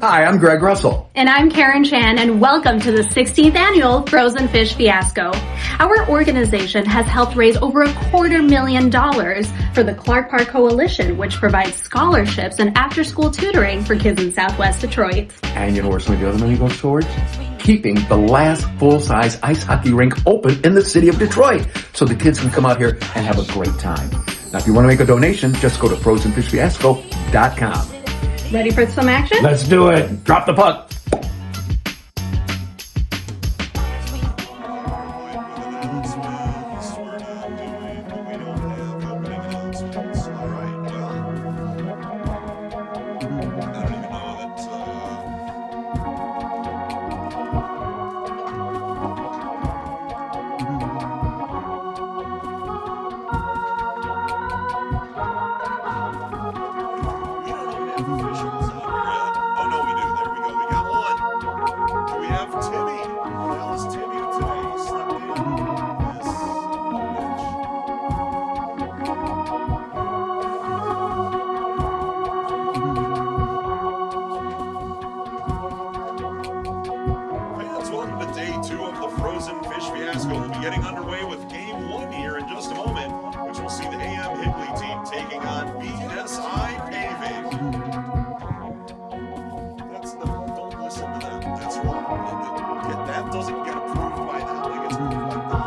Hi, I'm Greg Russell. And I'm Karen Chan, and welcome to the 16th annual Frozen Fish Fiasco. Our organization has helped raise over $250,000 for the Clark Park Coalition, which provides scholarships and after-school tutoring for kids in Southwest Detroit. And you know where some of the other money goes towards? Keeping the last full-size ice hockey rink open in the city of Detroit so the kids can come out here and have a great time. Now, if you want to make a donation, just go to frozenfishfiasco.com. Ready for some action? Let's do it. Drop the puck. Frozen Fish Fiasco will be getting underway with Game 1 here in just a moment, which will see the AM Higley team taking on BSI Paving. Don't listen to that. That's wrong. That doesn't get approved by them. That gets approved by them.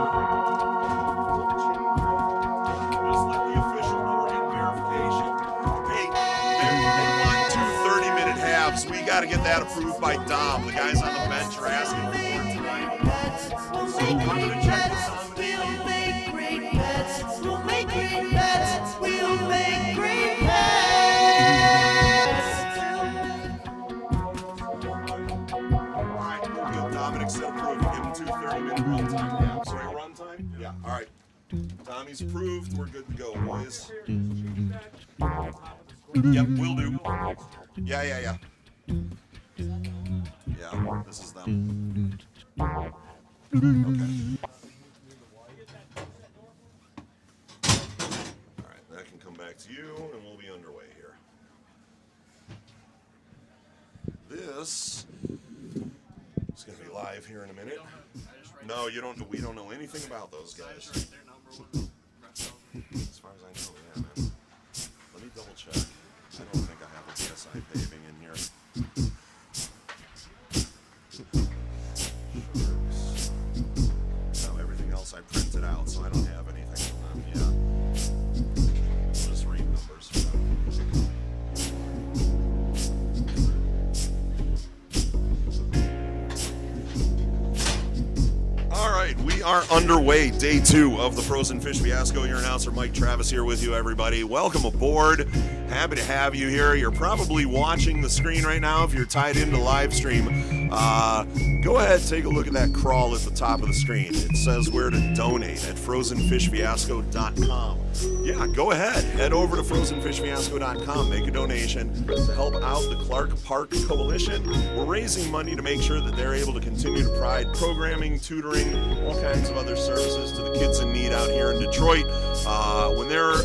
Just let the official know we're getting verification. Hey, they want 2 30-minute halves. We got to get that approved by Dom. The guys on the bench are asking for it tonight. We'll make great bets. We'll make great bets. We'll make great bets. All right, we're good. Dominic said approved. Give him 2 30-minute run time. Yeah, sorry, run time? Yeah, all right. Tommy's approved. We're good to go, boys. Yep, will do. Yeah. Yeah, this is them. Okay. All right, that can come back to you, and we'll be underway here. This is going to be live here in a minute. No, you don't. We don't know anything about those guys. As far as I know, yeah, man. Let me double check. I don't think I have a BSI paving in here. I printed out, so I don't have anything from them yet. I'll just read numbers for them. All right, we are underway. Day 2 of the Frozen Fish Fiasco. Your announcer, Mike Travis, here with you, everybody. Welcome aboard. Happy to have you here. You're probably watching the screen right now if you're tied into live stream. Go ahead, take a look at that crawl at the top of the screen. It says where to donate at frozenfishfiasco.com. Yeah, go ahead. Head over to frozenfishfiasco.com. Make a donation to help out the Clark Park Coalition. We're raising money to make sure that they're able to continue to provide programming, tutoring, all kinds of other services to the kids in need out here in Detroit. When they're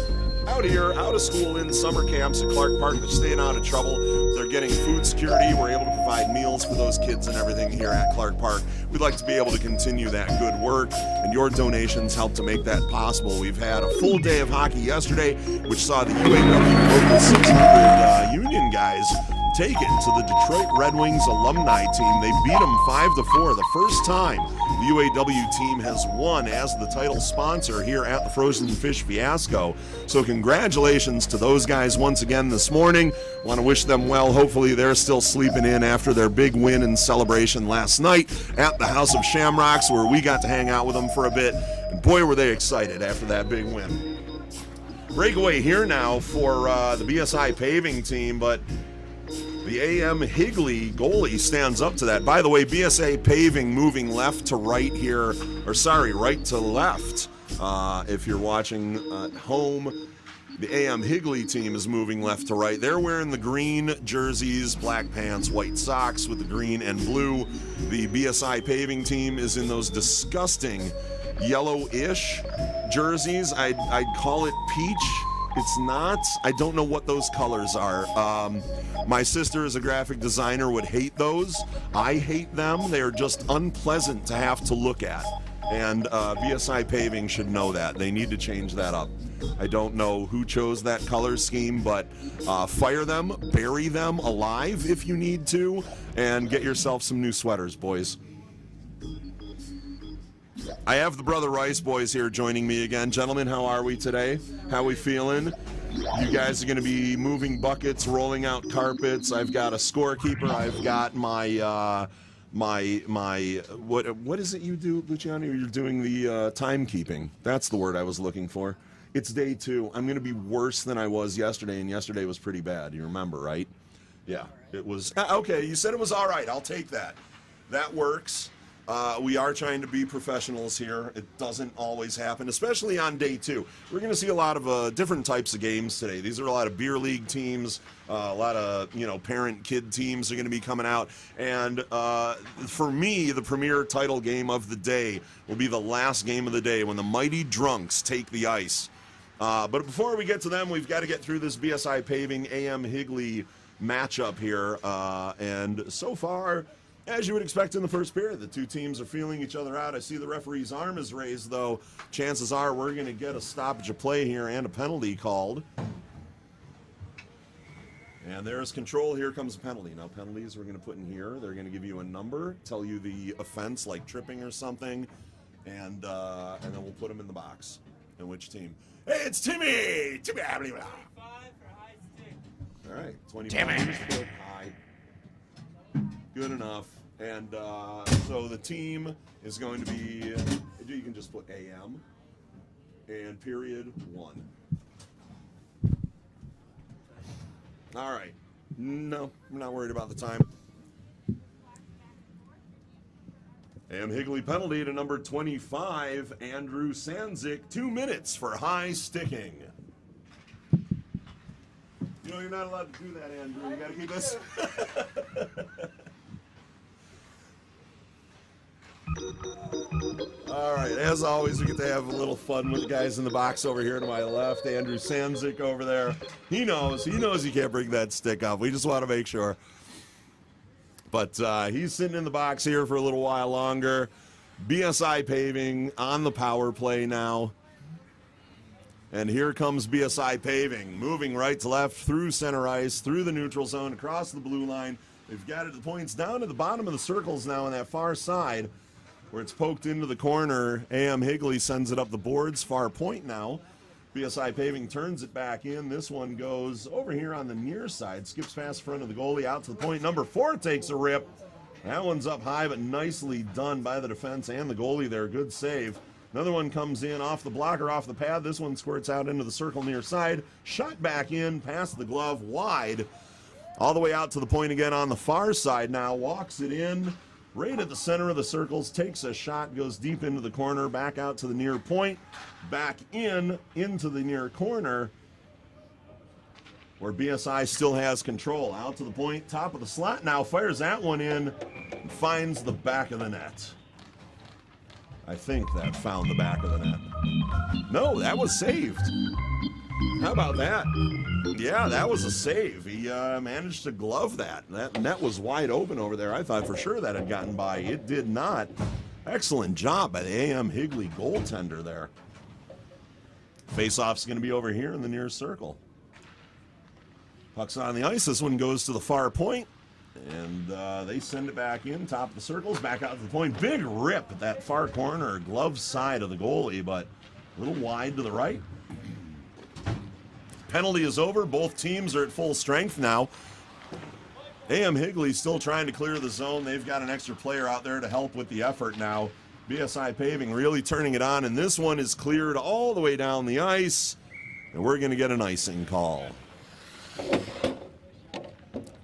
out here, out of school, in summer camps at Clark Park, they're staying out of trouble. They're getting food security. We're able to provide meals for those kids and everything here at Clark Park. We'd like to be able to continue that good work, and your donations help to make that possible. We've had a full day of hockey yesterday, which saw the UAW Local 600 Union guys take it to the Detroit Red Wings alumni team. They beat them 5-4, the first time the UAW team has won as the title sponsor here at the Frozen Fish Fiasco. So congratulations to those guys once again this morning. Want to wish them well. Hopefully they're still sleeping in after their big win and celebration last night at the House of Shamrocks, where we got to hang out with them for a bit. And boy, were they excited after that big win. Breakaway here now for the BSI paving team, but the AM Higley goalie stands up to that. By the way, BSA paving moving left to right here, or sorry, right to left. If you're watching at home, the AM Higley team is moving left to right. They're wearing the green jerseys, black pants, white socks with the green and blue. The BSI paving team is in those disgusting yellow-ish jerseys. I'd call it peach. It's not. I don't know what those colors are. My sister is a graphic designer, would hate those. I hate them. They are just unpleasant to have to look at. And BSI Paving should know that. They need to change that up. I don't know who chose that color scheme, but fire them, bury them alive if you need to, and get yourself some new sweaters, boys. I have the Brother Rice boys here joining me again. Gentlemen, how are we today? How we feeling? You guys are going to be moving buckets, rolling out carpets. I've got a scorekeeper. I've got my what is it you do, Luciano? You're doing the timekeeping. That's the word I was looking for. It's day 2. I'm going to be worse than I was yesterday, and yesterday was pretty bad. You remember, right? Yeah, it was. Okay, you said it was all right. I'll take that. That works. We are trying to be professionals here. It doesn't always happen, especially on day 2. We're going to see a lot of different types of games today. These are a lot of beer league teams, a lot of parent-kid teams are going to be coming out. And for me, the premier title game of the day will be the last game of the day when the Mighty Drunks take the ice. But before we get to them, we've got to get through this BSI Paving AM Higley matchup here. And so far, as you would expect in the first period, the two teams are feeling each other out. I see the referee's arm is raised, though. Chances are we're going to get a stoppage of play here and a penalty called. And there's control. Here comes a penalty. Now, penalties we're going to put in here. They're going to give you a number, tell you the offense, like tripping or something, and then we'll put them in the box. And which team? Hey, it's Timmy! Timmy! 25 for high stick. All right, 25 for high. Good enough. And so the team is going to be, you can just put AM and period 1. All right. No, I'm not worried about the time. AM Higley penalty to number 25, Andrew Sandzik, 2 minutes for high sticking. You know, you're not allowed to do that, Andrew. You got to keep this. All right, as always, we get to have a little fun with the guys in the box over here to my left. Andrew Sandzik over there. He knows you can't bring that stick up. We just want to make sure. But he's sitting in the box here for a little while longer. BSI Paving on the power play now. And here comes BSI Paving, moving right to left, through center ice, through the neutral zone, across the blue line. They've got it the points down to the bottom of the circles now on that far side, where it's poked into the corner. AM Higley sends it up the boards, far point now. BSI Paving turns it back in. This one goes over here on the near side, skips past front of the goalie, out to the point. Number 4 takes a rip. That one's up high, but nicely done by the defense and the goalie there. Good save. Another one comes in off the blocker, off the pad. This one squirts out into the circle near side. Shot back in, past the glove, wide. All the way out to the point again on the far side now. Walks it in, right at the center of the circles. Takes a shot, goes deep into the corner, back out to the near point. Back into the near corner, where BSI still has control. Out to the point, top of the slot now. Fires that one in and finds the back of the net. I think that found the back of the net. No, that was saved. How about that? Yeah, that was a save. He managed to glove that. That net was wide open over there. I thought for sure that had gotten by. It did not. Excellent job by the AM Higley goaltender there. Face-off's going to be over here in the near circle. Puck's on the ice. This one goes to the far point. And they send it back in, top of the circles, back out to the point. Big rip at that far corner, glove side of the goalie, but a little wide to the right. Penalty is over. Both teams are at full strength now. AM Higley still trying to clear the zone. They've got an extra player out there to help with the effort now. BSI Paving really turning it on, and this one is cleared all the way down the ice, and we're going to get an icing call.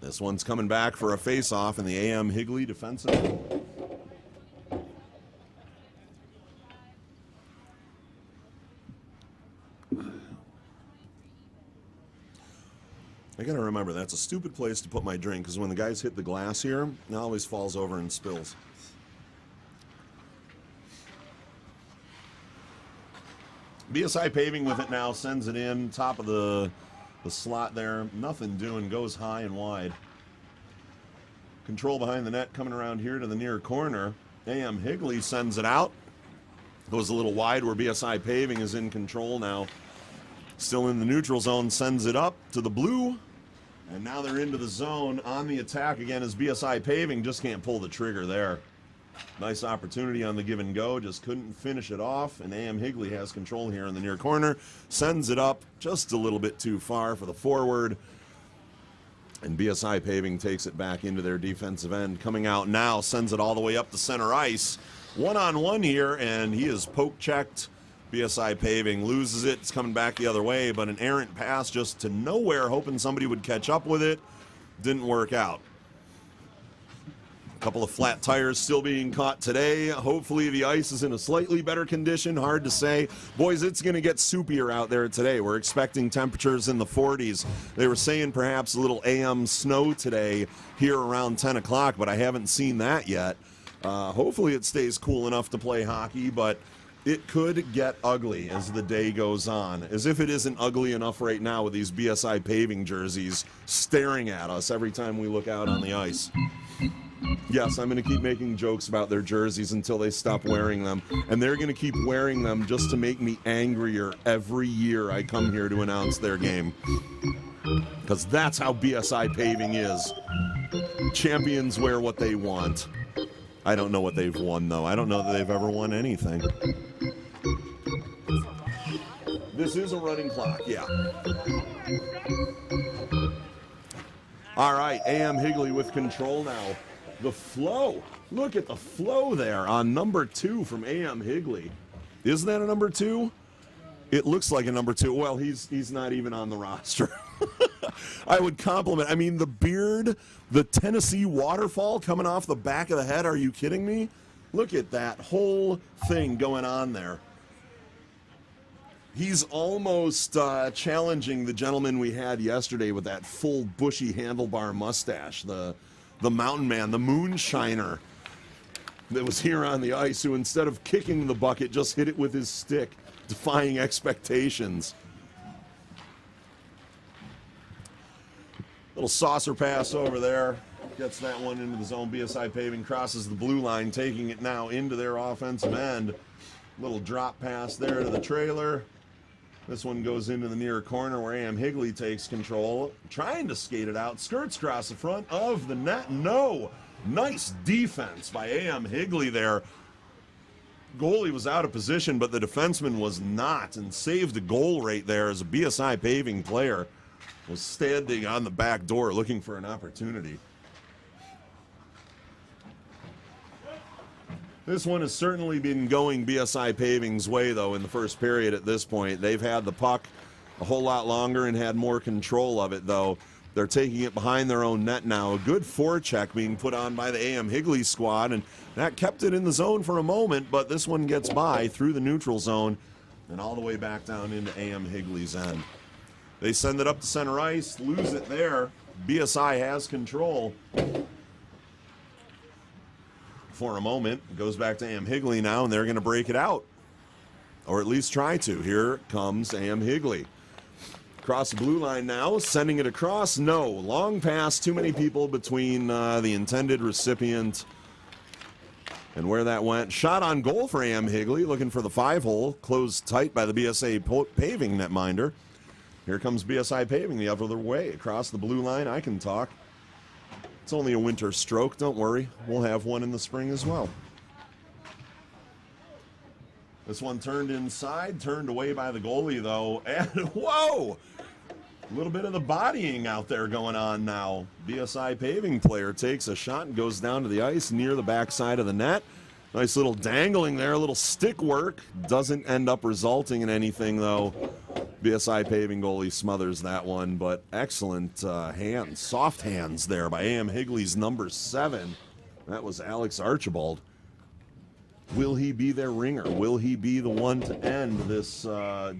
This one's coming back for a face-off in the AM Higley defensive. I gotta remember, that's a stupid place to put my drink, because when the guys hit the glass here, it always falls over and spills. BSI Paving with it now, sends it in, top of the slot there. Nothing doing, goes high and wide. Control behind the net coming around here to the near corner. A.M. Higley sends it out. Goes a little wide where BSI Paving is in control now. Still in the neutral zone, sends it up to the blue. And now they're into the zone on the attack again as BSI Paving just can't pull the trigger there. Nice opportunity on the give and go, just couldn't finish it off. And A.M. Higley has control here in the near corner. Sends it up just a little bit too far for the forward. And BSI Paving takes it back into their defensive end. Coming out now, sends it all the way up the center ice. One-on-one here, and he is poke-checked. BSI Paving loses it. It's coming back the other way, but an errant pass just to nowhere, hoping somebody would catch up with it. Didn't work out. A couple of flat tires still being caught today. Hopefully the ice is in a slightly better condition. Hard to say. Boys, it's going to get soupier out there today. We're expecting temperatures in the 40s. They were saying perhaps a little AM snow today here around 10 o'clock, but I haven't seen that yet. Hopefully it stays cool enough to play hockey, but it could get ugly as the day goes on. As if it isn't ugly enough right now with these BSI Paving jerseys staring at us every time we look out on the ice. Yes, I'm going to keep making jokes about their jerseys until they stop wearing them. And they're going to keep wearing them just to make me angrier every year I come here to announce their game. Because that's how BSI Paving is. Champions wear what they want. I don't know what they've won, though. I don't know that they've ever won anything. This is a running clock, yeah. All right, A.M. Higley with control now. The flow. Look at the flow there on number 2 from A.M. Higley. Isn't that a number 2? It looks like a number 2. Well, he's not even on the roster. I would compliment. I mean, the beard, the Tennessee waterfall coming off the back of the head. Are you kidding me? Look at that whole thing going on there. He's almost challenging the gentleman we had yesterday with that full bushy handlebar mustache, the mountain man, the moonshiner that was here on the ice, who instead of kicking the bucket just hit it with his stick, defying expectations. Little saucer pass over there. Gets that one into the zone. BSI Paving crosses the blue line, taking it now into their offensive end. Little drop pass there to the trailer. This one goes into the near corner where A.M. Higley takes control. Trying to skate it out. Skirts across the front of the net. No. Nice defense by A.M. Higley there. Goalie was out of position, but the defenseman was not, and saved the goal right there as a BSI Paving player was standing on the back door looking for an opportunity. This one has certainly been going BSI Paving's way, though, in the first period at this point. They've had the puck a whole lot longer and had more control of it, though. They're taking it behind their own net now. A good forecheck being put on by the A.M. Higley squad, and that kept it in the zone for a moment, but this one gets by through the neutral zone and all the way back down into A.M. Higley's end. They send it up to center ice, lose it there. BSI has control. For a moment, it goes back to A.M. Higley now, and they're going to break it out. Or at least try to. Here comes A.M. Higley. Across the blue line now, sending it across. No. Long pass, too many people between the intended recipient and where that went. Shot on goal for A.M. Higley, looking for the 5-hole. Closed tight by the BSA Paving netminder. Here comes BSI Paving the other way. Across the blue line, I can talk. It's only a winter stroke, don't worry. We'll have one in the spring as well. This one turned inside, turned away by the goalie, though. And, whoa! A little bit of the bodying out there going on now. BSI Paving player takes a shot and goes down to the ice near the backside of the net. Nice little dangling there, a little stick work. Doesn't end up resulting in anything, though. BSI Paving goalie smothers that one, but excellent hands, soft hands there by A.M. Higley's number 7. That was Alex Archibald. Will he be their ringer? Will he be the one to end this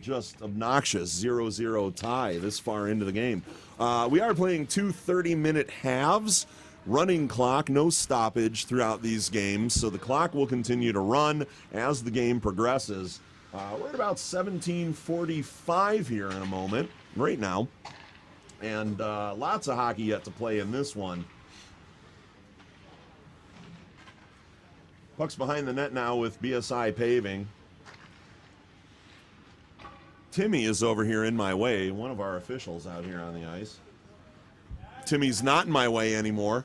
just obnoxious 0-0 tie this far into the game? We are playing 2 30-minute halves. Running clock, no stoppage throughout these games, so the clock will continue to run as the game progresses. We're at about 17:45 here in a moment, right now. And lots of hockey yet to play in this one. Puck's behind the net now with BSI Paving. Timmy is over here in my way, one of our officials out here on the ice. Timmy's not in my way anymore.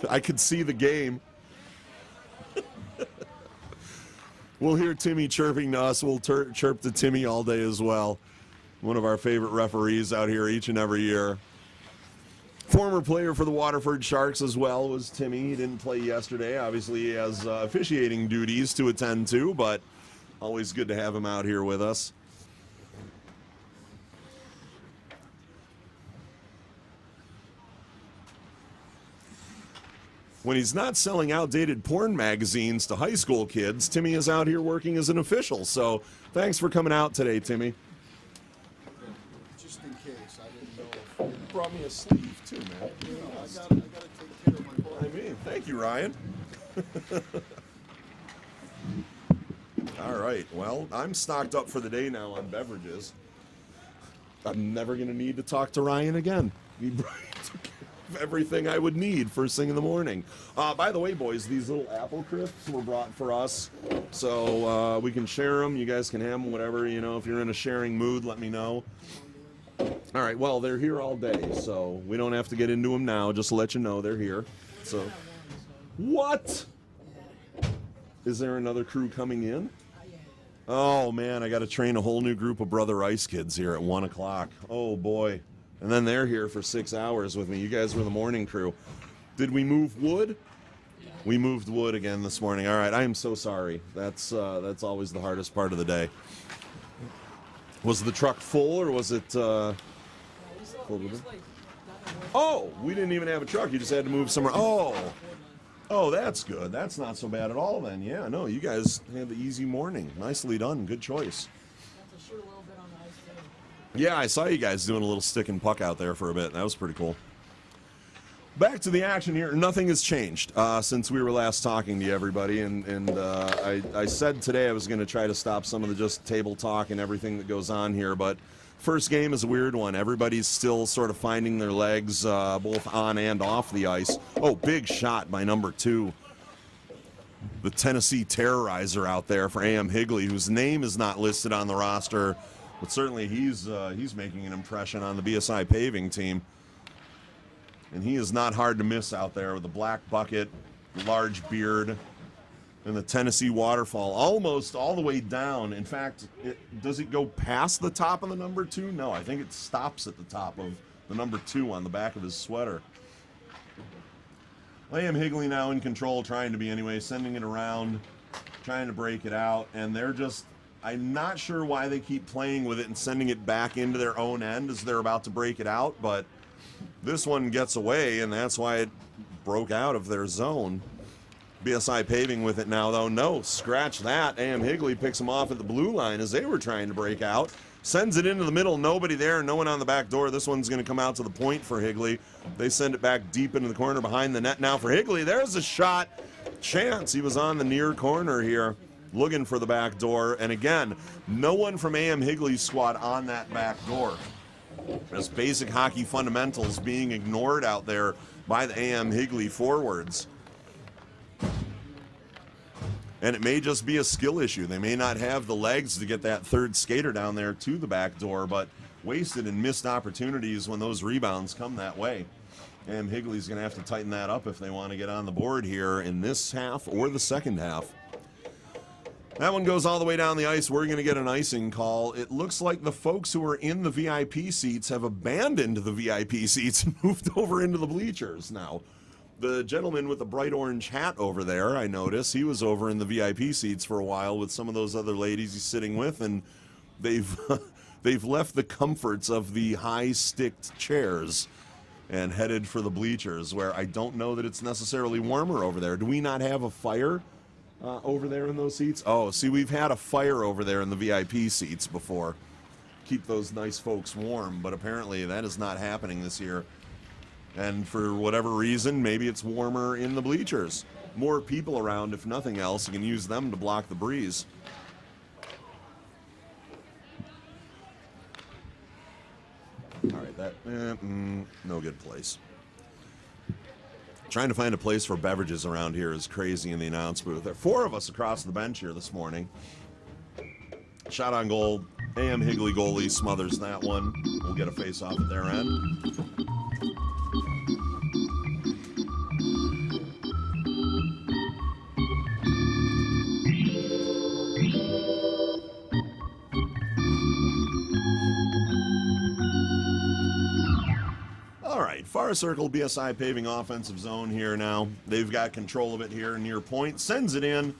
I could see the game. We'll hear Timmy chirping to us. We'll chirp to Timmy all day as well. One of our favorite referees out here each and every year. Former player for the Waterford Sharks as well was Timmy. He didn't play yesterday. Obviously, he has officiating duties to attend to, but always good to have him out here with us. When he's not selling outdated porn magazines to high school kids, Timmy is out here working as an official. So thanks for coming out today, Timmy. Just in case, I didn't know if You brought me a sleeve too, man. I gotta take care of my body. I mean, thank you, Ryan. All right, well, I'm stocked up for the day now on beverages. I'm never going to need to talk to Ryan again. He took care of everything I would need first thing in the morning. By the way, boys, these little apple crisps were brought for us, so we can share them. You guys can have them, whatever, you know. If you're in a sharing mood, let me know. All right, well, they're here all day, so we don't have to get into them now. Just to let you know, they're here. So, what? Is there another crew coming in? Oh, man, I got to train a whole new group of Brother Ice kids here at 1 o'clock. Oh, boy. And then they're here for 6 hours with me. You guys were the morning crew. Did we move wood? We moved wood again this morning. All right, I am so sorry. That's always the hardest part of the day. Was the truck full, or was it... full of- Oh, we didn't even have a truck. You just had to move somewhere. Oh, that's good. That's not so bad at all then. Yeah, no, you guys had the easy morning. Nicely done. Good choice. Yeah, I saw you guys doing a little stick and puck out there for a bit. That was pretty cool. Back to the action here. Nothing has changed since we were last talking to you, everybody. And I said today I was going to try to stop some of the just table talk and everything that goes on here, but first game is a weird one. Everybody's still sort of finding their legs both on and off the ice. Oh, big shot by number 2. The Tennessee Terrorizer out there for A.M. Higley, whose name is not listed on the roster, but certainly he's making an impression on the BSI Paving team. And he is not hard to miss out there with the black bucket, large beard, and the Tennessee waterfall almost all the way down. In fact, does it go past the top of the number 2? No, I think it stops at the top of the number 2 on the back of his sweater. A.M. Higley now in control, trying to be anyway, sending it around, trying to break it out, and they're just, I'm not sure why they keep playing with it and sending it back into their own end as they're about to break it out, but this one gets away, and that's why it broke out of their zone. BSI Paving with it now, though. No, scratch that. A.M. Higley picks him off at the blue line as they were trying to break out. Sends it into the middle. Nobody there. No one on the back door. This one's going to come out to the point for Higley. They send it back deep into the corner behind the net now for Higley. There's a shot. Chance. He was on the near corner here looking for the back door. And again, no one from A.M. Higley's squad on that back door. Just basic hockey fundamentals being ignored out there by the A.M. Higley forwards. And it may just be a skill issue. They may not have the legs to get that third skater down there to the back door, but wasted and missed opportunities when those rebounds come that way. And Higley's going to have to tighten that up if they want to get on the board here in this half or the second half. That one goes all the way down the ice. We're going to get an icing call. It looks like the folks who are in the VIP seats have abandoned the VIP seats and moved over into the bleachers now. The gentleman with the bright orange hat over there, I notice, he was over in the VIP seats for a while with some of those other ladies he's sitting with, and they've they've left the comforts of the high-sticked chairs and headed for the bleachers, where I don't know that it's necessarily warmer over there. Do we not have a fire over there in those seats? Oh, see, we've had a fire over there in the VIP seats before. Keep those nice folks warm, but apparently that is not happening this year. And for whatever reason, maybe it's warmer in the bleachers. More people around, if nothing else. You can use them to block the breeze. No good place. Trying to find a place for beverages around here is crazy in the announce booth. There are 4 of us across the bench here this morning. Shot on goal. A.M. Higley goalie smothers that one. We'll get a face-off at their end. All right, far circle BSI paving offensive zone here now. They've got control of it here near point. Sends it in.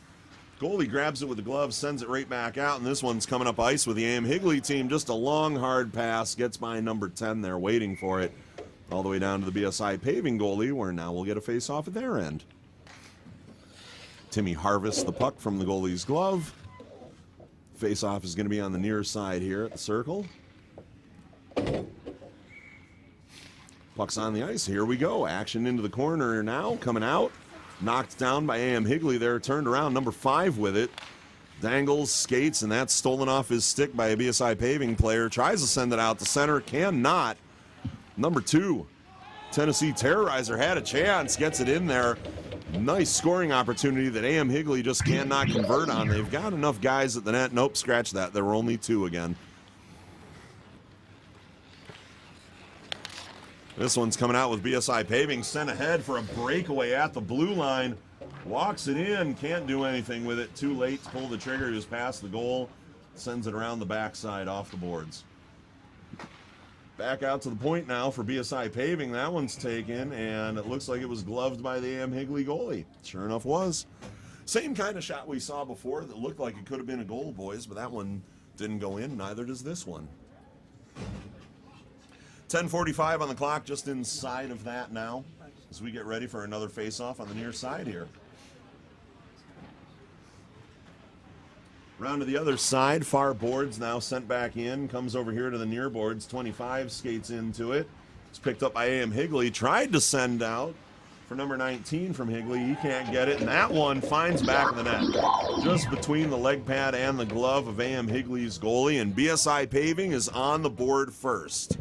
Goalie grabs it with the glove, sends it right back out, and this one's coming up ice with the A.M. Higley team. Just a long, hard pass. Gets by number 10 there, waiting for it. All the way down to the BSI paving goalie, where now we'll get a face-off at their end. Timmy harvests the puck from the goalie's glove. Face-off is going to be on the near side here at the circle. Puck's on the ice. Here we go. Action into the corner now. Coming out. Knocked down by A.M. Higley there. Turned around. Number 5 with it. Dangles, skates, and that's stolen off his stick by a BSI paving player. Tries to send it out to center. Cannot. Number 2. Tennessee Terrorizer had a chance. Gets it in there. Nice scoring opportunity that A.M. Higley just cannot convert on. They've got enough guys at the net. Nope, scratch that. There were only 2 again. This one's coming out with BSI paving. Sent ahead for a breakaway at the blue line. Walks it in. Can't do anything with it. Too late to pull the trigger. He was past the goal. Sends it around the backside off the boards. Back out to the point now for BSI paving. That one's taken, and it looks like it was gloved by the A.M. Higley goalie. Sure enough was. Same kind of shot we saw before that looked like it could have been a goal, boys, but that one didn't go in. Neither does this one. 10:45 on the clock, just inside of that now, as we get ready for another face-off on the near side here. Round to the other side, far boards now sent back in, comes over here to the near boards. 25 skates into it. It's picked up by A.M. Higley. Tried to send out for number 19 from Higley. He can't get it, and that one finds back of the net. Just between the leg pad and the glove of A.M. Higley's goalie, and BSI paving is on the board first.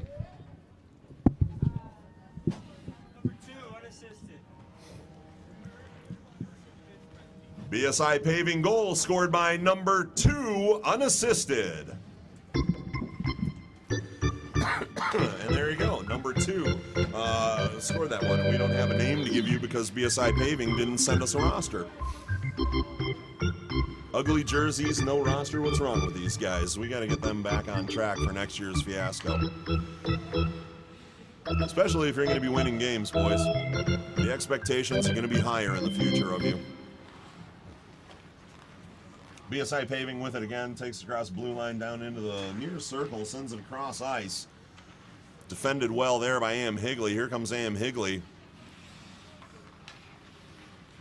BSI paving goal scored by number 2, unassisted. And there you go, number 2 scored that one. We don't have a name to give you because BSI paving didn't send us a roster. Ugly jerseys, no roster. What's wrong with these guys? We got to get them back on track for next year's Fiasco. Especially if you're going to be winning games, boys. The expectations are going to be higher in the future of you. BSI paving with it again, takes across blue line down into the near circle, sends it across ice. Defended well there by A.M. Higley. Here comes A.M. Higley.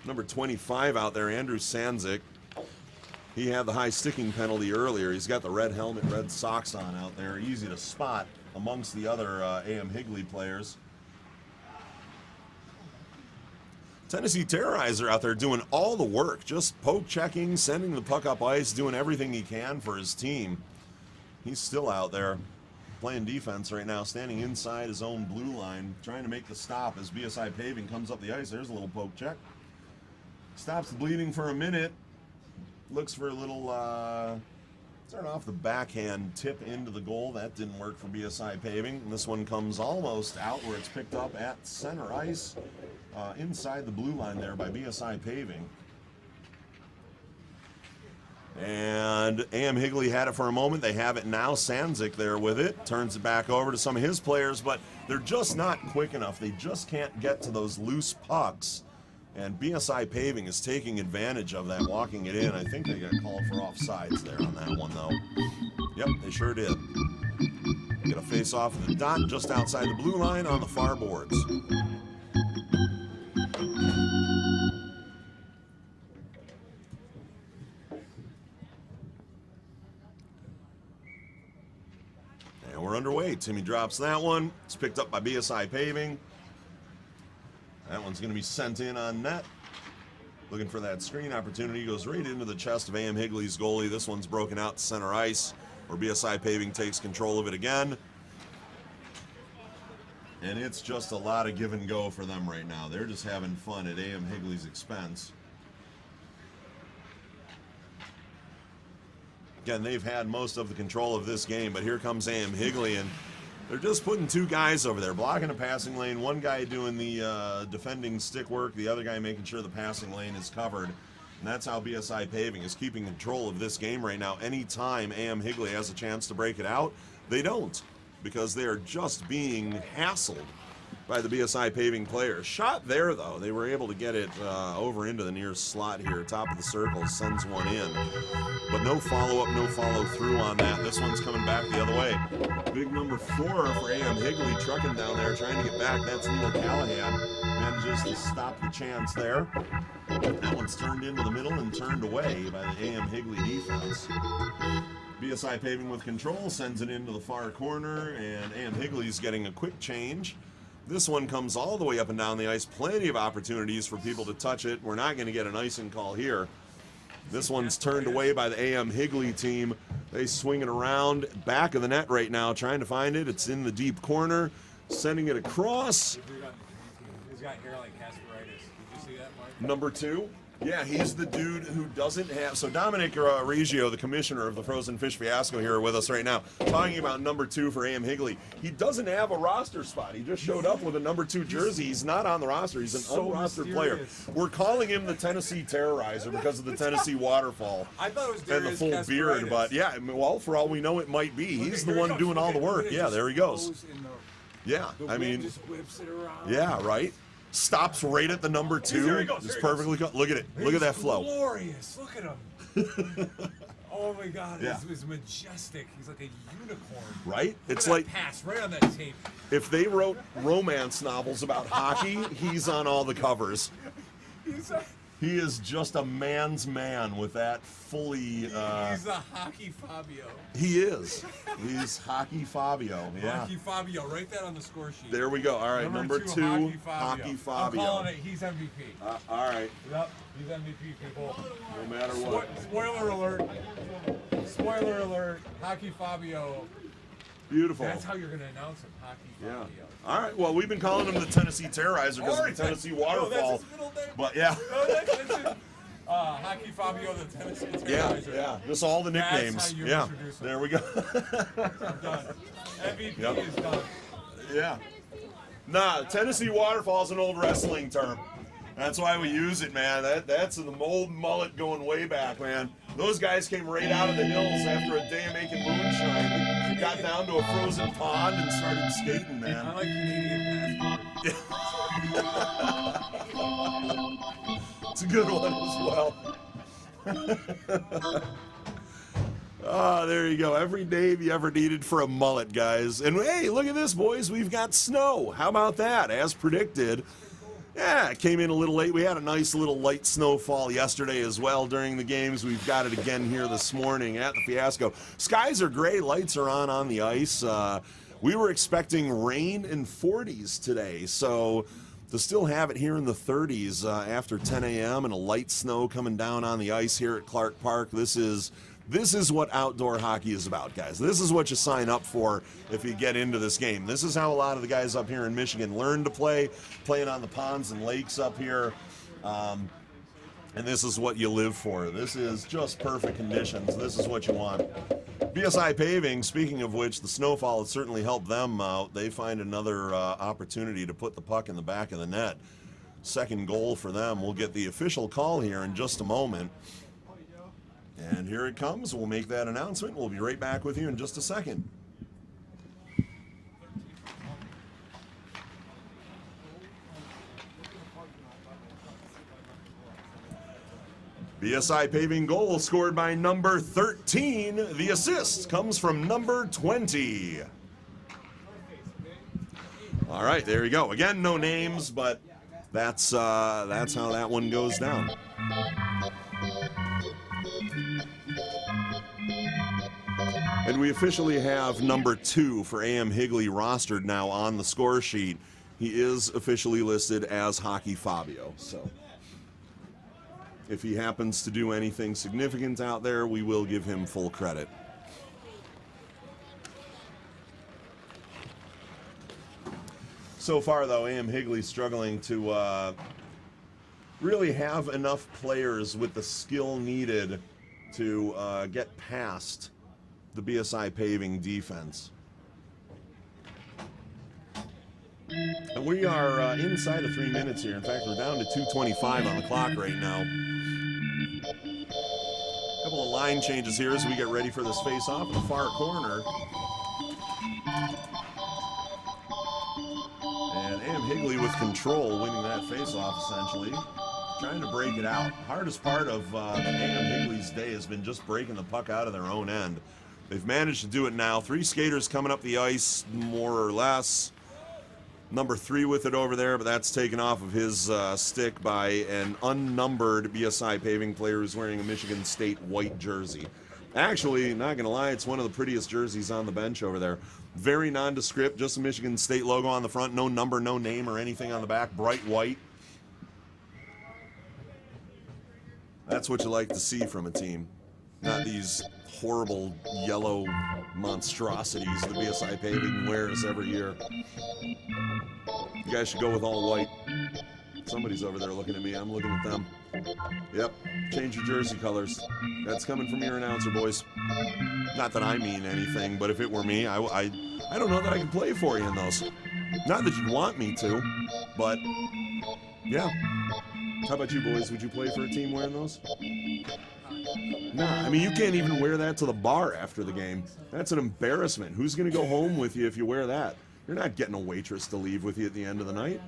Number 25 out there, Andrew Sandzik. He had the high sticking penalty earlier. He's got the red helmet, red socks on out there. Easy to spot amongst the other A.M. Higley players. Tennessee Terrorizer out there doing all the work, just poke checking, sending the puck up ice, doing everything he can for his team. He's still out there playing defense right now, standing inside his own blue line, trying to make the stop as BSI paving comes up the ice. There's a little poke check. Stops the bleeding for a minute. Looks for a little, starting off the backhand tip into the goal. That didn't work for BSI paving. And this one comes almost out where it's picked up at center ice. Inside the blue line there by BSI paving. And A.M. Higley had it for a moment. They have it now. Sandzik there with it. Turns it back over to some of his players, but they're just not quick enough. They just can't get to those loose pucks. And BSI paving is taking advantage of that, walking it in. I think they got called for offsides there on that one, though. Yep, they sure did. Get a face off of the dot just outside the blue line on the far boards. And we're underway. Timmy drops that one. It's picked up by BSI paving. That one's going to be sent in on net. Looking for that screen opportunity. Goes right into the chest of A.M. Higley's goalie. This one's broken out to center ice, where BSI paving takes control of it again. And it's just a lot of give and go for them right now. They're just having fun at A.M. Higley's expense. Again, they've had most of the control of this game, but here comes A.M. Higley, and they're just putting two guys over there, blocking a passing lane, one guy doing the defending stick work, the other guy making sure the passing lane is covered. And that's how BSI Paving is keeping control of this game right now. Anytime A.M. Higley has a chance to break it out, they don't, because they are just being hassled by the BSI Paving players. Shot there, though. They were able to get it over into the near slot here. Top of the circle, sends one in. But no follow-up, no follow-through on that. This one's coming back the other way. Big number 4 for A.M. Higley, trucking down there, trying to get back. That's Neil Callahan. Manages to stop the chance there. That one's turned into the middle and turned away by the A.M. Higley defense. BSI Paving with control, sends it into the far corner, and A.M. Higley's getting a quick change. This one comes all the way up and down the ice. Plenty of opportunities for people to touch it. We're not going to get an icing call here. This one's turned away by the A.M. Higley team. They swing it around, back of the net right now, trying to find it. It's in the deep corner, sending it across. He's got hair like Casperitis. Did you see that, Mike? Number 2. Yeah, he's the dude who doesn't have... So Dominic Reggio, the commissioner of the Frozen Fish Fiasco, here with us right now, talking about number 2 for A.M. Higley. He doesn't have a roster spot. He just showed up with a number 2 jersey. He's not on the roster. He's an unrostered player. We're calling him the Tennessee Terrorizer because of the Tennessee waterfall. I thought it was and the Darius full beard, Casperitis. but yeah, well, for all we know, it might be. He's the one doing all the work. Yeah, there he goes. Yeah, I mean, just whips it around. yeah, right. Stops right at the number 2. Here he goes, Just here he perfectly. Look at it. Look at that flow. Glorious. Look at him. Oh my God, Yeah. he's majestic. He's like a unicorn. Right? Look It's at that like pass right on that tape. if they wrote romance novels about hockey, he's on all the covers. He's a, He is just a man's man with that fully. he's a hockey Fabio. He is. He's Hockey Fabio. Yeah. Hockey Fabio. Write that on the score sheet. There we go. All right, number 2, Hockey I'm Fabio. calling it. He's MVP. All right, Yep, he's MVP, people. no matter what. Spoiler alert. Spoiler alert. Hockey Fabio. Beautiful. That's how you're going to announce him. Hockey Yeah. Fabio. All right. Well, we've been calling him the Tennessee Terrorizer because of the Tennessee waterfall. No, that's his middle name. But yeah. No, that's it. Hockey Fabio, the Tennessee Yeah, Terrorizer. yeah. Just all the That's nicknames. how you Yeah. introduce him. There we go. I'm done. MVP Yep. is done. Yeah. Nah, Tennessee waterfall is an old wrestling term. That's why we use it, man. That's the old mullet going way back, man. Those guys came right out of the hills after a day of making moonshine. They got down to a frozen pond and started skating, I man. like Canadian passport. It's a good one as well. Ah, there you go. Every Dave you ever needed for a mullet, guys. And hey, look at this, boys. We've got snow. How about that? As predicted. Yeah, it came in a little late. We had a nice little light snowfall yesterday as well during the games. We've got it again here this morning at the Fiasco. Skies are gray. Lights are on the ice. We were expecting rain in 40s today, so to still have it here in the 30s after 10 a.m. and a light snow coming down on the ice here at Clark Park, this is what outdoor hockey is about, guys. This is what you sign up for if you get into this game. This is how a lot of the guys up here in Michigan learn to play, playing on the ponds and lakes up here. And this is what you live for. This is just perfect conditions. This is what you want. BSI Paving, speaking of which, the snowfall has certainly helped them out. They find another opportunity to put the puck in the back of the net. Second goal for them. We'll get the official call here in just a moment. And here it comes. We'll make that announcement. We'll be right back with you in just a second. BSI Paving goal scored by number 13. The assist comes from number 20. All right, there you go. Again, no names, but that's how that one goes down. And we officially have number 2 for A.M. Higley rostered now on the score sheet. He is officially listed as Hockey Fabio. So if he happens to do anything significant out there, we will give him full credit. So far, though, A.M. Higley struggling to really have enough players with the skill needed to get past the BSI paving defense. And we are inside of 3 minutes here. In fact, we're down to 2:25 on the clock right now. A couple of line changes here as we get ready for this face-off in the far corner. And A.M. Higley with control, winning that face-off essentially. Trying to break it out. Hardest part of A.M. Higley's day has been just breaking the puck out of their own end. They've managed to do it now. 3 skaters coming up the ice, more or less. Number 3 with it over there, but that's taken off of his stick by an unnumbered BSI paving player who's wearing a Michigan State white jersey. Actually, not going to lie, it's one of the prettiest jerseys on the bench over there. Very nondescript, just a Michigan State logo on the front. No number, no name or anything on the back. Bright white. That's what you like to see from a team. Not these horrible yellow monstrosities the BSI paving wears every year. You guys should go with all white. Somebody's over there looking at me. I'm looking at them. Yep. Change your jersey colors. That's coming from your announcer, boys. Not that I mean anything, but if it were me, I don't know that I could play for you in those. Not that you'd want me to, but yeah. How about you, boys? Would you play for a team wearing those? Nah, I mean, you can't even wear that to the bar after the game. That's an embarrassment. Who's going to go home with you if you wear that? You're not getting a waitress to leave with you at the end of the night.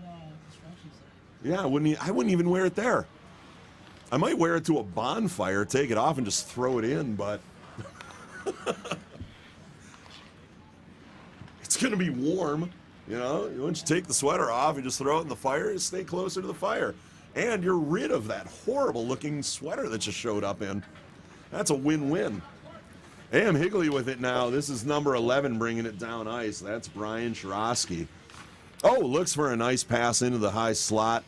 Yeah, I wouldn't even wear it there. I might wear it to a bonfire, take it off, and just throw it in, but it's going to be warm. You know, once you take the sweater off, you just throw it in the fire, you stay closer to the fire. And you're rid of that horrible-looking sweater that you showed up in. That's a win-win. A.M. Higley with it now. This is number 11 bringing it down ice. That's Brian Shirosky. Oh, looks for a nice pass into the high slot.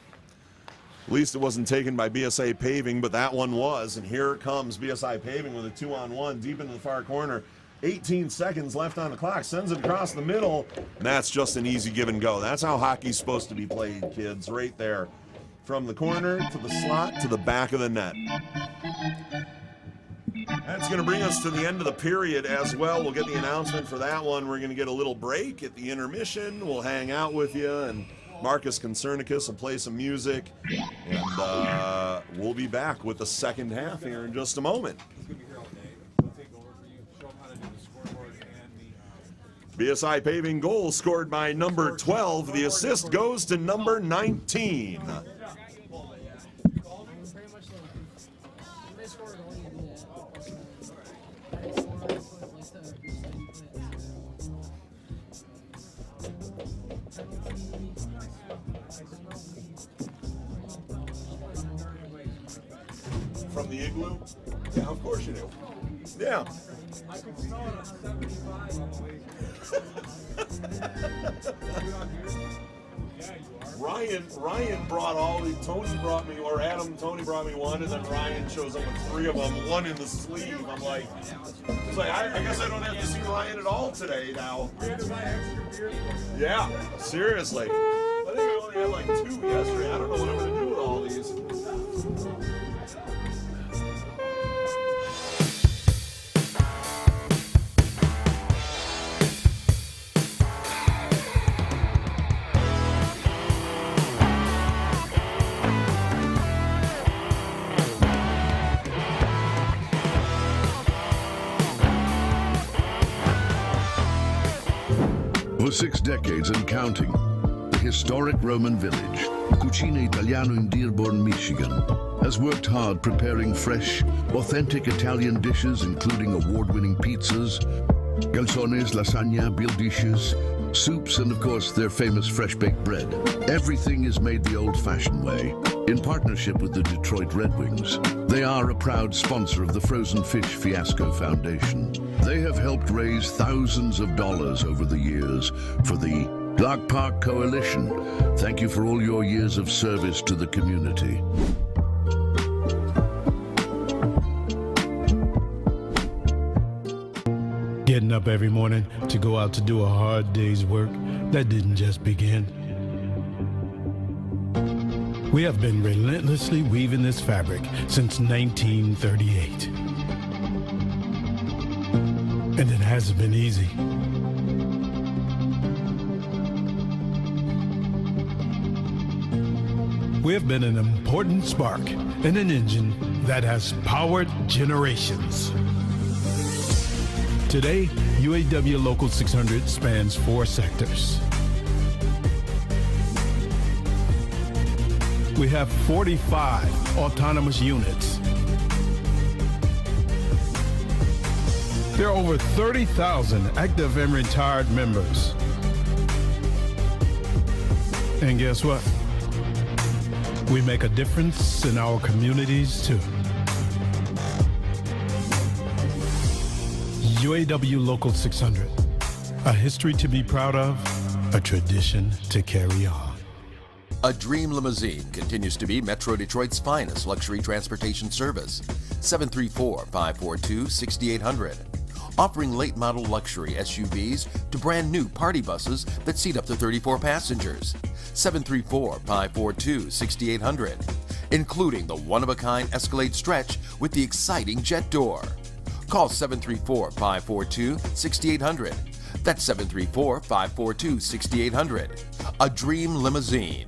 At least it wasn't taken by BSA Paving, but that one was. And here comes BSI Paving with a 2-on-1 deep into the far corner. 18 seconds left on the clock. Sends it across the middle. And that's just an easy give and go. That's how hockey's supposed to be played, kids, right there. From the corner to the slot to the back of the net. That's going to bring us to the end of the period as well. We'll get the announcement for that one. We're going to get a little break at the intermission. We'll hang out with you, and Marcus Concernicus will play some music. And we'll be back with the second half here in just a moment. BSI Paving goal scored by number 12. The assist goes to number 19. From the igloo? Yeah, of course you do. Yeah. I could smell it on 75 on the way. Yeah, you are. Ryan brought all the, Tony brought me one, and then Ryan shows up with 3 of them, one in the sleeve. I'm like, it's like, I guess I don't have to see Ryan at all today now. We had to buy extra beer. Yeah, seriously. I think I only had like 2 yesterday. I don't know what I'm going to do with all these. For 6 decades and counting, the historic Roman village, Cucina Italiano in Dearborn, Michigan, has worked hard preparing fresh, authentic Italian dishes, including award-winning pizzas, calzones, lasagna, veal dishes, soups, and of course their famous fresh-baked bread. Everything is made the old-fashioned way, in partnership with the Detroit Red Wings. They are a proud sponsor of the Frozen Fish Fiasco Foundation. They have helped raise thousands of dollars over the years for the Clark Park Coalition. Thank you for all your years of service to the community. Getting up every morning to go out to do a hard day's work, that didn't just begin. We have been relentlessly weaving this fabric since 1938. And it hasn't been easy. We have been an important spark in an engine that has powered generations. Today, UAW Local 600 spans 4 sectors. We have 45 autonomous units. There are over 30,000 active and retired members. And guess what? We make a difference in our communities too. UAW Local 600, a history to be proud of, a tradition to carry on. A Dream Limousine continues to be Metro Detroit's finest luxury transportation service. 734-542-6800. Offering late model luxury SUVs to brand new party buses that seat up to 34 passengers. 734-542-6800. Including the one-of-a-kind Escalade Stretch with the exciting jet door. Call 734-542-6800. That's 734-542-6800. A Dream Limousine.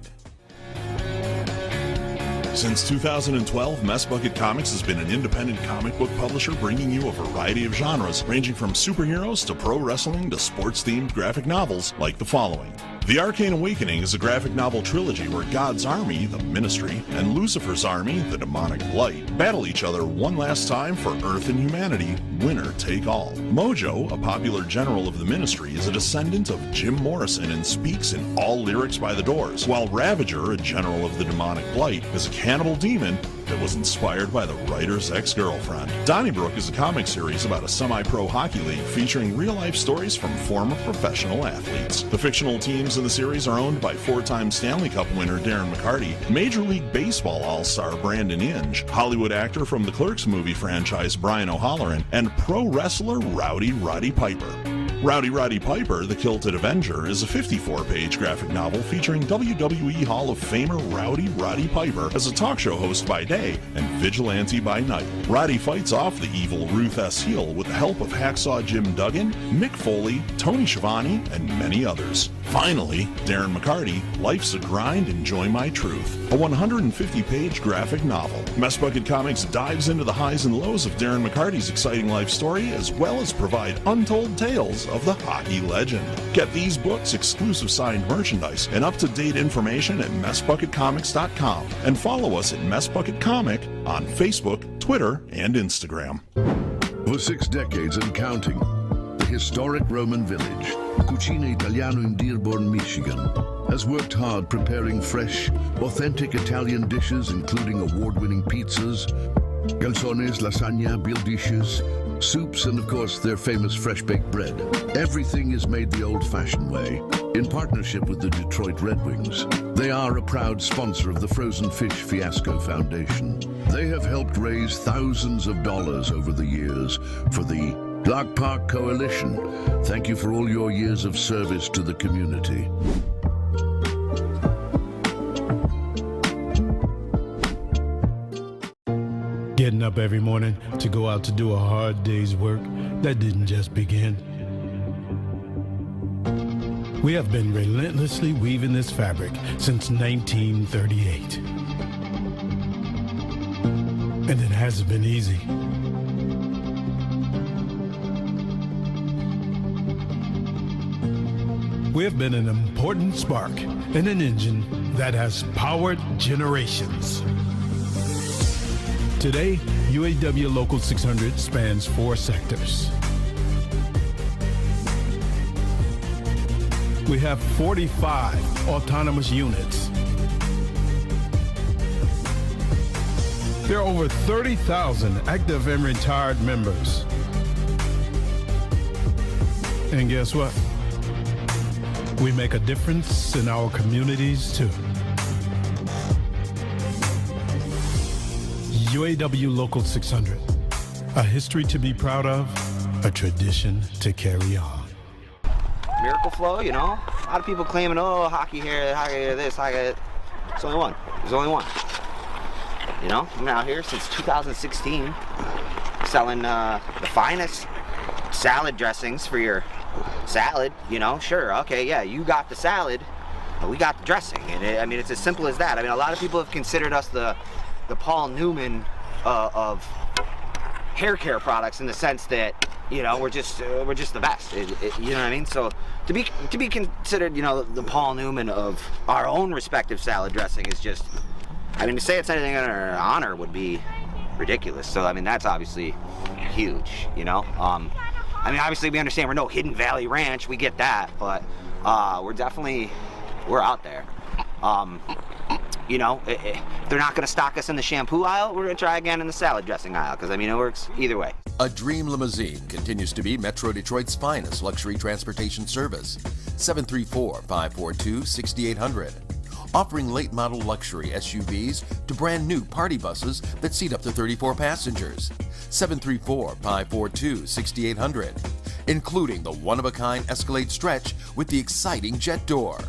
Since 2012, Mess Bucket Comics has been an independent comic book publisher bringing you a variety of genres, ranging from superheroes to pro wrestling to sports-themed graphic novels like the following. The Arcane Awakening is a graphic novel trilogy where God's army, the Ministry, and Lucifer's army, the Demonic Blight, battle each other one last time for Earth and humanity, winner take all. Mojo, a popular general of the Ministry, is a descendant of Jim Morrison and speaks in all lyrics by the Doors, while Ravager, a general of the Demonic Blight, is a cannibal demon that was inspired by the writer's ex-girlfriend. Donnybrook is a comic series about a semi-pro hockey league featuring real-life stories from former professional athletes. The fictional teams in the series are owned by 4-time Stanley Cup winner Darren McCarty, Major League Baseball all-star Brandon Inge, Hollywood actor from the Clerks movie franchise Brian O'Halloran, and pro wrestler Rowdy Roddy Piper. Rowdy Roddy Piper, the Kilted Avenger, is a 54-page graphic novel featuring WWE Hall of Famer Rowdy Roddy Piper as a talk show host by day and vigilante by night. Roddy fights off the evil Ruth S. Heel with the help of Hacksaw Jim Duggan, Mick Foley, Tony Schiavone, and many others. Finally, Darren McCarty, Life's a Grind, Enjoy My Truth, a 150-page graphic novel. Mess Bucket Comics dives into the highs and lows of Darren McCarty's exciting life story, as well as provide untold tales of the hockey legend. Get these books, exclusive signed merchandise, and up-to-date information at messbucketcomics.com, and follow us at Mess Bucket Comic on Facebook, Twitter, and Instagram. For 6 decades and counting, the historic Roman village, Cucina Italiano in Dearborn, Michigan, has worked hard preparing fresh, authentic Italian dishes including award-winning pizzas, calzones, lasagna, beer dishes, soups, and of course their famous fresh-baked bread. Everything is made the old-fashioned way, in partnership with the Detroit Red Wings. They are a proud sponsor of the Frozen Fish Fiasco Foundation. They have helped raise thousands of dollars over the years for the Clark Park Coalition. Thank you for all your years of service to the community. Getting up every morning to go out to do a hard day's work, that didn't just begin. We have been relentlessly weaving this fabric since 1938. And it hasn't been easy. We have been an important spark in an engine that has powered generations. Today, UAW Local 600 spans 4 sectors. We have 45 autonomous units. There are over 30,000 active and retired members. And guess what? We make a difference in our communities too. UAW Local 600, a history to be proud of, a tradition to carry on. Miracle Flow, you know? A lot of people claiming, oh, hockey here, hockey this, hockey that. There's only one. There's only one. You know, I've been out here since 2016 selling the finest salad dressings for your salad. You know, sure, okay, yeah, you got the salad, but we got the dressing. And I mean, it's as simple as that. I mean, a lot of people have considered us the Paul Newman of hair care products, in the sense that, you know, we're just the best. You know what I mean? So to be considered, you know, the Paul Newman of our own respective salad dressing is just, I mean, to say it's anything in our honor would be ridiculous. So I mean, that's obviously huge, you know. I mean, obviously we understand we're no Hidden Valley Ranch, we get that, but we're out there. You know, if they're not going to stock us in the shampoo aisle, we're going to try again in the salad dressing aisle, because I mean, it works either way. A Dream Limousine continues to be Metro Detroit's finest luxury transportation service. 734-542-6800. Offering late model luxury SUVs to brand new party buses that seat up to 34 passengers. 734-542-6800. Including the one-of-a-kind Escalade Stretch with the exciting jet door.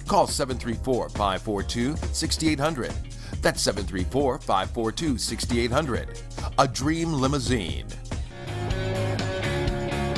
Call 734-542-6800. That's 734-542-6800. A Dream Limousine.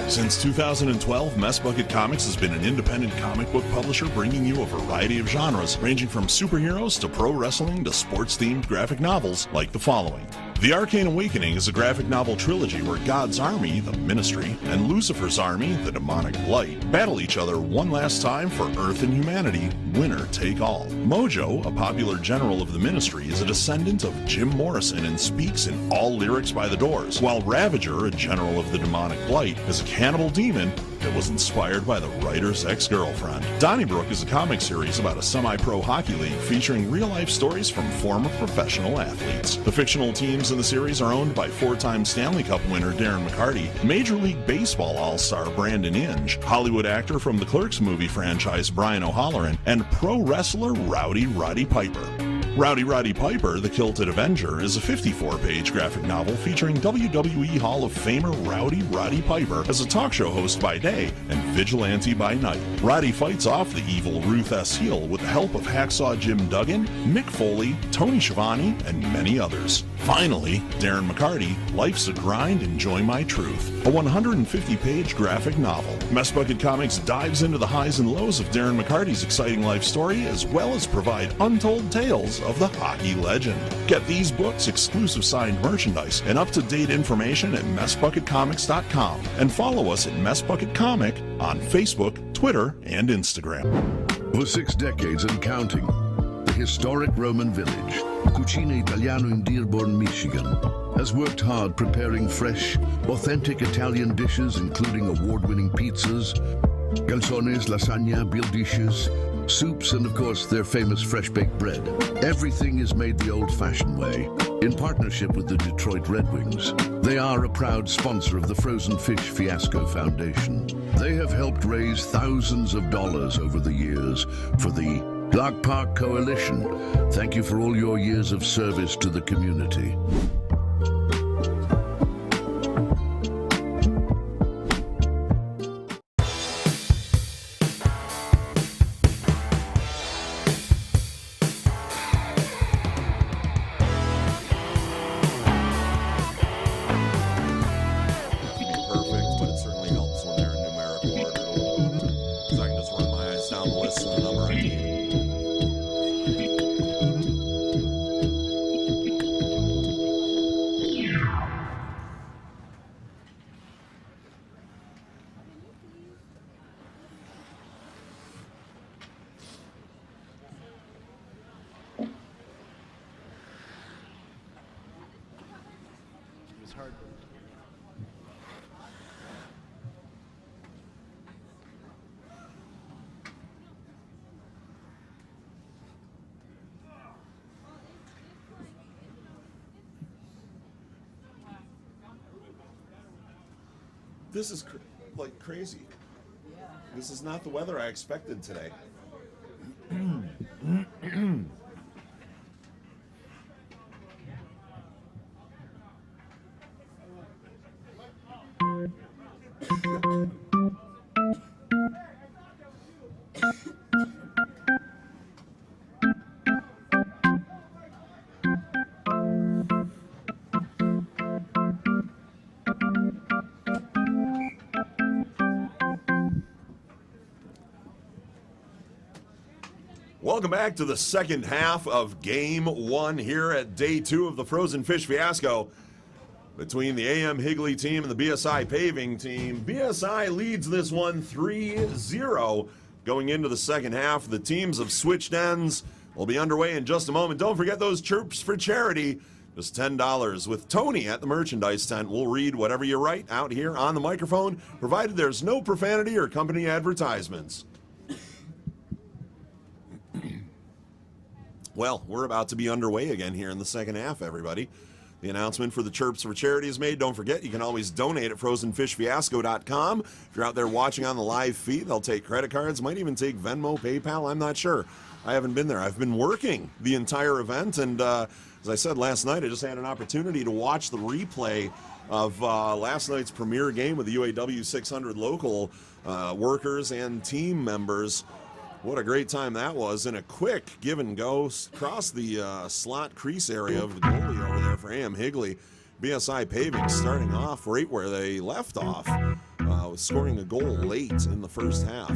Since 2012, Mess Bucket Comics has been an independent comic book publisher bringing you a variety of genres, ranging from superheroes to pro wrestling to sports-themed graphic novels like the following. The Arcane Awakening is a graphic novel trilogy where God's army, the Ministry, and Lucifer's army, the Demonic Blight, battle each other one last time for Earth and humanity, winner take all. Mojo, a popular general of the Ministry, is a descendant of Jim Morrison and speaks in all lyrics by the Doors, while Ravager, a general of the Demonic Blight, is a cannibal demon that was inspired by the writer's ex-girlfriend. Donnybrook is a comic series about a semi-pro hockey league featuring real-life stories from former professional athletes. The fictional teams in the series are owned by four-time Stanley Cup winner Darren McCarty, Major League Baseball all-star Brandon Inge, Hollywood actor from the Clerks movie franchise Brian O'Halloran, and pro wrestler Rowdy Roddy Piper. Rowdy Roddy Piper, the Kilted Avenger, is a 54-page graphic novel featuring WWE Hall of Famer Rowdy Roddy Piper as a talk show host by day and vigilante by night. Roddy fights off the evil Ruth S. Heel with the help of Hacksaw Jim Duggan, Mick Foley, Tony Schiavone, and many others. Finally, Darren McCarty, Life's a Grind, Enjoy My Truth, a 150-page graphic novel. Mess Bucket Comics dives into the highs and lows of Darren McCarty's exciting life story, as well as provide untold tales of the hockey legend. Get these books, exclusive signed merchandise, and up-to-date information at MessBucketComics.com, and follow us at Mess Bucket Comic on Facebook, Twitter, and Instagram. For 6 decades and counting, the historic Roman village, Cucina Italiano in Dearborn, Michigan, has worked hard preparing fresh, authentic Italian dishes, including award-winning pizzas, calzones, lasagna, beer dishes, soups, and of course their famous fresh-baked bread. Everything is made the old-fashioned way, in partnership with the Detroit Red Wings. They are a proud sponsor of the Frozen Fish Fiasco Foundation. They have helped raise thousands of dollars over the years for the Clark Park Coalition. Thank you for all your years of service to the community. This is like crazy. This is not the weather I expected today. Welcome back to the second half of Game 1 here at Day 2 of the Frozen Fish Fiasco between the AM Higley team and the BSI Paving team. BSI leads this one 3-0 going into the second half. The teams have switched ends. We'll be underway in just a moment. Don't forget those chirps for charity. Just $10 with Tony at the merchandise tent. We'll read whatever you write out here on the microphone, provided there's no profanity or company advertisements. Well, we're about to be underway again here in the second half, everybody. The announcement for the Chirps for Charity is made. Don't forget, you can always donate at frozenfishfiasco.com. If you're out there watching on the live feed, they'll take credit cards, might even take Venmo, PayPal, I'm not sure. I haven't been there. I've been working the entire event, and as I said last night, I just had an opportunity to watch the replay of last night's premier game with the UAW 600 local workers and team members. What a great time that was, and a quick give and go across the slot crease area of the goalie over there for AM Higley. BSI Paving starting off right where they left off, scoring a goal late in the first half.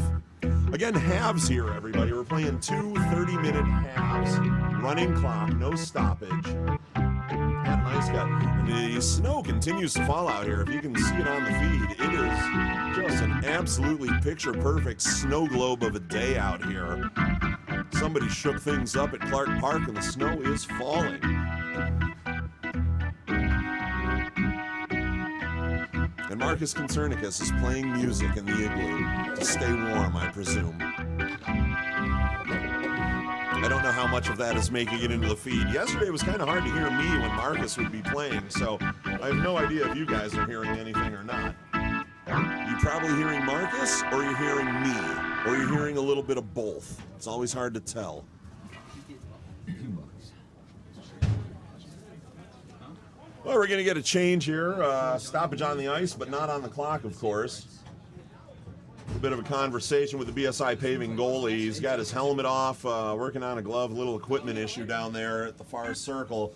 Again, halves here, everybody. We're playing 2 30-minute halves. Running clock, no stoppage. That nice guy. The snow continues to fall out here. If you can see it on the feed, it is just an absolutely picture-perfect snow globe of a day out here. Somebody shook things up at Clark Park, and the snow is falling. And Marcus Concernicus is playing music in the igloo to stay warm, I presume. I don't know how much of that is making it into the feed. Yesterday it was kind of hard to hear me when Marcus would be playing, so I have no idea if you guys are hearing anything or not. You're probably hearing Marcus, or you're hearing me, or you're hearing a little bit of both. It's always hard to tell. Well, we're going to get a change here. Stoppage on the ice, but not on the clock, of course. A bit of a conversation with the BSI Paving goalie. He's got his helmet off, working on a glove, a little equipment issue down there at the far circle.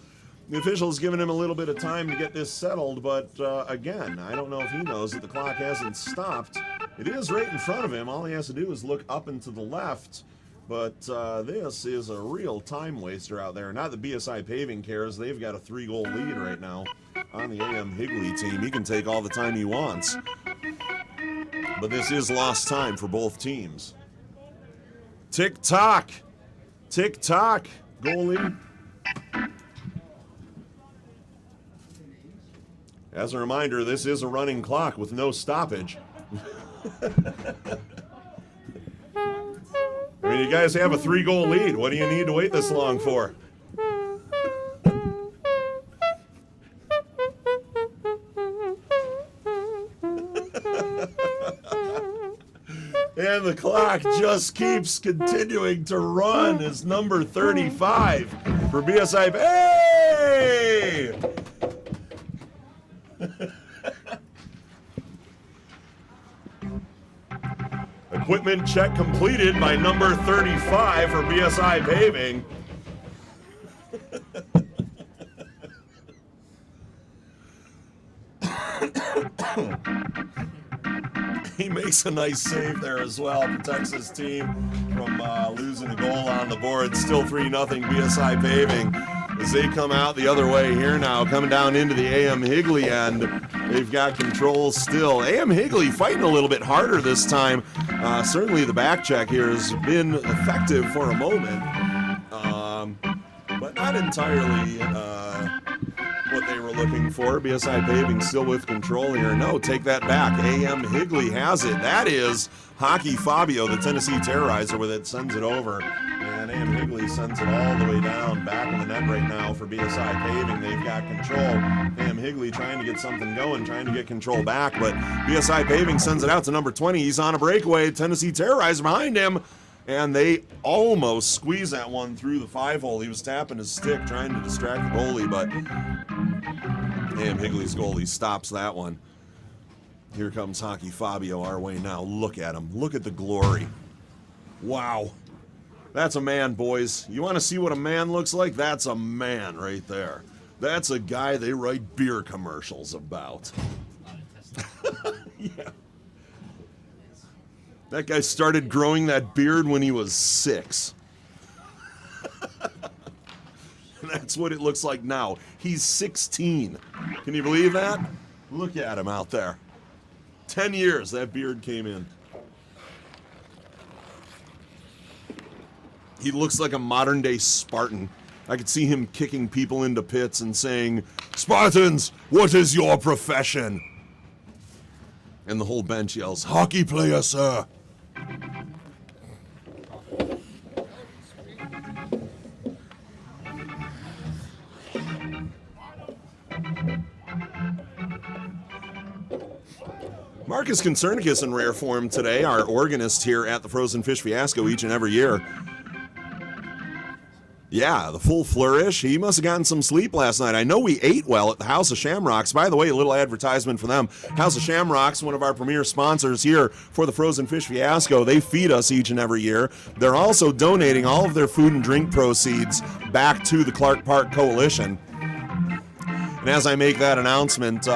The official's given him a little bit of time to get this settled, but again, I don't know if he knows that the clock hasn't stopped. It is right in front of him. All he has to do is look up and to the left. But this is a real time waster out there. Not that BSI Paving cares. They've got a 3-goal lead right now on the AM Higley team. He can take all the time he wants. But this is lost time for both teams. Tick-tock. Tick-tock, goalie. As a reminder, this is a running clock with no stoppage. I mean, you guys have a 3-goal lead. What do you need to wait this long for? And the clock just keeps continuing to run as number 35 for BSI. Hey! Equipment check completed by number 35 for BSI Paving. He makes a nice save there as well. Protects his team from losing a goal on the board. Still 3-0 BSI Paving as they come out the other way here now, coming down into the AM Higley end. They've got control still. AM Higley fighting a little bit harder this time. Certainly the back check here has been effective for a moment, but not entirely what they were looking for. BSI Paving still with control here. No, take that back. AM Higley has it. That is Hockey Fabio, the Tennessee Terrorizer, with it, sends it over. And AM Higley sends it all the way down, back in the net right now for BSI Paving. They've got control. AM Higley trying to get something going, trying to get control back, but BSI Paving sends it out to number 20. He's on a breakaway. Tennessee Terrorizer behind him, and they almost squeeze that one through the 5-hole. He was tapping his stick, trying to distract the goalie, but AM Higley's goalie stops that one. Here comes Hockey Fabio our way now. Look at him. Look at the glory. Wow. That's a man, boys. You want to see what a man looks like? That's a man right there. That's a guy they write beer commercials about. Yeah. That guy started growing that beard when he was 6. That's what it looks like now. He's 16. Can you believe that? Look at him out there. 10 years that beard came in. He looks like a modern-day Spartan. I could see him kicking people into pits and saying, "Spartans, what is your profession?" And the whole bench yells, "Hockey player, sir." Marcus Concernicus in rare form today, our organist here at the Frozen Fish Fiasco each and every year. Yeah, the full flourish. He must have gotten some sleep last night. I know we ate well at the House of Shamrocks. By the way, a little advertisement for them. House of Shamrocks, one of our premier sponsors here for the Frozen Fish Fiasco. They feed us each and every year. They're also donating all of their food and drink proceeds back to the Clark Park Coalition. And as I make that announcement,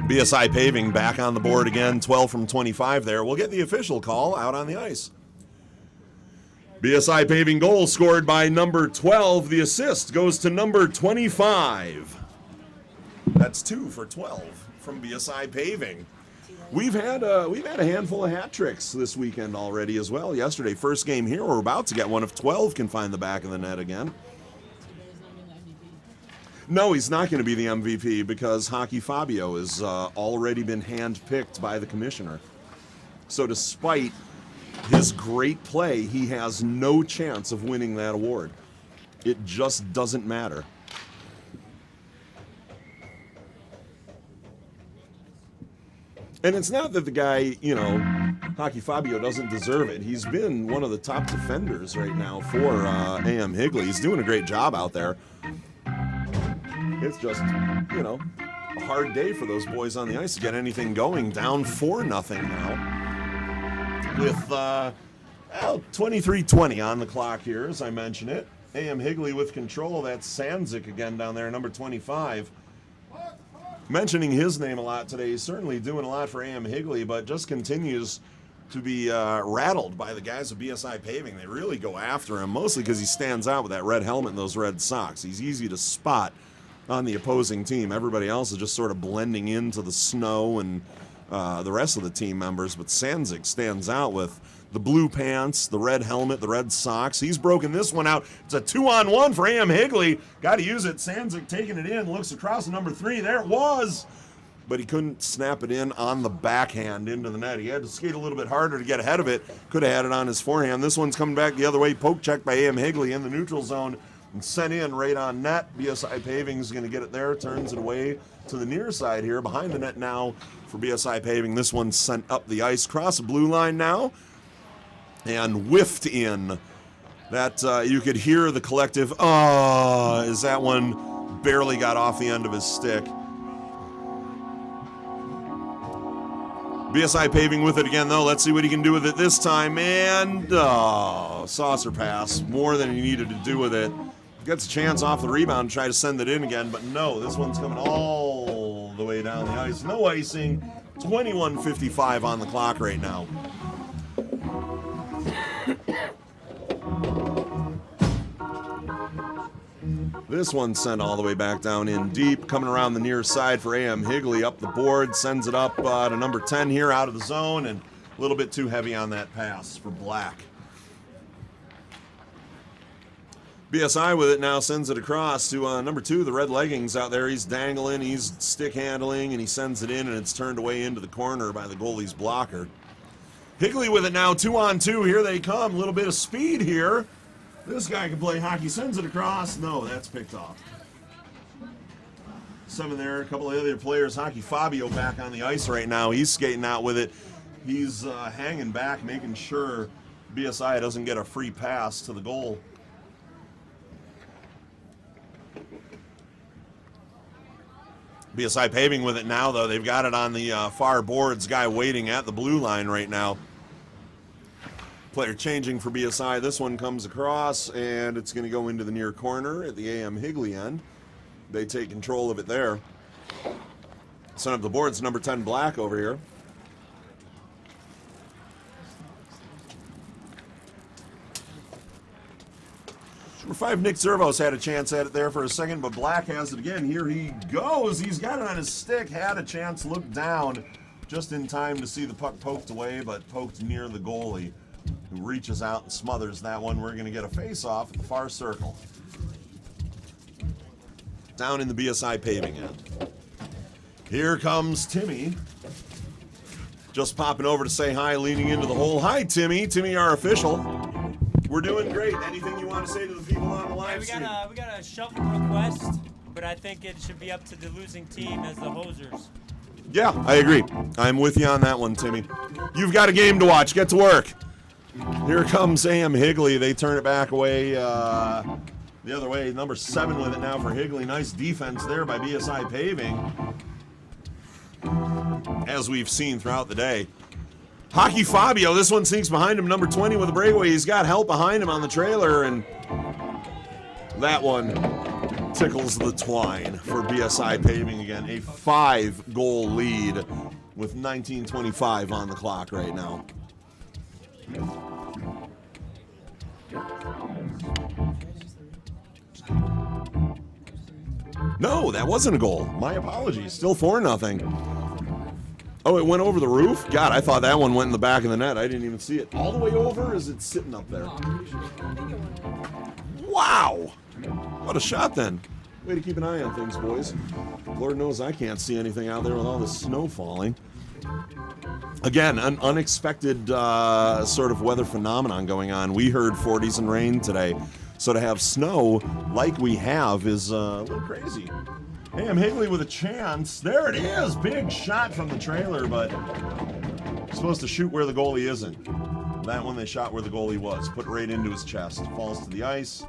BSI Paving back on the board again, 12 from 25 there. We'll get the official call out on the ice. BSI Paving goal scored by number 12. The assist goes to number 25. That's 2 for 12 from BSI Paving. We've had a handful of hat tricks this weekend already as well. Yesterday, first game here, we're about to get one if 12 can find the back of the net again. No, he's not going to be the MVP because Hockey Fabio has already been handpicked by the commissioner. So despite his great play, he has no chance of winning that award. It just doesn't matter. And it's not that the guy, Hockey Fabio doesn't deserve it. He's been one of the top defenders right now for A.M. Higley. He's doing a great job out there. It's just, a hard day for those boys on the ice to get anything going. Down 4-0 now. With 23:20 on the clock here, as I mentioned it. A.M. Higley with control. That's Sandzik again down there, number 25. Mentioning his name a lot today. He's certainly doing a lot for A.M. Higley, but just continues to be rattled by the guys of BSI Paving. They really go after him, mostly because he stands out with that red helmet and those red socks. He's easy to spot on the opposing team. Everybody else is just sort of blending into the snow and the rest of the team members, but Sandzik stands out with the blue pants, the red helmet, the red socks. He's broken this one out. It's a 2-on-1 for A.M. Higley. Got to use it. Sandzik taking it in, looks across to number 3. There it was. But he couldn't snap it in on the backhand into the net. He had to skate a little bit harder to get ahead of it. Could have had it on his forehand. This one's coming back the other way. Poke check by A.M. Higley in the neutral zone and sent in right on net. BSI Paving is going to get it there. Turns it away to the near side here. Behind the net now for BSI Paving. This one's sent up the ice. Cross the blue line now. And whiffed in. That you could hear the collective, as that one barely got off the end of his stick. BSI Paving with it again, though. Let's see what he can do with it this time. And, saucer pass. More than he needed to do with it. Gets a chance off the rebound to try to send it in again, but no, this one's coming all the way down the ice. No icing. 21:55 on the clock right now. This one sent all the way back down in deep, coming around the near side for A.M. Higley up the board, sends it up to number 10 here out of the zone, and a little bit too heavy on that pass for Black. BSI with it now sends it across to number 2, the red leggings out there. He's dangling, he's stick handling, and he sends it in, and it's turned away into the corner by the goalie's blocker. Higley with it now, 2-on-2. Here they come. A little bit of speed here. This guy can play hockey. Sends it across. No, that's picked off. 7 there. A couple of other players. Hockey Fabio back on the ice right now. He's skating out with it. He's hanging back, making sure BSI doesn't get a free pass to the goal. BSI Paving with it now, though. They've got it on the far boards. Guy waiting at the blue line right now. Player changing for BSI. This one comes across, and it's going to go into the near corner at the A.M. Higley end. They take control of it there. Send up the boards, number 10 Black over here. Number 5, Nick Zervos had a chance at it there for a second, but Black has it again. Here he goes. He's got it on his stick, had a chance, looked down just in time to see the puck poked away, but poked near the goalie, who reaches out and smothers that one. We're going to get a face-off at the far circle. Down in the BSI paving end. Here comes Timmy. Just popping over to say hi, leaning into the hole. Hi, Timmy. Timmy, our official. We're doing great. Anything you want to say to the people on the live stream? We got a shuffle request, but I think it should be up to the losing team as the hosers. Yeah, I agree. I'm with you on that one, Timmy. You've got a game to watch. Get to work. Here comes A.M. Higley. They turn it back away the other way. Number 7 with it now for Higley. Nice defense there by BSI Paving, as we've seen throughout the day. Hockey Fabio, this one sinks behind him. Number 20 with a breakaway. He's got help behind him on the trailer, and that one tickles the twine for BSI Paving again. A 5-goal lead with 19:25 on the clock right now. No, that wasn't a goal. My apologies. Still 4-0. Oh, it went over the roof? God, I thought that one went in the back of the net. I didn't even see it. All the way over, or is it sitting up there? Wow! What a shot then. Way to keep an eye on things, boys. Lord knows I can't see anything out there with all this snow falling. Again, an unexpected sort of weather phenomenon going on. We heard 40s and rain today. So to have snow like we have is a little crazy. A.M. Higley with a chance. There it is. Big shot from the trailer, but supposed to shoot where the goalie isn't. That one they shot where the goalie was. Put right into his chest. Falls to the ice.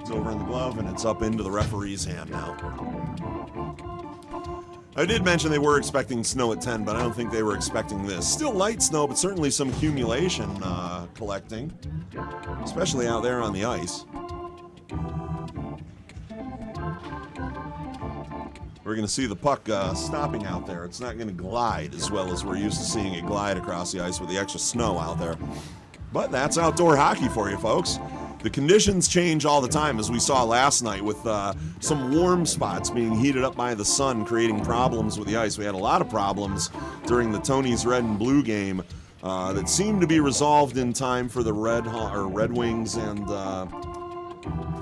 It's over in the glove, and it's up into the referee's hand now. I did mention they were expecting snow at 10, but I don't think they were expecting this. Still light snow, but certainly some accumulation collecting, especially out there on the ice. We're going to see the puck stopping out there. It's not going to glide as well as we're used to seeing it glide across the ice with the extra snow out there. But that's outdoor hockey for you, folks. The conditions change all the time, as we saw last night with some warm spots being heated up by the sun, creating problems with the ice. We had a lot of problems during the Tony's Red and Blue game that seemed to be resolved in time for the Red Wings and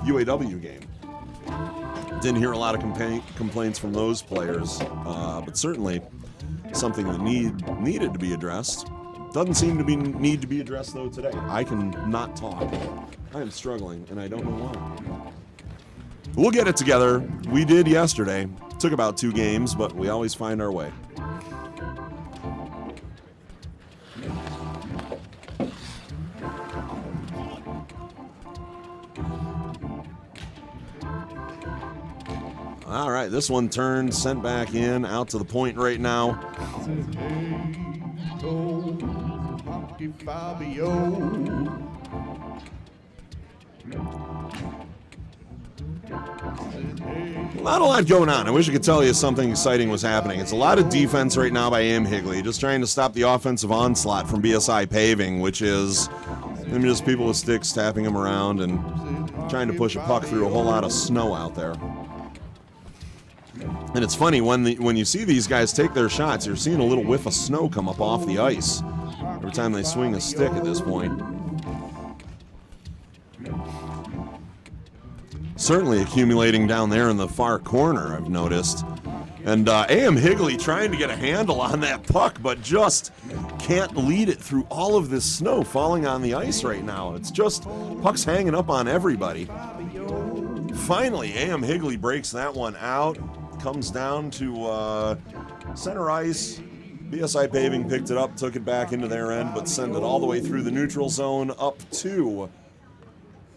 UAW game. Didn't hear a lot of complaints from those players, but certainly something that needed to be addressed. Doesn't seem to need to be addressed, though, today. I can not talk. I am struggling, and I don't know why. We'll get it together. We did yesterday. Took about 2 games, but we always find our way. All right, this one turned, sent back in, out to the point right now. Not a lot going on. I wish I could tell you something exciting was happening. It's a lot of defense right now by A.M. Higley, just trying to stop the offensive onslaught from BSI Paving, which is just people with sticks tapping them around and trying to push a puck through a whole lot of snow out there. And it's funny, when you see these guys take their shots, you're seeing a little whiff of snow come up off the ice every time they swing a stick at this point. Certainly accumulating down there in the far corner, I've noticed. And A.M. Higley trying to get a handle on that puck, but just can't lead it through all of this snow falling on the ice right now. It's just puck's hanging up on everybody. Finally, A.M. Higley breaks that one out. Comes down to center ice. BSI Paving picked it up, took it back into their end, but sent it all the way through the neutral zone up to,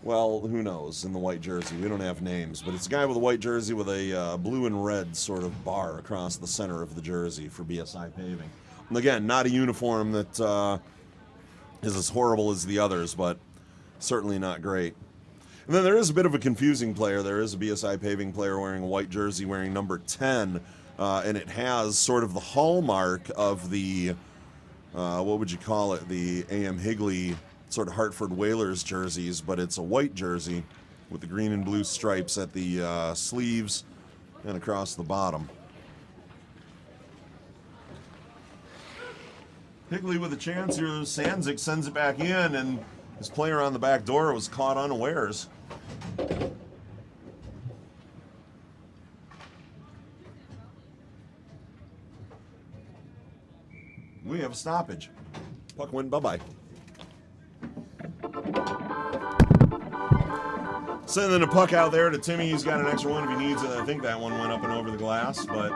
well, who knows, in the white jersey. We don't have names, but it's a guy with a white jersey with a blue and red sort of bar across the center of the jersey for BSI Paving. And again, not a uniform that is as horrible as the others, but certainly not great. And then there is a bit of a confusing player. There is a BSI Paving player wearing a white jersey, wearing number 10, and it has sort of the hallmark of the, what would you call it, the A.M. Higley sort of Hartford Whalers jerseys, but it's a white jersey with the green and blue stripes at the sleeves and across the bottom. Higley with a chance here. Sandzik sends it back in, and his player on the back door was caught unawares. We have a stoppage. Puck went bye-bye. Sending a puck out there to Timmy. He's got an extra one if he needs it. I think that one went up and over the glass, but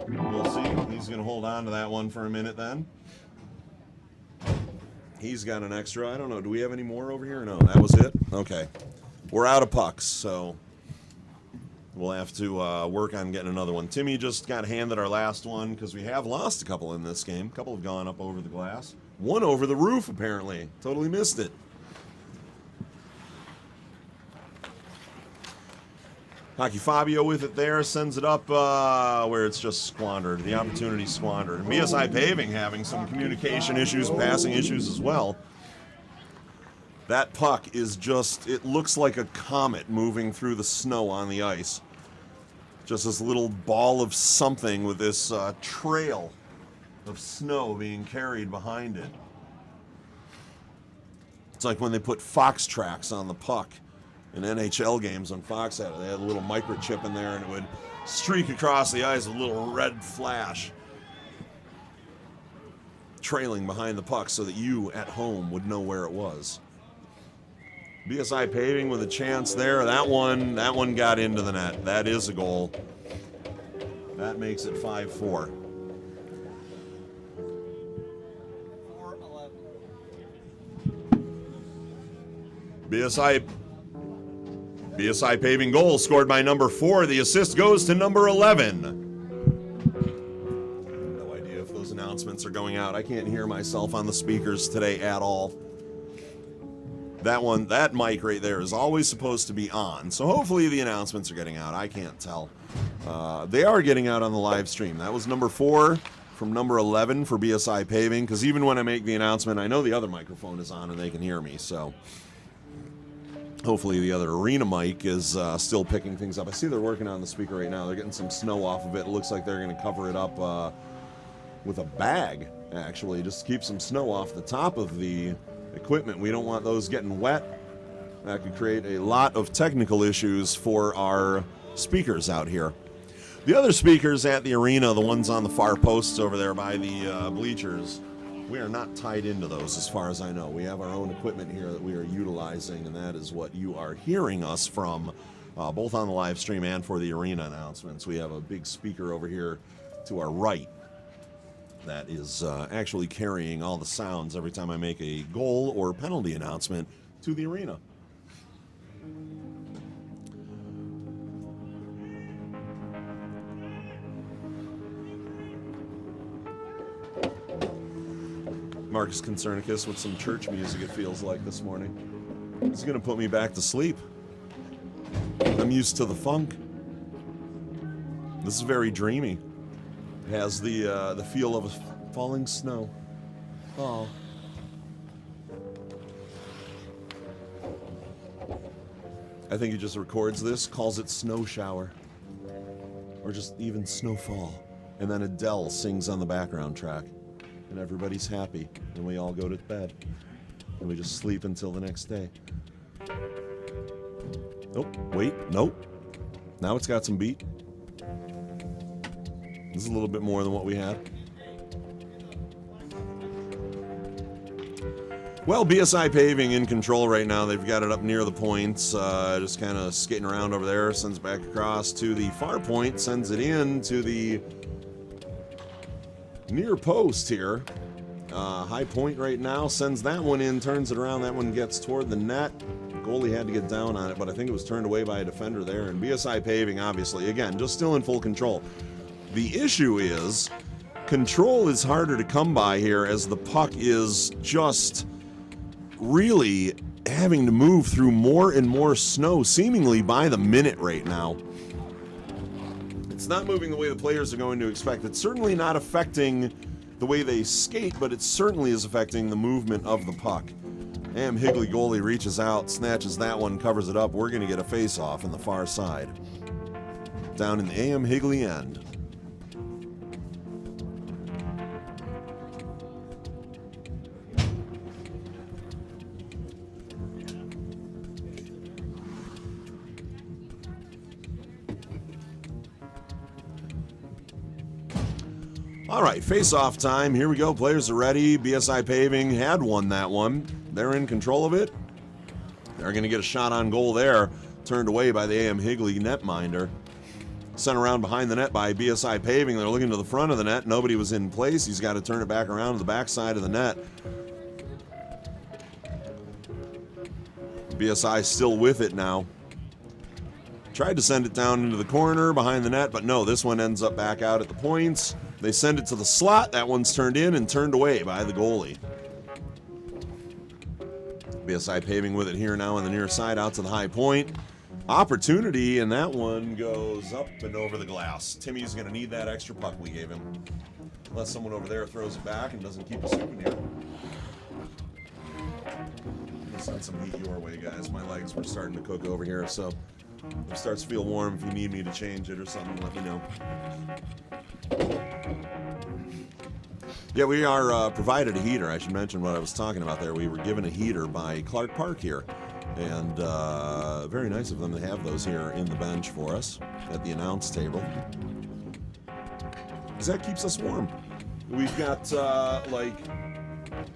we'll see. He's going to hold on to that one for a minute then. He's got an extra. I don't know. Do we have any more over here? No, that was it? Okay. We're out of pucks, so we'll have to work on getting another one. Timmy just got handed our last one because we have lost a couple in this game. A couple have gone up over the glass. One over the roof, apparently. Totally missed it. Hockey Fabio with it there, sends it up where it's just squandered. The opportunity squandered. And BSI Paving having some communication issues, passing issues as well. That puck is just, it looks like a comet moving through the snow on the ice. Just this little ball of something with this trail of snow being carried behind it. It's like when they put Fox tracks on the puck in NHL games on Fox had it. They had a little microchip in there and it would streak across the ice with a little red flash trailing behind the puck so that you at home would know where it was. BSI Paving with a chance there. That one got into the net. That is a goal. That makes it 5-4. BSI Paving goal scored by number 4. The assist goes to number 11. No idea if those announcements are going out. I can't hear myself on the speakers today at all. That mic right there is always supposed to be on. So hopefully the announcements are getting out. I can't tell. They are getting out on the live stream. That was number 4 from number 11 for BSI Paving, because even when I make the announcement, I know the other microphone is on and they can hear me. So hopefully the other arena mic is still picking things up. I see they're working on the speaker right now. They're getting some snow off of it. It looks like they're going to cover it up with a bag, actually, just to keep some snow off the top of the equipment. We don't want those getting wet. That could create a lot of technical issues for our speakers out here. The other speakers at the arena, the ones on the far posts over there by the bleachers, we are not tied into those as far as I know. We have our own equipment here that we are utilizing, and that is what you are hearing us from, both on the live stream and for the arena announcements. We have a big speaker over here to our right that is actually carrying all the sounds every time I make a goal or penalty announcement to the arena. Marcus Concernicus with some church music, it feels like, this morning. It's going to put me back to sleep. I'm used to the funk. This is very dreamy. It has the feel of falling snow. Oh. I think he just records this, calls it snow shower. Or just even snowfall. And then Adele sings on the background track. And everybody's happy. And we all go to bed. And we just sleep until the next day. Oh, wait, nope. Now it's got some beat. This is a little bit more than what we had. Well, BSI Paving in control right now. They've got it up near the points, just kind of skating around over there. Sends back across to the far point, sends it in to the near post here. High point right now, sends that one in, turns it around. That one gets toward the net. Goalie had to get down on it, but I think it was turned away by a defender there. And BSI Paving, obviously, again, just still in full control. The issue is control is harder to come by here as the puck is just really having to move through more and more snow, seemingly by the minute right now. It's not moving the way the players are going to expect. It's certainly not affecting the way they skate, but it certainly is affecting the movement of the puck. AM Higley goalie reaches out, snatches that one, covers it up. We're going to get a face-off in the far side. Down in the AM Higley end. All right, face-off time. Here we go. Players are ready. BSI Paving had won that one. They're in control of it. They're going to get a shot on goal there. Turned away by the AM Higley netminder. Sent around behind the net by BSI Paving. They're looking to the front of the net. Nobody was in place. He's got to turn it back around to the back side of the net. BSI still with it now. Tried to send it down into the corner behind the net, but no, this one ends up back out at the points. They send it to the slot. That one's turned in and turned away by the goalie. BSI Paving with it here now on the near side out to the high point. Opportunity, and that one goes up and over the glass. Timmy's going to need that extra puck we gave him. Unless someone over there throws it back and doesn't keep a souvenir. Let's send some heat your way, guys. My legs were starting to cook over here, so if it starts to feel warm, if you need me to change it or something, let me know. Yeah, we are provided a heater. I should mention what I was talking about there. We were given a heater by Clark Park here. And very nice of them to have those here in the bench for us at the announce table. Because that keeps us warm. We've got like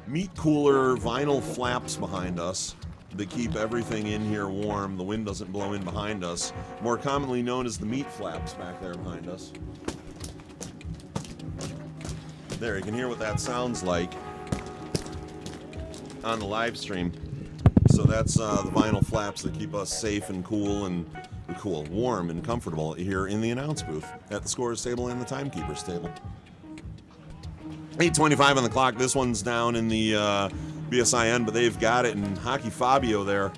meat cooler vinyl flaps behind us that keep everything in here warm. The wind doesn't blow in behind us. More commonly known as the meat flaps back there behind us. There, you can hear what that sounds like on the live stream. So that's the vinyl flaps that keep us safe and cool and warm and comfortable here in the announce booth at the scorer's table and the timekeeper's table. 8:25 on the clock. This one's down in the BSI end, but they've got it. And Hockey Fabio there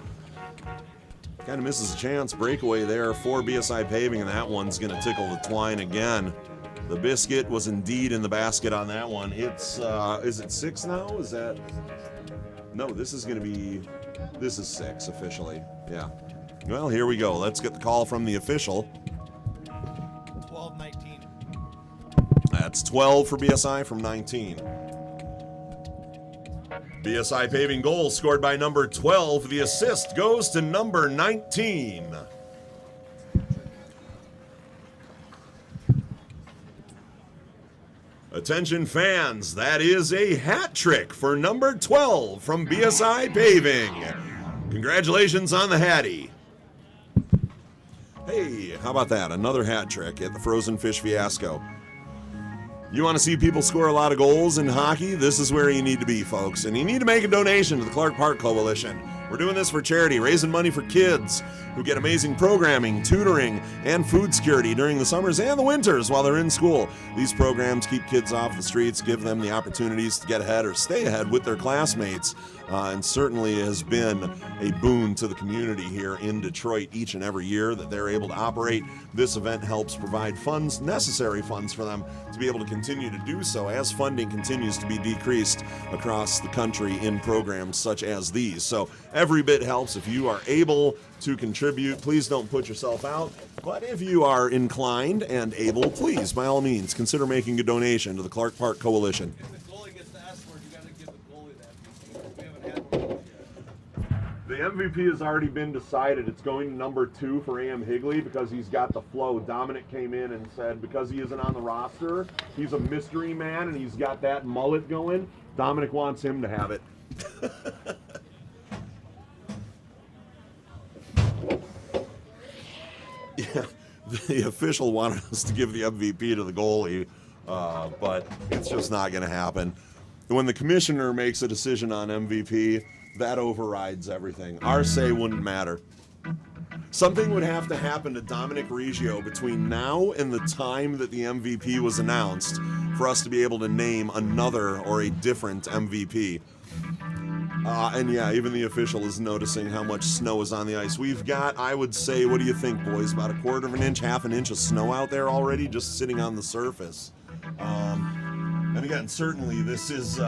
kind of misses a chance. Breakaway there for BSI Paving, and that one's going to tickle the twine again. The biscuit was indeed in the basket on that one. It's, is it 6 now? Is that? No, this is going to be, this is 6 officially. Yeah. Well, here we go. Let's get the call from the official. 12-19. That's 12 for BSI from 19. BSI Paving goal scored by number 12. The assist goes to number 19. Attention fans, that is a hat trick for number 12 from BSI Paving. Congratulations on the Hattie. Hey, how about that? Another hat trick at the Frozen Fish Fiasco. You want to see people score a lot of goals in hockey? This is where you need to be, folks. And you need to make a donation to the Clark Park Coalition. We're doing this for charity, raising money for kids who get amazing programming, tutoring, and food security during the summers and the winters while they're in school. These programs keep kids off the streets, give them the opportunities to get ahead or stay ahead with their classmates, and certainly has been a boon to the community here in Detroit each and every year that they're able to operate. This event helps provide funds, necessary funds for them to be able to continue to do so as funding continues to be decreased across the country in programs such as these. So every bit helps. If you are able to contribute, please don't put yourself out. But if you are inclined and able, please, by all means, consider making a donation to the Clark Park Coalition. If the goalie gets the S word, you got to give the goalie that. We haven't had one yet. The MVP has already been decided. It's going to number 2 for AM Higley because he's got the flow. Dominic came in and said because he isn't on the roster, he's a mystery man and he's got that mullet going. Dominic wants him to have it. Yeah, the official wanted us to give the MVP to the goalie, but it's just not going to happen. When the commissioner makes a decision on MVP, that overrides everything. Our say wouldn't matter. Something would have to happen to Dominic Reggio between now and the time that the MVP was announced for us to be able to name another or a different MVP. And yeah, even the official is noticing how much snow is on the ice. We've got, I would say, what do you think, boys? About a quarter of an inch, half an inch of snow out there already, just sitting on the surface. And again, certainly this is,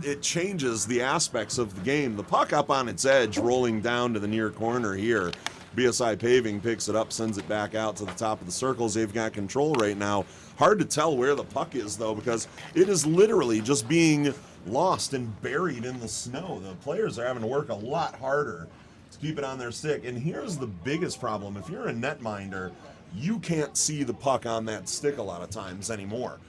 it changes the aspects of the game. The puck up on its edge, rolling down to the near corner here. BSI Paving picks it up, sends it back out to the top of the circles. They've got control right now. Hard to tell where the puck is, though, because it is literally just being lost and buried in the snow. The players are having to work a lot harder to keep it on their stick. And here's the biggest problem. If you're a netminder, you can't see the puck on that stick a lot of times anymore.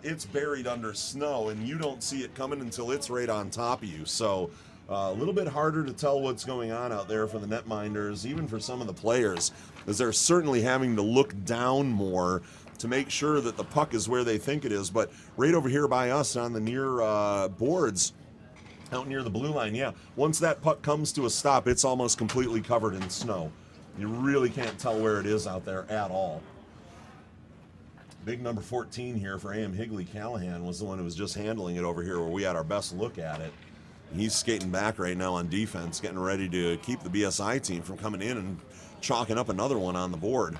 It's buried under snow, and you don't see it coming until it's right on top of you. So a little bit harder to tell what's going on out there for the netminders, even for some of the players, as they're certainly having to look down more to make sure that the puck is where they think it is. But right over here by us on the near boards, out near the blue line, yeah, once that puck comes to a stop, it's almost completely covered in snow. You really can't tell where it is out there at all. Big number 14 here for A.M. Higley. Callahan was the one who was just handling it over here where we had our best look at it. He's skating back right now on defense, getting ready to keep the BSI team from coming in and chalking up another one on the board.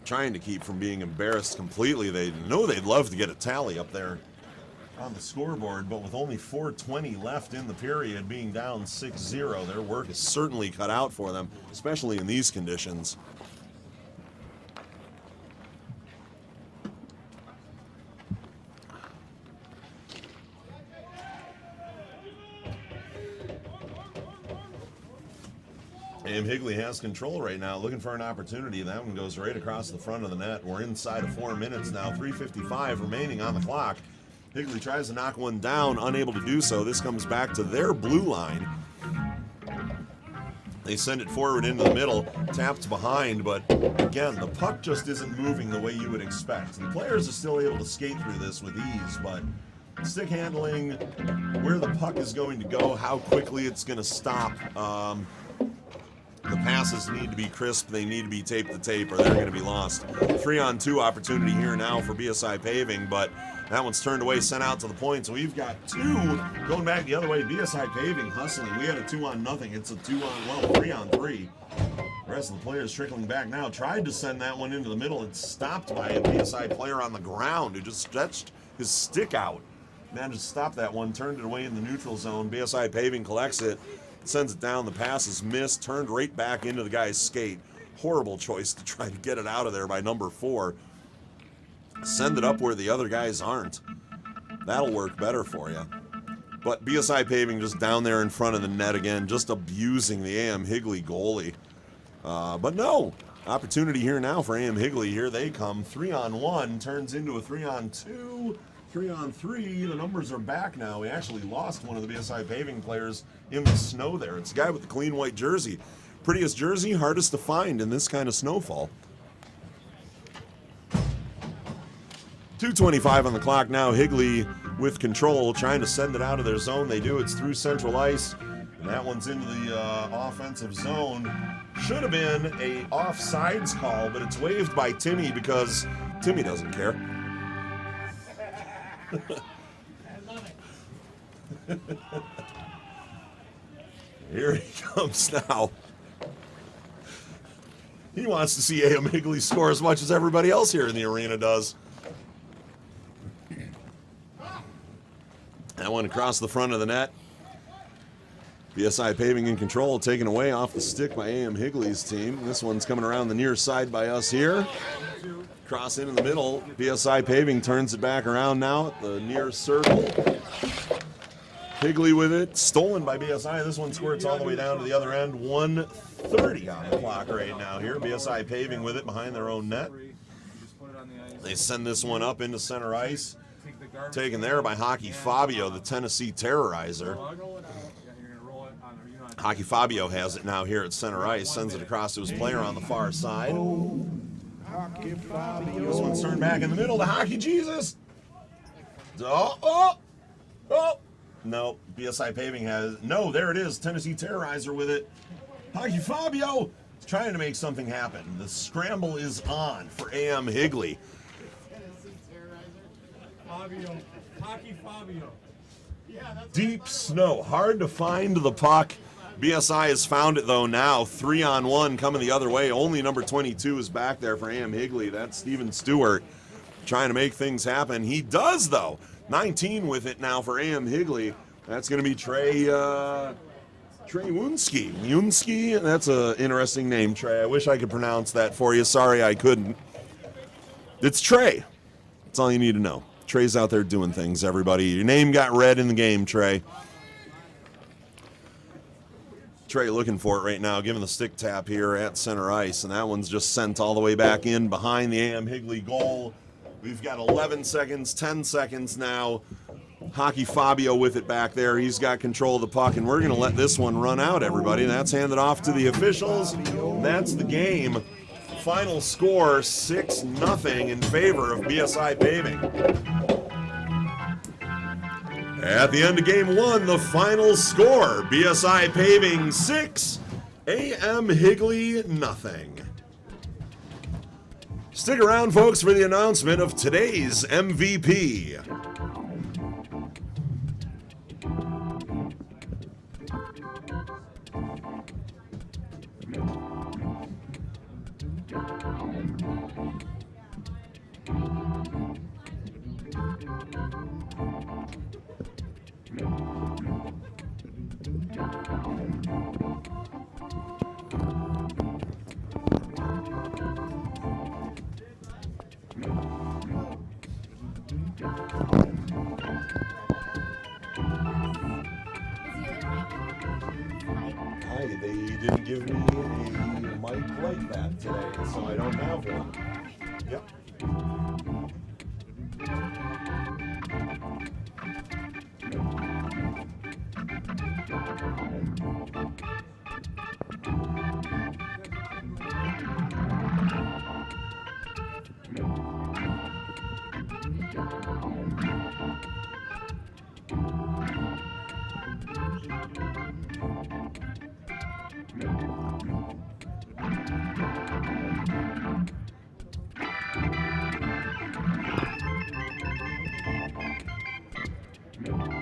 Trying to keep from being embarrassed completely. They know they'd love to get a tally up there on the scoreboard, but with only 4:20 left in the period, being down 6-0, their work is certainly cut out for them, especially in these conditions. A.M. Higley has control right now, looking for an opportunity. That one goes right across the front of the net. We're inside of 4 minutes now, 3:55 remaining on the clock. Higley tries to knock one down, unable to do so. This comes back to their blue line. They send it forward into the middle, tapped behind, but again, the puck just isn't moving the way you would expect. The players are still able to skate through this with ease, but stick handling, where the puck is going to go, how quickly it's going to stop. The passes need to be crisp. They need to be tape to tape or they're going to be lost. 3-on-2 opportunity here now for BSI Paving, but that one's turned away, sent out to the point. So we've got two going back the other way. BSI Paving hustling. We had a 2-on-0. It's a 3-on-3. The rest of the players trickling back now. Tried to send that one into the middle. It's stopped by a BSI player on the ground who just stretched his stick out. Managed to stop that one, turned it away in the neutral zone. BSI Paving collects it. Sends it down, the pass is missed, turned right back into the guy's skate. Horrible choice to try to get it out of there by number 4. Send it up where the other guys aren't. That'll work better for you. But BSI Paving just down there in front of the net again, just abusing the A.M. Higley goalie. But no, opportunity here now for A.M. Higley. Here they come. 3-on-1 turns into a 3-on-2. 3-on-3, the numbers are back now. We actually lost one of the BSI Paving players in the snow there. It's a guy with the clean white jersey. Prettiest jersey, hardest to find in this kind of snowfall. 2:25 on the clock now. Higley with control, trying to send it out of their zone. They do. It's through central ice, and that one's into the offensive zone. Should have been a offsides call, but it's waved by Timmy because Timmy doesn't care. Here he comes now. He wants to see A.M. Higley score as much as everybody else here in the arena does. That one across the front of the net. BSI Paving in control, taken away off the stick by A.M. Higley's team. This one's coming around the near side by us here. Cross in the middle. BSI Paving turns it back around now at the near circle. Higley with it. Stolen by BSI. This one squirts all the way down to the other end. 1:30 on the clock right now here. BSI Paving with it behind their own net. They send this one up into center ice. Taken there by Hockey Fabio, the Tennessee Terrorizer. Hockey Fabio has it now here at center ice. Sends it across to his player on the far side. This one's turned back in the middle to Hockey Jesus. Oh. No, BSI Paving has, no, there it is. Tennessee Terrorizer with it. Hockey Fabio is trying to make something happen. The scramble is on for A.M. Higley. Hockey Fabio. Deep snow, hard to find the puck. BSI has found it though now. 3-on-1 coming the other way. Only number 22 is back there for A.M. Higley. That's Steven Stewart. trying to make things happen. He does, though. 19 with it now for A.M. Higley. That's going to be Trey Wunski. Wunski? That's an interesting name, Trey. I wish I could pronounce that for you. Sorry I couldn't. It's Trey. That's all you need to know. Trey's out there doing things, everybody. Your name got read in the game, Trey. Trey looking for it right now, giving the stick tap here at center ice, and that one's just sent all the way back in behind the A.M. Higley goal. We've got 11 seconds, 10 seconds now. Hockey Fabio with it back there. He's got control of the puck, and we're going to let this one run out, everybody. That's handed off to the officials. That's the game. Final score, 6-0 in favor of BSI Paving. At the end of game one, the final score, BSI Paving 6, A.M. Higley nothing. Stick around, folks, for the announcement of today's MVP. They didn't give me a mic like that today, so I don't have one. Yep.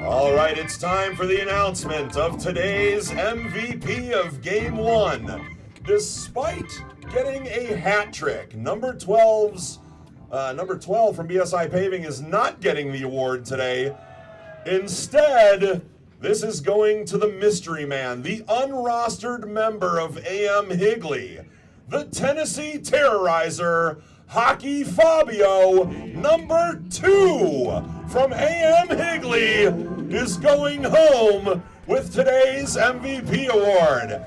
All right, it's time for the announcement of today's MVP of Game 1. Despite getting a hat trick, number 12 from BSI Paving is not getting the award today. Instead, this is going to the mystery man, the unrostered member of A.M. Higley, the Tennessee Terrorizer, Hockey Fabio, number 2 from A.M. Higley, is going home with today's MVP award.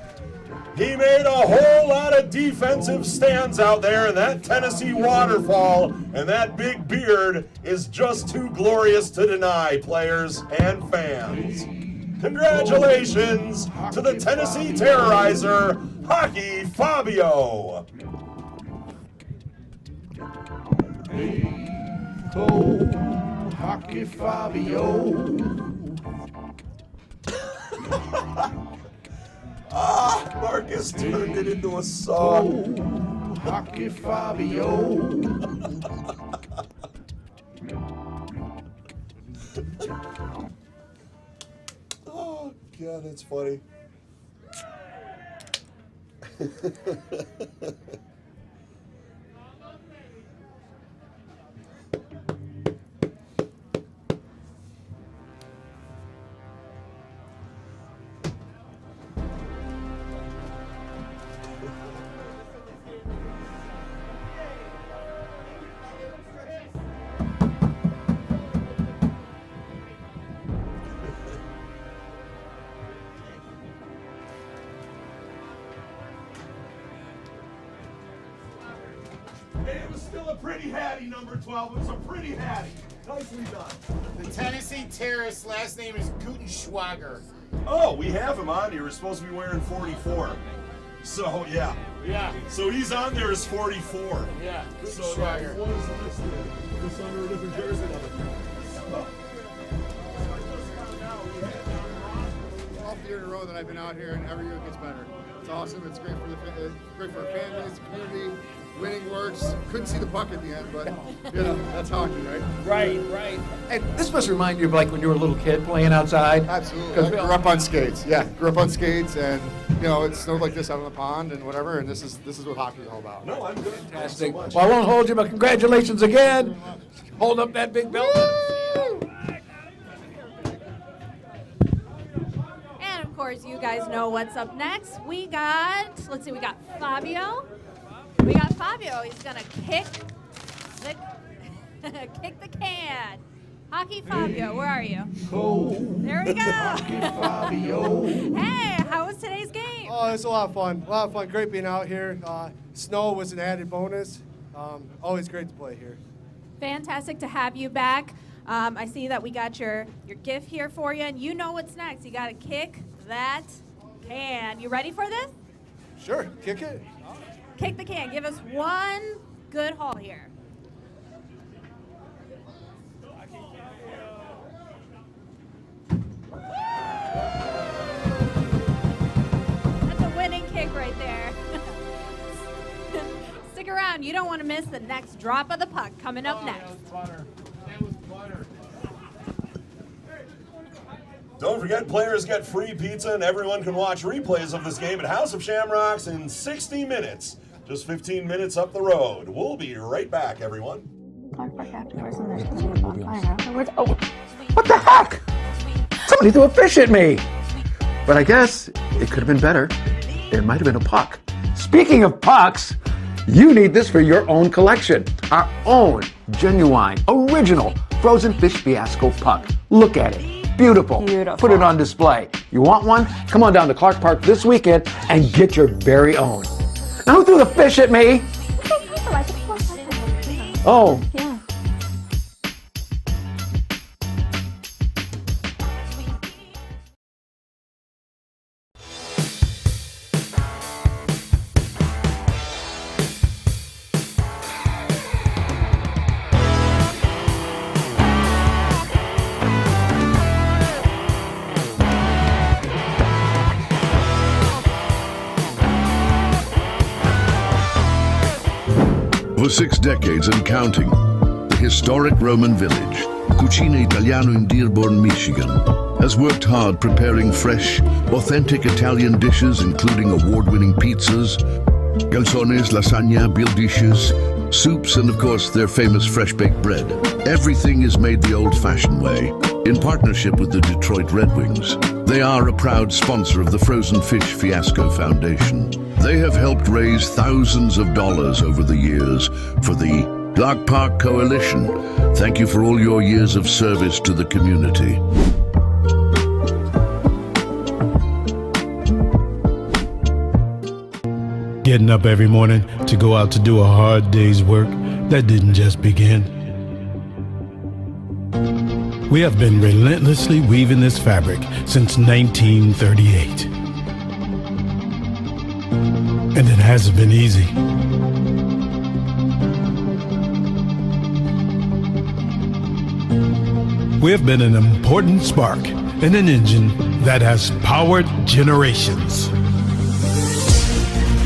He made a whole lot of defensive stands out there in that Tennessee waterfall, and that big beard is just too glorious to deny, players and fans. Congratulations to the Tennessee Terrorizer, Hockey Fabio. Go, Hockey Fabio. Marcus turned it into a song. Go, Hockey Fabio. Oh, God, that's funny. It was still a pretty hattie, number 12. It was a pretty hattie. Nicely done. The Tennessee Terrorist last name is Gutenschwager. Oh, we have him on here. We're supposed to be wearing 44. So, yeah. Yeah. So he's on there as 44. Yeah, So Gutenschwager. what is listed? Just under a different jersey number. 12th year in a row that I've been out here, and every year it gets better. It's awesome. It's great for our families, the community. winning works. Couldn't see the puck at the end, but that's hockey, right? Right. And this must remind you of like when you were a little kid playing outside. Absolutely. I grew up on skates. Yeah, grew up on skates, and it snowed like this out on the pond and whatever. And this is what hockey's all about. No, I'm good. Fantastic. Well, I won't hold you, but congratulations again. Hold up that big belt. And of course, you guys know what's up next. We got Fabio. He's gonna kick the can. Hockey Fabio, where are you? There we go. Hockey Fabio. Hey, how was today's game? Oh, it was a lot of fun. Great being out here. Snow was an added bonus. Always great to play here. Fantastic to have you back. I see that we got your gift here for you, and you know what's next. You got to kick that can. You ready for this? Sure, kick it. Kick the can. Give us one good haul here. That's a winning kick right there. Stick around. You don't want to miss the next drop of the puck coming up next. Don't forget, players get free pizza, and everyone can watch replays of this game at House of Shamrocks in 60 minutes. Just 15 minutes up the road. We'll be right back, everyone. What the heck? Somebody threw a fish at me. But I guess it could have been better. It might have been a puck. Speaking of pucks, you need this for your own collection. Our own genuine, original frozen fish fiasco puck. Look at it. Beautiful. Put it on display. You want one? Come on down to Clark Park this weekend and get your very own. Now who threw the fish at me? Oh. Yeah. For 6 decades and counting, the historic Roman village, Cucina Italiano in Dearborn, Michigan, has worked hard preparing fresh, authentic Italian dishes including award-winning pizzas, calzones, lasagna, veal dishes, soups, and of course their famous fresh-baked bread. Everything is made the old-fashioned way, in partnership with the Detroit Red Wings. They are a proud sponsor of the Frozen Fish Fiasco Foundation. They have helped raise thousands of dollars over the years for the Clark Park Coalition. Thank you for all your years of service to the community. Getting up every morning to go out to do a hard day's work, that didn't just begin. We have been relentlessly weaving this fabric since 1938. And it hasn't been easy. We have been an important spark in an engine that has powered generations.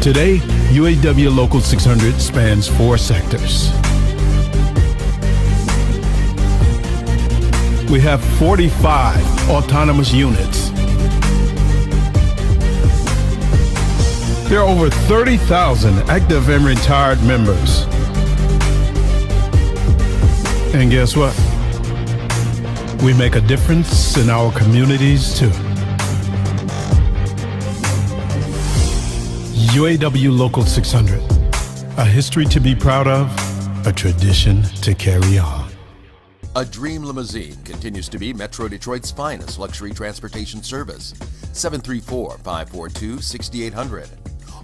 Today, UAW Local 600 spans 4 sectors. We have 45 autonomous units. There are over 30,000 active and retired members. And guess what? We make a difference in our communities too. UAW Local 600, a history to be proud of, a tradition to carry on. A Dream Limousine continues to be Metro Detroit's finest luxury transportation service. 734-542-6800.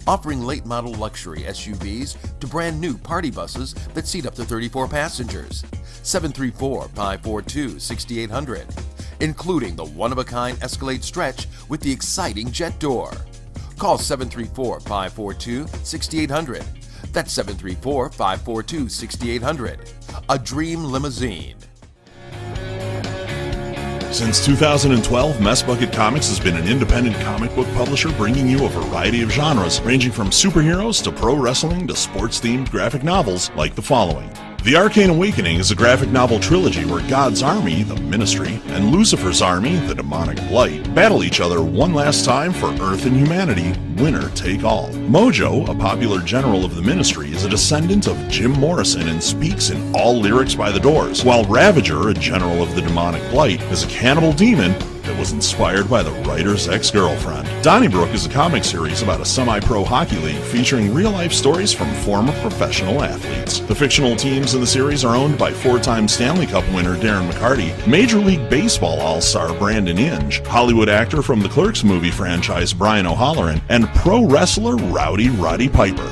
Offering late model luxury SUVs to brand new party buses that seat up to 34 passengers. 734-542-6800. Including the one-of-a-kind Escalade stretch with the exciting jet door. Call 734-542-6800. That's 734-542-6800. A Dream Limousine. Since 2012, Mess Bucket Comics has been an independent comic book publisher bringing you a variety of genres, ranging from superheroes to pro wrestling to sports-themed graphic novels like the following. The Arcane Awakening is a graphic novel trilogy where God's army, the Ministry, and Lucifer's army, the Demonic Blight, battle each other one last time for Earth and humanity, winner take all. Mojo, a popular general of the Ministry, is a descendant of Jim Morrison and speaks in all lyrics by the Doors, while Ravager, a general of the Demonic Blight, is a cannibal demon that was inspired by the writer's ex-girlfriend. Donnybrook is a comic series about a semi-pro hockey league featuring real-life stories from former professional athletes. The fictional teams in the series are owned by four-time Stanley Cup winner Darren McCarty, Major League Baseball all-star Brandon Inge, Hollywood actor from the Clerks movie franchise Brian O'Halloran, and pro wrestler Rowdy Roddy Piper.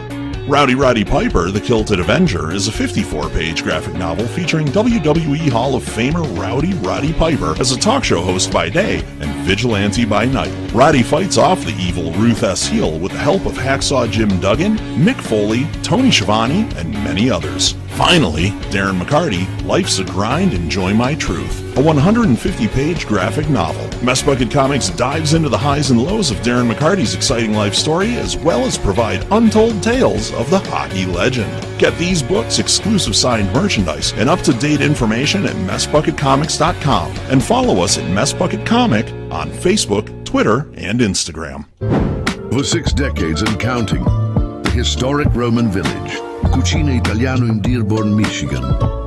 Rowdy Roddy Piper, the Kilted Avenger, is a 54-page graphic novel featuring WWE Hall of Famer Rowdy Roddy Piper as a talk show host by day and vigilante by night. Roddy fights off the evil Ruth S. Heel with the help of Hacksaw Jim Duggan, Mick Foley, Tony Schiavone, and many others. Finally, Darren McCarty, Life's a Grind, Enjoy My Truth, a 150-page graphic novel. Mess Bucket Comics dives into the highs and lows of Darren McCarty's exciting life story, as well as provide untold tales of the hockey legend. Get these books, exclusive signed merchandise, and up-to-date information at MessBucketComics.com, and follow us at Mess Bucket Comic on Facebook, Twitter, and Instagram. For 6 decades and counting, the historic Roman village, Cucina Italiano in Dearborn, Michigan,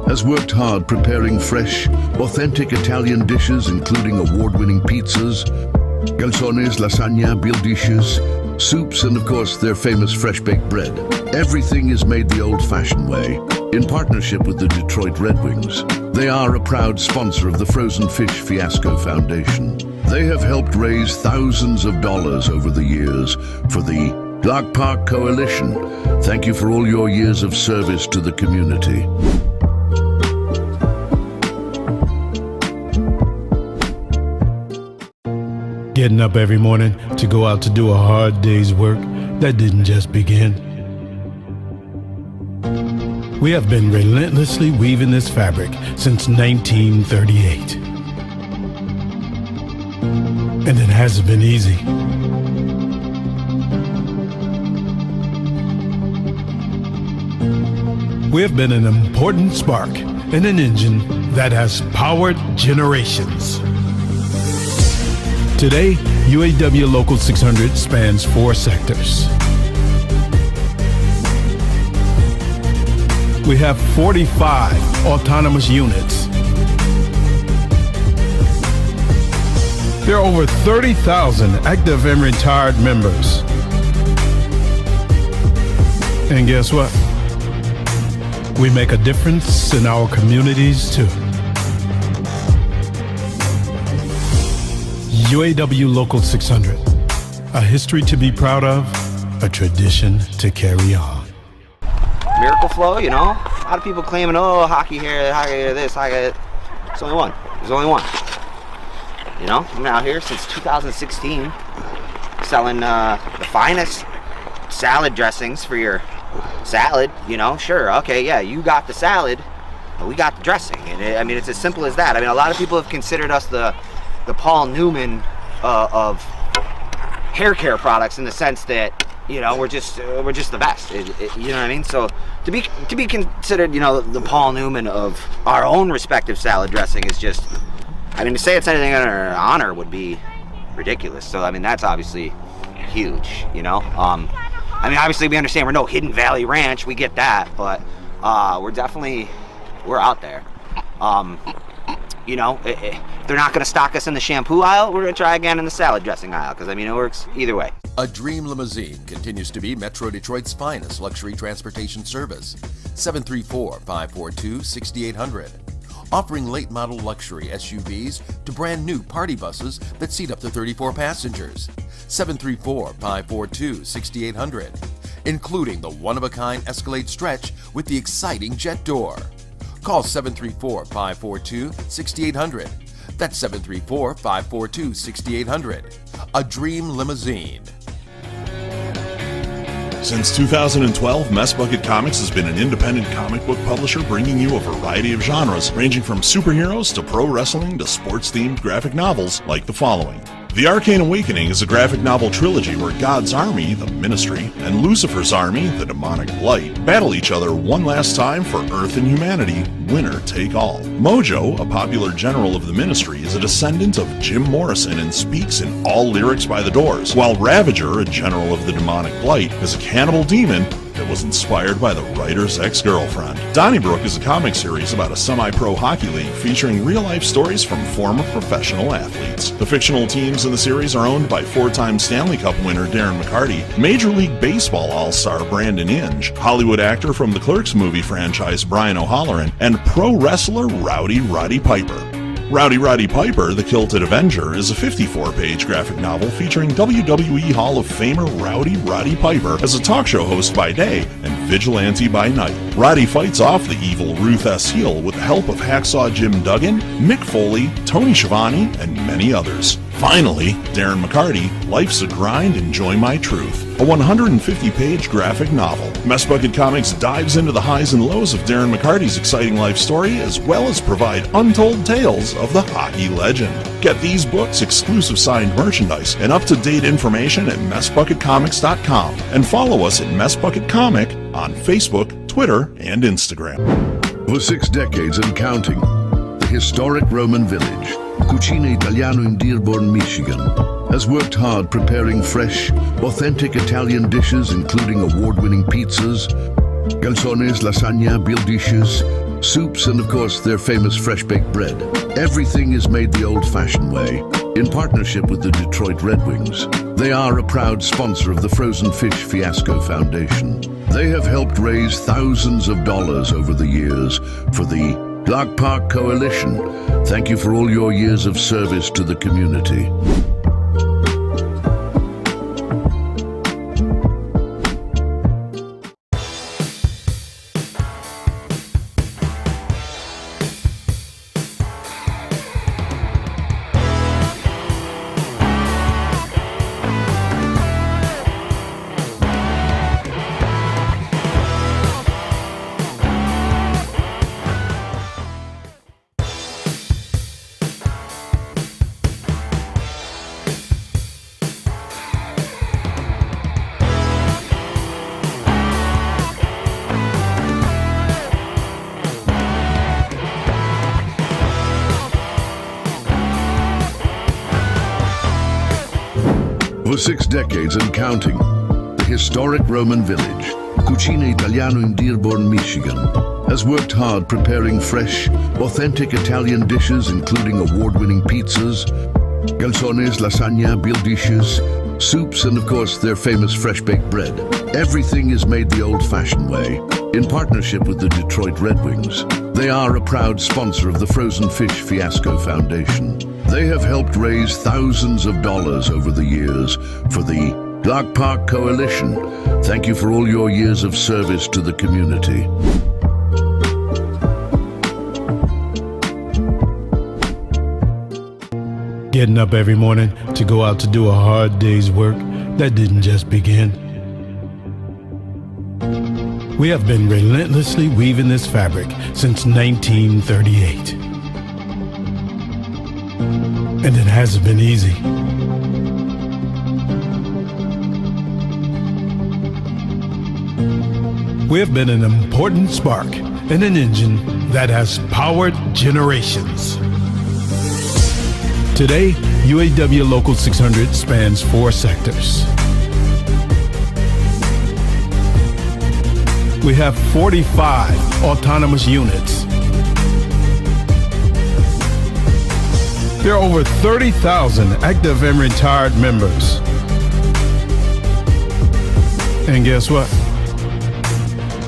has worked hard preparing fresh, authentic Italian dishes including award-winning pizzas, calzones, lasagna, beer dishes, soups, and of course their famous fresh-baked bread. Everything is made the old-fashioned way, in partnership with the Detroit Red Wings. They are a proud sponsor of the Frozen Fish Fiasco Foundation. They have helped raise thousands of dollars over the years for the Dog Park Coalition. Thank you for all your years of service to the community. Getting up every morning to go out to do a hard day's work, that didn't just begin. We have been relentlessly weaving this fabric since 1938. And it hasn't been easy. We have been an important spark in an engine that has powered generations. Today, UAW Local 600 spans 4 sectors. We have 45 autonomous units. There are over 30,000 active and retired members. And guess what? We make a difference in our communities too. UAW Local 600, a history to be proud of, a tradition to carry on. Miracle Flow, you know? A lot of people claiming, oh, hockey here, hockey this, hockey that. There's only one. There's only one. You know? I've been out here since 2016 selling the finest salad dressings for your salad, you know? Sure, okay, yeah, you got the salad, but we got the dressing. And I mean, it's as simple as that. I mean, a lot of people have considered us the Paul Newman of hair care products, in the sense that, you know, we're just the best. You know what I mean? So to be considered, you know, the Paul Newman of our own respective salad dressing is just, I mean, to say it's anything in our honor would be ridiculous. So I mean, that's obviously huge, you know. I mean, obviously we understand we're no Hidden Valley Ranch, we get that, but we're out there. You know, if they're not going to stock us in the shampoo aisle, we're going to try again in the salad dressing aisle, because I mean, it works either way. A Dream Limousine continues to be Metro Detroit's finest luxury transportation service. 734-542-6800. Offering late model luxury SUVs to brand new party buses that seat up to 34 passengers. 734-542-6800. Including the one-of-a-kind Escalade Stretch with the exciting jet door. Call 734-542-6800. That's 734-542-6800. A Dream Limousine. Since 2012, Mess Bucket Comics has been an independent comic book publisher bringing you a variety of genres, ranging from superheroes to pro wrestling to sports-themed graphic novels like the following. The Arcane Awakening is a graphic novel trilogy where God's army, the Ministry, and Lucifer's army, the Demonic Blight, battle each other one last time for Earth and humanity, winner take all. Mojo, a popular general of the Ministry, is a descendant of Jim Morrison and speaks in all lyrics by the Doors, while Ravager, a general of the Demonic Blight, is a cannibal demon that was inspired by the writer's ex-girlfriend. Donnybrook is a comic series about a semi-pro hockey league featuring real-life stories from former professional athletes. The fictional teams in the series are owned by four-time Stanley Cup winner Darren McCarty, Major League Baseball all-star Brandon Inge, Hollywood actor from the Clerks movie franchise Brian O'Halloran, and pro wrestler Rowdy Roddy Piper. Rowdy Roddy Piper, the Kilted Avenger, is a 54-page graphic novel featuring WWE Hall of Famer Rowdy Roddy Piper as a talk show host by day and vigilante by night. Roddy fights off the evil Ruth S. Heel with the help of Hacksaw Jim Duggan, Mick Foley, Tony Schiavone, and many others. Finally, Darren McCarty, Life's a Grind, Enjoy My Truth, a 150-page graphic novel. Mess Bucket Comics dives into the highs and lows of Darren McCarty's exciting life story, as well as provide untold tales of the hockey legend. Get these books, exclusive signed merchandise, and up-to-date information at MessBucketComics.com, and follow us at Mess Bucket Comic on Facebook, Twitter, and Instagram. For 6 decades and counting, the historic Roman village, Cucina Italiano in Dearborn, Michigan, has worked hard preparing fresh, authentic Italian dishes including award-winning pizzas, calzones, lasagna, beer dishes, soups, and of course their famous fresh-baked bread. Everything is made the old-fashioned way, in partnership with the Detroit Red Wings. They are a proud sponsor of the Frozen Fish Fiasco Foundation. They have helped raise thousands of dollars over the years for the Block Park Coalition. Thank you for all your years of service to the community. For 6 decades and counting, the historic Roman village, Cucina Italiano in Dearborn, Michigan, has worked hard preparing fresh, authentic Italian dishes including award-winning pizzas, calzones, lasagna, beer dishes, soups, and of course their famous fresh-baked bread. Everything is made the old-fashioned way, in partnership with the Detroit Red Wings. They are a proud sponsor of the Frozen Fish Fiasco Foundation. They have helped raise thousands of dollars over the years for the Block Park Coalition. Thank you for all your years of service to the community. Getting up every morning to go out to do a hard day's work, that didn't just begin. We have been relentlessly weaving this fabric since 1938. And it hasn't been easy. We have been an important spark in an engine that has powered generations. Today, UAW Local 600 spans 4 sectors. We have 45 autonomous units. There are over 30,000 active and retired members. And guess what?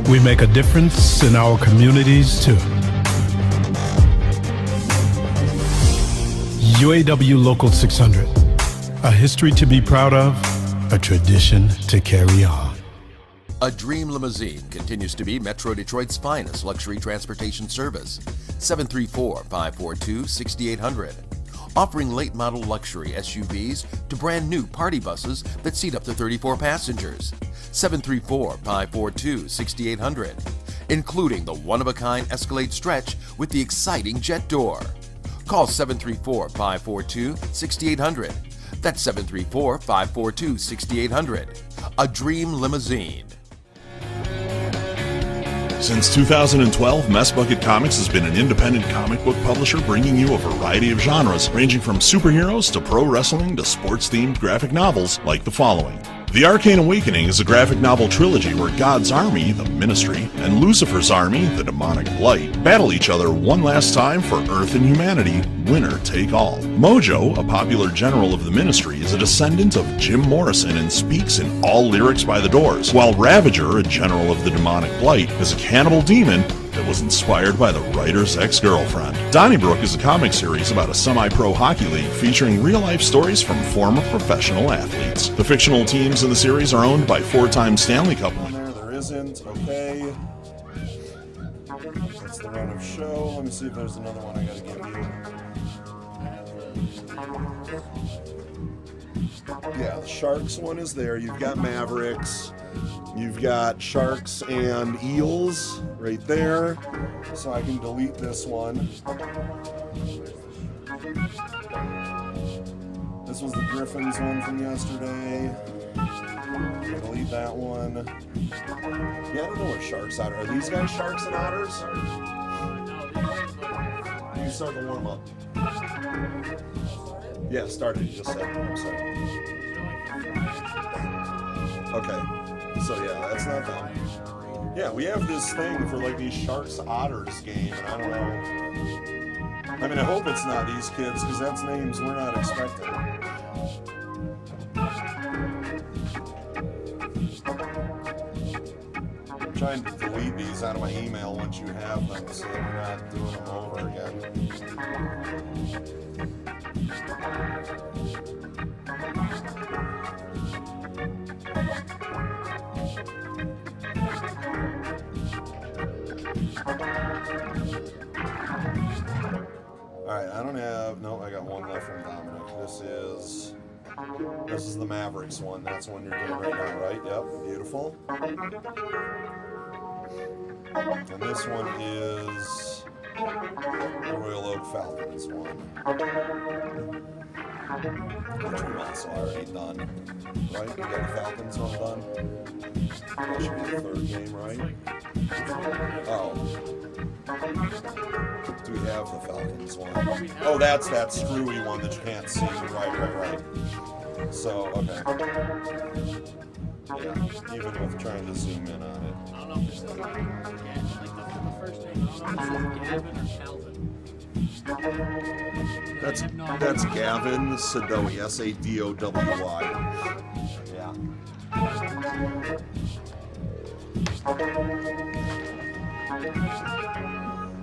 We make a difference in our communities too. UAW Local 600, a history to be proud of, a tradition to carry on. A Dream Limousine continues to be Metro Detroit's finest luxury transportation service. 734-542-6800. Offering late model luxury SUVs to brand new party buses that seat up to 34 passengers. 734-542-6800, including the one-of-a-kind Escalade stretch with the exciting jet door. Call 734-542-6800. That's 734-542-6800. A dream limousine. Since 2012, Mess Bucket Comics has been an independent comic book publisher bringing you a variety of genres, ranging from superheroes to pro wrestling to sports-themed graphic novels like the following. The Arcane Awakening is a graphic novel trilogy where God's army, the Ministry, and Lucifer's army, the Demonic Blight, battle each other one last time for Earth and humanity, winner take all. Mojo, a popular general of the Ministry, is a descendant of Jim Morrison and speaks in all lyrics by the Doors, while Ravager, a general of the Demonic Blight, is a cannibal demon that was inspired by the writer's ex-girlfriend. Donnybrook is a comic series about a semi-pro hockey league featuring real-life stories from former professional athletes. The fictional teams in the series are owned by four-time Stanley Cup winners. There isn't. Okay. That's the run of show. Let me see if there's another one I gotta give you. Yeah, the Sharks one is there. You've got Mavericks. You've got Sharks and Eels right there. So I can delete this one. This was the Griffins one from yesterday. Delete that one. Yeah, I don't know what Sharks Otters are. These guys Sharks and Otters? You start the warm up. Yeah, started. You just said. I'm sorry. Okay. So yeah, that's not them. Yeah, we have this thing for like these Sharks Otters game, and I don't know. I mean, I hope it's not these kids, because that's names we're not expecting. I'm trying to delete these out of my email once you have them, so that we're not doing them over again. Alright, I don't have, no, I got one left from Dominic. This is the Mavericks one. That's the one you're doing right now, right? Yep, beautiful. And this one is the Royal Oak Falcons one, which we've also already done, right? We got the Falcons one done. That should be the third game, right? Oh. Do we have the Falcons one? Oh, that's that screwy one that you can't see. Right. So, okay. Yeah, even with trying to zoom in on it. I don't know if it's still like the first name. I don't know if it's Gavin or Calvin. That's Gavin Sadowy, Sadowy. Yeah.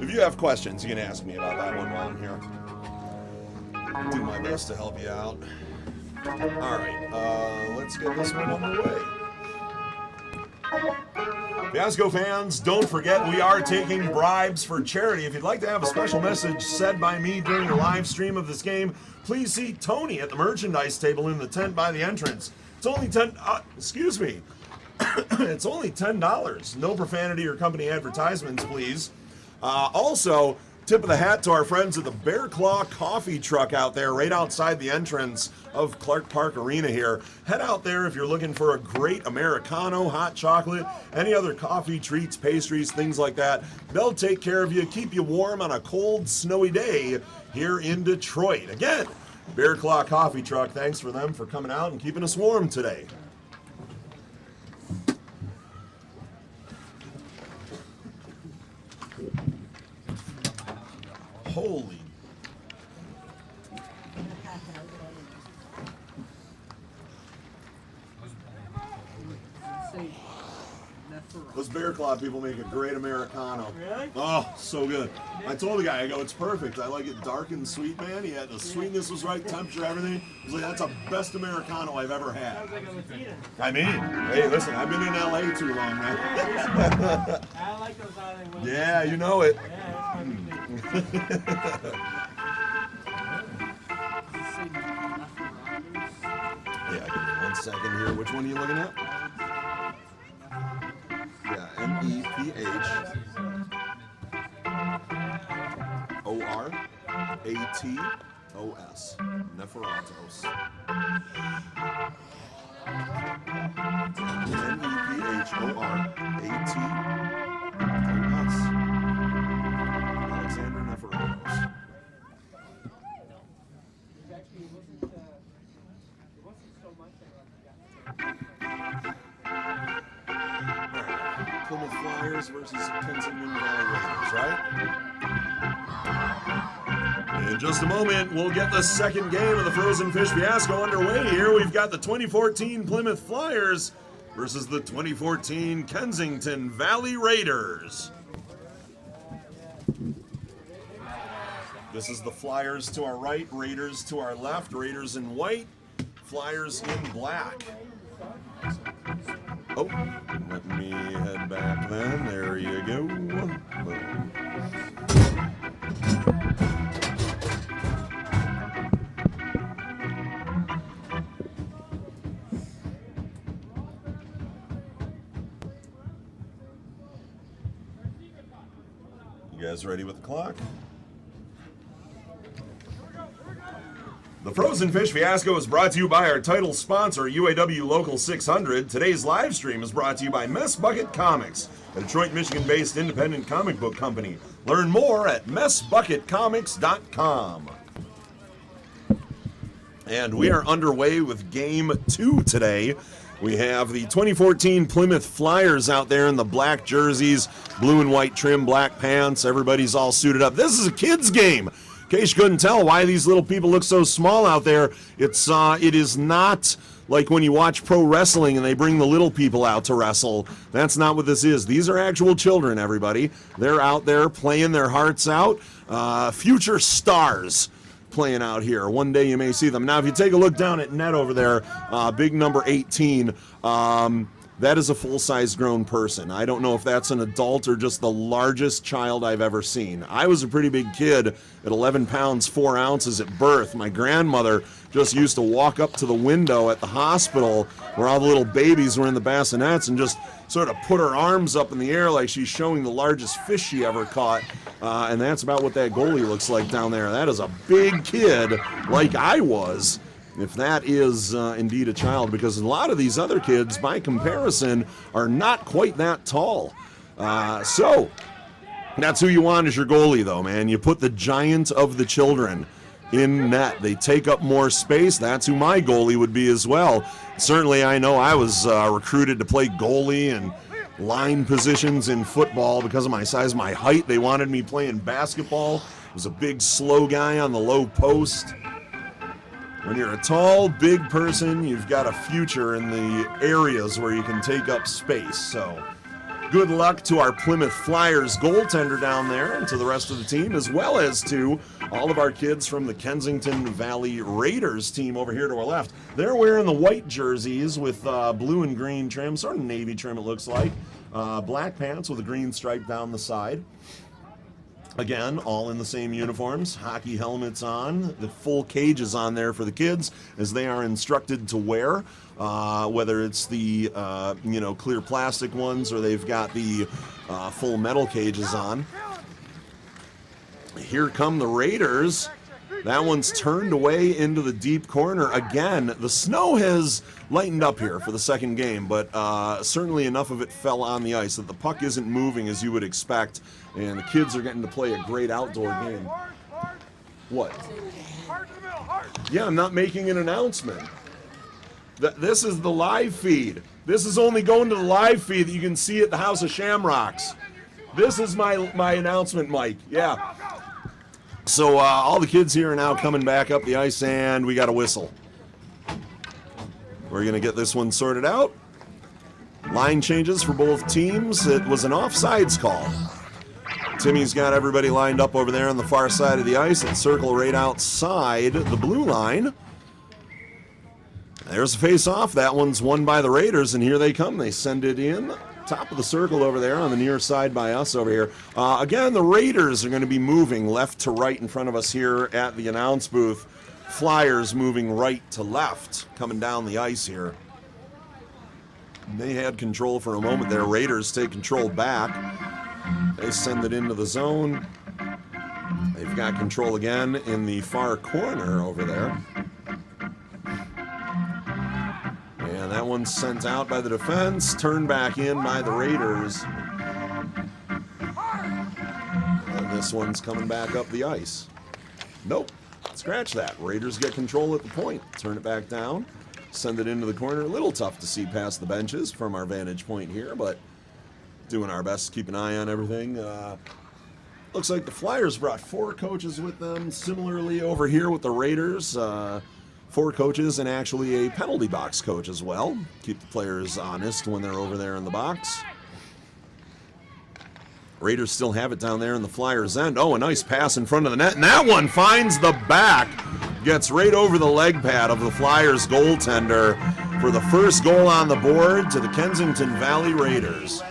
If you have questions, you can ask me about that one while I'm here. I'll do my best to help you out. Alright, let's get this one underway. Fiasco fans, don't forget we are taking bribes for charity. If you'd like to have a special message said by me during the live stream of this game, please see Tony at the merchandise table in the tent by the entrance. It's only it's only $10. No profanity or company advertisements, please. Also, tip of the hat to our friends at the Bear Claw coffee truck out there right outside the entrance of Clark Park Arena here. Head out there if you're looking for a great Americano, hot chocolate, any other coffee, treats, pastries, things like that. They'll take care of you, keep you warm on a cold, snowy day here in Detroit. Again, Bear Claw coffee truck, thanks for them for coming out and keeping us warm today. Holy. Those Bear Claw people make a great Americano. Really? Oh, so good. I told the guy, I go, it's perfect. I like it dark and sweet, man. He had the sweetness was right, temperature, everything. I was like, that's the best Americano I've ever had. Sounds like a Latina. I mean, hey, listen, I've been in LA too long, man. I like those island ones. Yeah, you know it. Yeah, give me 1 second here. Which one are you looking at? N-E-P-H-O-R-A-T-O-S. Nepheratos. N-E-P-H-O-R-A-T-O-S. Alexander Nepheratos. Plymouth Flyers versus Kensington Valley Raiders, right? In just a moment, we'll get the second game of the Frozen Fish Fiasco underway here. We've got the 2014 Plymouth Flyers versus the 2014 Kensington Valley Raiders. This is the Flyers to our right, Raiders to our left. Raiders in white, Flyers in black. Oh, let me head back then. There you go. Boom. You guys ready with the clock? The Frozen Fish Fiasco is brought to you by our title sponsor, UAW Local 600. Today's live stream is brought to you by Mess Bucket Comics, a Detroit, Michigan-based independent comic book company. Learn more at messbucketcomics.com. And we are underway with Game 2 today. We have the 2014 Plymouth Flyers out there in the black jerseys, blue and white trim, black pants. Everybody's all suited up. This is a kids' game. In case you couldn't tell why these little people look so small out there, it is not like when you watch pro wrestling and they bring the little people out to wrestle. That's not what this is. These are actual children, everybody. They're out there playing their hearts out. Future stars playing out here. One day you may see them. Now, if you take a look down at net over there, big number 18, that is a full-size grown person. I don't know if that's an adult or just the largest child I've ever seen. I was a pretty big kid at 11 pounds, 4 ounces at birth. My grandmother just used to walk up to the window at the hospital where all the little babies were in the bassinets and just sort of put her arms up in the air like she's showing the largest fish she ever caught. And that's about what that goalie looks like down there. That is a big kid like I was, if that is indeed a child, because a lot of these other kids, by comparison, are not quite that tall. So that's who you want as your goalie, though, man. You put the giant of the children in net. They take up more space. That's who my goalie would be as well. Certainly, I know I was recruited to play goalie and line positions in football because of my size, my height. They wanted me playing basketball. I was a big, slow guy on the low post. When you're a tall, big person, you've got a future in the areas where you can take up space. So good luck to our Plymouth Flyers goaltender down there and to the rest of the team, as well as to all of our kids from the Kensington Valley Raiders team over here to our left. They're wearing the white jerseys with blue and green trim, sort of navy trim it looks like. Black pants with a green stripe down the side. Again, all in the same uniforms, hockey helmets on, the full cages on there for the kids as they are instructed to wear, whether it's the clear plastic ones or they've got the full metal cages on. Here come the Raiders. That one's turned away into the deep corner. Again, the snow has lightened up here for the second game, but certainly enough of it fell on the ice that the puck isn't moving as you would expect, and the kids are getting to play a great outdoor game. What? Yeah, I'm not making an announcement. This is the live feed. This is only going to the live feed that you can see at the House of Shamrocks. This is my announcement, Mike. Yeah. So all the kids here are now coming back up the ice, and we got a whistle. We're going to get this one sorted out. Line changes for both teams. It was an offsides call. Timmy's got everybody lined up over there on the far side of the ice and circle right outside the blue line. There's a face-off. That one's won by the Raiders, and here they come. They send it in. Top of the circle over there on the near side by us over here. Again, the Raiders are going to be moving left to right in front of us here at the announce booth. Flyers moving right to left, coming down the ice here. They had control for a moment there. Raiders take control back. They send it into the zone. They've got control again in the far corner over there. And that one's sent out by the defense, turned back in by the Raiders. And this one's coming back up the ice. Nope, scratch that. Raiders get control at the point. Turn it back down, send it into the corner. A little tough to see past the benches from our vantage point here, but doing our best to keep an eye on everything. Looks like the Flyers brought 4 coaches with them. Similarly over here with the Raiders, 4 coaches and actually a penalty box coach as well. Keep the players honest when they're over there in the box. Raiders still have it down there in the Flyers' end. Oh, a nice pass in front of the net, and that one finds the back. Gets right over the leg pad of the Flyers goaltender for the first goal on the board to the Kensington Valley Raiders.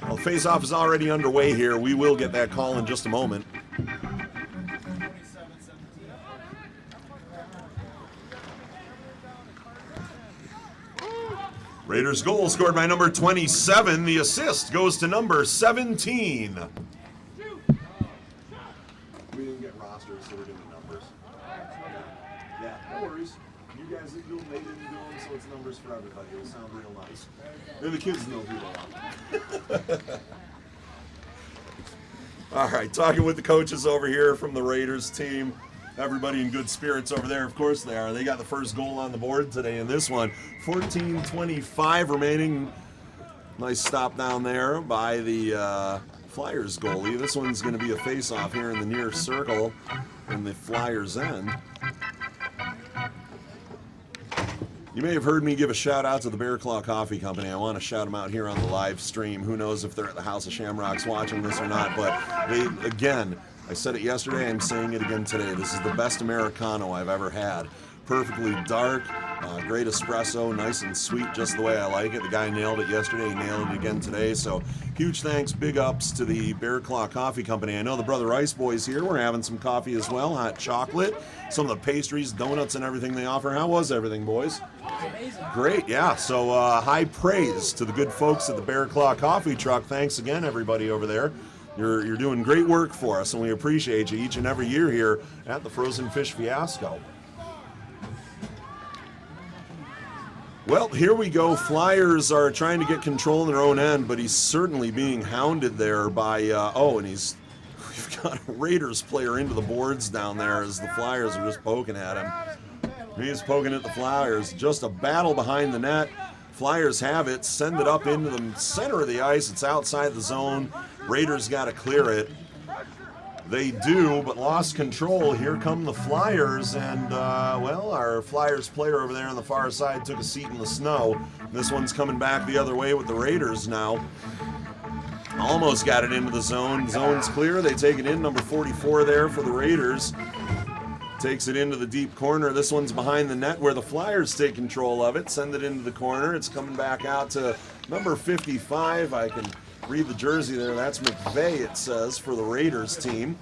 Well, face-off is already underway here. We will get that call in just a moment. Raiders goal scored by number 27. The assist goes to number 17. We didn't get rosters, so we're doing numbers. Yeah, no worries. You guys didn't do them, they didn't do them, so it's numbers for everybody. It'll sound real nice. Maybe the kids know who they are. All right, talking with the coaches over here from the Raiders team. Everybody in good spirits over there, of course they are. They got the first goal on the board today in this one. 14:25 remaining. Nice stop down there by the Flyers goalie. This one's going to be a face-off here in the near circle in the Flyers' end. You may have heard me give a shout out to the Bear Claw Coffee Company. I want to shout them out here on the live stream. Who knows if they're at the House of Shamrocks watching this or not, but they, again, I said it yesterday, I'm saying it again today. This is the best Americano I've ever had. Perfectly dark, great espresso, nice and sweet, just the way I like it. The guy nailed it yesterday, he nailed it again today. So huge thanks, big ups to the Bear Claw Coffee Company. I know the Brother Rice boys here, we're having some coffee as well, hot chocolate, some of the pastries, donuts, and everything they offer. How was everything, boys? Amazing. Great, yeah. So high praise to the good folks at the Bear Claw Coffee Truck. Thanks again, everybody over there. You're doing great work for us, and we appreciate you each and every year here at the Frozen Fish Fiasco. Well, here we go. Flyers are trying to get control in their own end, but he's certainly being hounded there by, and we've got a Raiders player into the boards down there as the Flyers are just poking at him. He's poking at the Flyers. Just a battle behind the net. Flyers have it, send it up into the center of the ice. It's outside the zone. Raiders got to clear it. They do, but lost control. Here come the Flyers, and, our Flyers player over there on the far side took a seat in the snow. This one's coming back the other way with the Raiders now. Almost got it into the zone. Zone's clear. They take it in, number 44 there for the Raiders. Takes it into the deep corner. This one's behind the net where the Flyers take control of it. Send it into the corner. It's coming back out to number 55. I can read the jersey there. That's McVeigh, it says, for the Raiders team.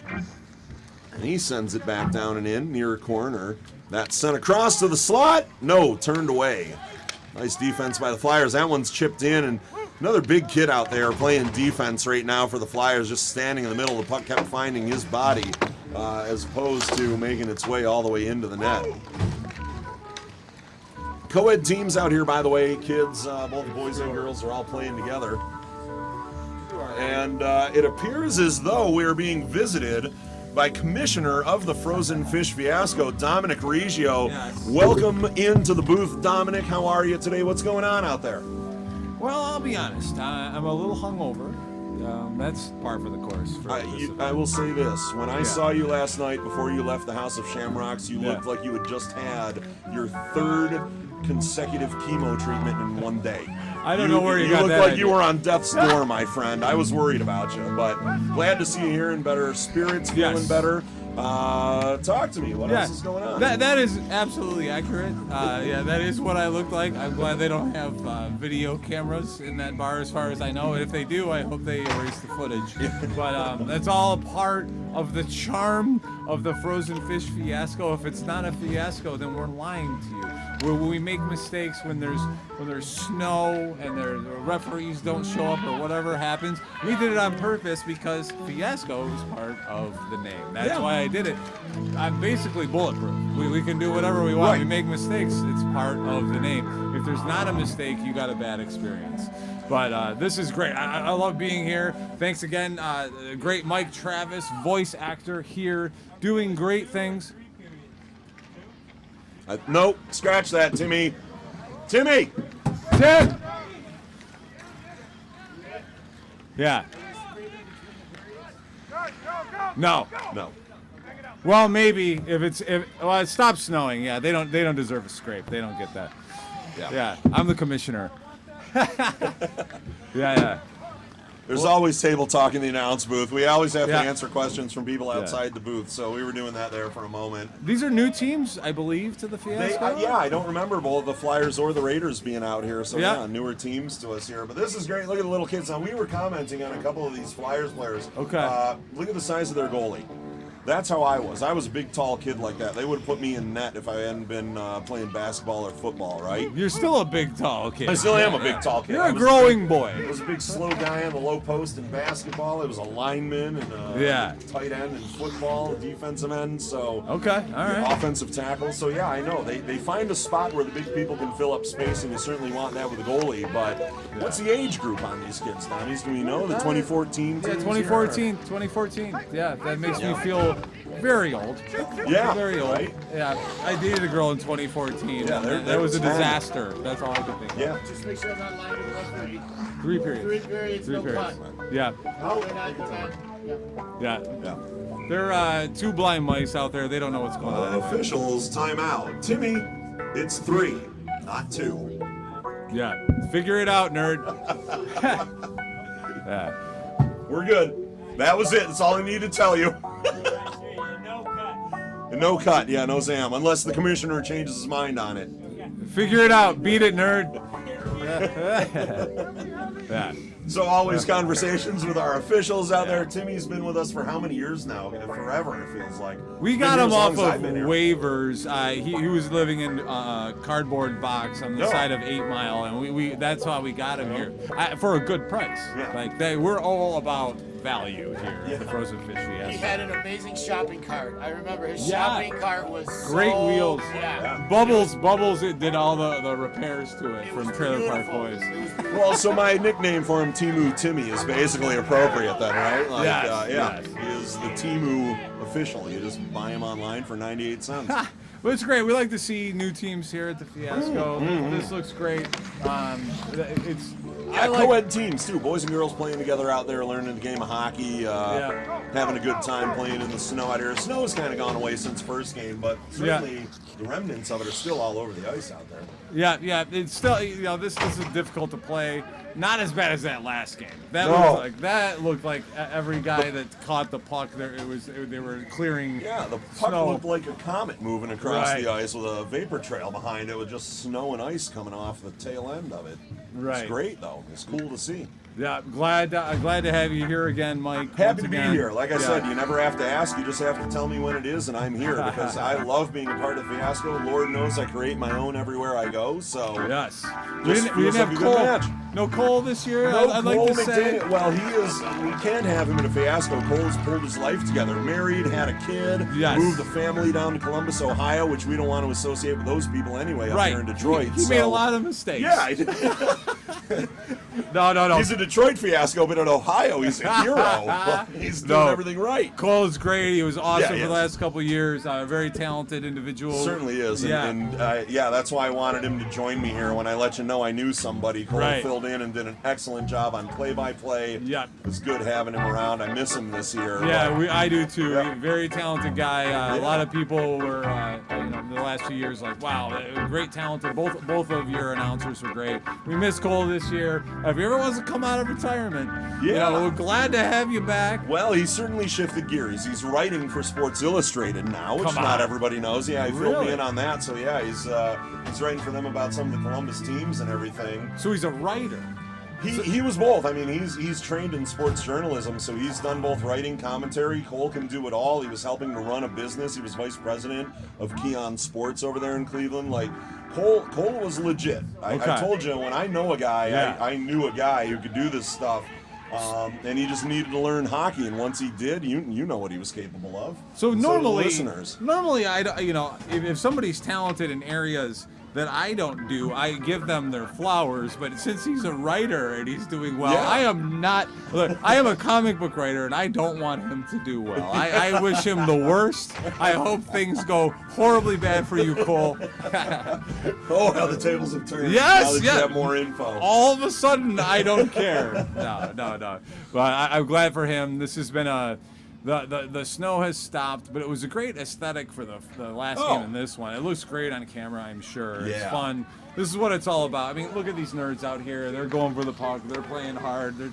And he sends it back down and in, near corner. That's sent across to the slot. No, turned away. Nice defense by the Flyers. That one's chipped in, and another big kid out there playing defense right now for the Flyers, just standing in the middle. The puck kept finding his body as opposed to making its way all the way into the net. Co-ed teams out here, by the way, kids, both boys and girls are all playing together. And it appears as though we're being visited by Commissioner of the Frozen Fish Fiasco, Dominic Reggio. Yes. Welcome into the booth, Dominic. How are you today? What's going on out there? Well, I'll be honest. I'm a little hungover. That's par for the course. I will say this. When I saw you last night before you left the House of Shamrocks, you looked like you had just had your 3rd consecutive chemo treatment in one day. I don't know where you got that. You looked like idea. you were on death's door, my friend. I was worried about you, but glad to see you here in better spirits, feeling better. Talk to me. What else is going on? That is absolutely accurate. Yeah, that is what I look like. I'm glad they don't have video cameras in that bar, as far as I know. And if they do, I hope they erase the footage. But that's all a part of the charm of the Frozen Fish Fiasco. If it's not a fiasco, then we're lying to you. When we make mistakes, when there's snow and the referees don't show up or whatever happens, we did it on purpose because fiasco is part of the name. That's why I did it. I'm basically bulletproof. We can do whatever we want. We make mistakes. It's part of the name. If there's not a mistake, you got a bad experience. But this is great. I love being here. Thanks again. Great Mike Travis, voice actor here, doing great things. Nope, scratch that, Timmy. Timmy! Tim! Yeah. No. No. Well, maybe if it stops snowing. Yeah, they don't deserve a scrape. They don't get that. Yeah. I'm the commissioner. Yeah. There's always table talk in the announce booth. We always have to answer questions from people outside the booth, so we were doing that there for a moment. These are new teams, I believe, to the Fiasco? I don't remember both the Flyers or the Raiders being out here, so newer teams to us here. But this is great. Look at the little kids. Now, we were commenting on a couple of these Flyers players. Okay. Look at the size of their goalie. That's how I was. I was a big, tall kid like that. They would have put me in net if I hadn't been playing basketball or football, right? You're still a big, tall kid. I still am a big, tall kid. You're a growing boy. I was a big, slow guy on the low post in basketball. I was a lineman and a tight end in football, a defensive end. So okay, all right. Offensive tackle. So yeah, I know they find a spot where the big people can fill up space, and you certainly want that with a goalie. But what's the age group on these kids, Tommy? Do we know the 2014? Yeah, 2014. Yeah, that makes me feel very old. Yeah, very old. Right? Yeah, I dated a girl in 2014. Yeah, that was a disaster. That's all I could think of. Yeah. Just make sure I'm not lying to the referee. 3 periods. 3 periods, no cut. Yeah. No, we're not cut. Yeah. There are 2 blind mice out there. They don't know what's going on. Officials, timeout. Timmy, it's 3, not 2. Yeah. Figure it out, nerd. Yeah. We're good. That was it. That's all I need to tell you. No cut. Yeah, no Zam. Unless the commissioner changes his mind on it. Figure it out. Beat it, nerd. Yeah. So always conversations with our officials out there. Timmy's been with us for how many years now? Forever, it feels like. We got him off of waivers. He was living in a cardboard box on the side of 8 Mile, and we that's how we got him here for a good price. Yeah. Like we're all about value here at the Frozen Fish Fiasco. He had an amazing shopping cart. I remember his shopping cart was great wheels. Yeah. Bubbles it did all the repairs to it from Trailer Park Boys. Well, so my nickname for him, Timu Timmy, is basically appropriate then, right? Like, yes. He is the Timu official. You just buy him online for 98 cents. But it's great. We like to see new teams here at the Fiasco. This looks great. Co-ed teams too. Boys and girls playing together out there, learning the game of hockey, having a good time playing in the snow out here. The snow has kind of gone away since first game, but certainly the remnants of it are still all over the ice out there. Yeah. It's still, this is difficult to play. Not as bad as that last game. That looked like every guy that caught the puck there. They were clearing. Yeah, the puck snow. looked like a comet moving across the ice with a vapor trail behind it, with just snow and ice coming off the tail end of it. Right. It's great though. It's cool to see. Yeah, glad to have you here again, Mike. Happy to be here. Like I said, you never have to ask. You just have to tell me when it is, and I'm here because I love being a part of Fiasco. Lord knows I create my own everywhere I go. So yes, we didn't have Cole. No Cole this year. No, I'd Cole like to say. Well, he is. We can't have him in a Fiasco. Cole's pulled his life together. Married, had a kid. Yes. Moved the family down to Columbus, Ohio, which we don't want to associate with those people anyway. Up here in Detroit. He made a lot of mistakes. Yeah, I did. No. He's a Detroit Fiasco, but in Ohio, he's a hero. He's doing everything right. Cole's great. He was awesome for the last couple of years. Very talented individual. Certainly is. And that's why I wanted him to join me here. When I let you know I knew somebody, Cole filled in and did an excellent job on play-by-play. Yeah. It was good having him around. I miss him this year. Yeah, I do too. Very talented guy. A lot of people were, the last few years, like, wow, great talented. Both of your announcers were great. We missed Cole this year. If he ever wants to come out of retirement, we're glad to have you back. Well, he's certainly shifted gears. He's writing for Sports Illustrated now, which not everybody knows. Yeah, he filled me in on that. So yeah, he's writing for them about some of the Columbus teams and everything. So he's a writer. He was both. I mean, he's trained in sports journalism, so he's done both writing, commentary. Cole can do it all. He was helping to run a business. He was vice president of Keon Sports over there in Cleveland. Like, Cole was legit. I told you, when I know a guy, I knew a guy who could do this stuff. And he just needed to learn hockey, and once he did, you know what he was capable of. So normally, listeners. If somebody's talented in areas that I don't do, I give them their flowers. But since he's a writer and he's doing well, I am not. Look, I am a comic book writer, and I don't want him to do well. I wish him the worst. I hope things go horribly bad for you, Cole. Oh, how the tables have turned. Yes, now that you have more info. All of a sudden, I don't care. No. But I'm glad for him. This has been the snow has stopped, but it was a great aesthetic for the last game and this one. It looks great on camera, I'm sure. It's fun. This is what it's all about. I mean, look at these nerds out here. They're going for the puck. They're playing hard. They're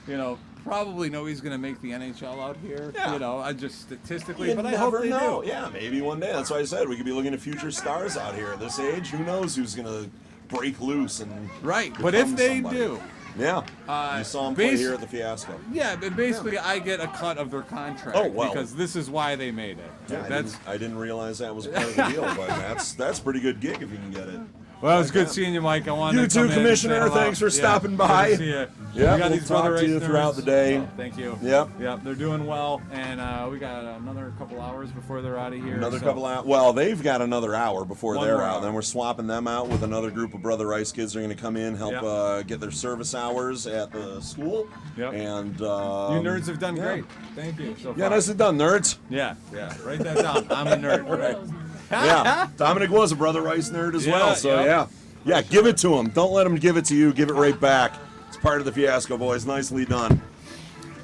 trying, probably nobody's going to make the NHL out here, I just statistically, but I hope they do. Yeah, maybe one day. That's why I said we could be looking at future stars out here at this age. Who knows who's going to break loose and but if they somebody. do. You saw him play here at the Fiasco. Yeah, but basically I get a cut of their contract because this is why they made it. Yeah, I didn't realize that was part of the deal, but that's a pretty good gig if you can get it. Well, it's good seeing you, Mike. I wanted you to come too, Commissioner. Thanks for stopping by. Good to see you. Yeah, we got these brother talk to you racers. throughout the day. Oh, thank you. Yep. They're doing well, and we got another couple hours before they're out of here. Another couple hours. Well, they've got another hour before One they're more out. hour. Then we're swapping them out with another group of Brother Rice kids. They're going to come in, help get their service hours at the school. Yep. And you nerds have done great. Thank you. So far. Yeah, nicely done, nerds. Yeah. Write that down. I'm a nerd. Right. Yeah, Dominic was a Brother Rice nerd as well. So yeah, give it to him. Don't let him give it to you. Give it right back. It's part of the Fiasco, boys. Nicely done.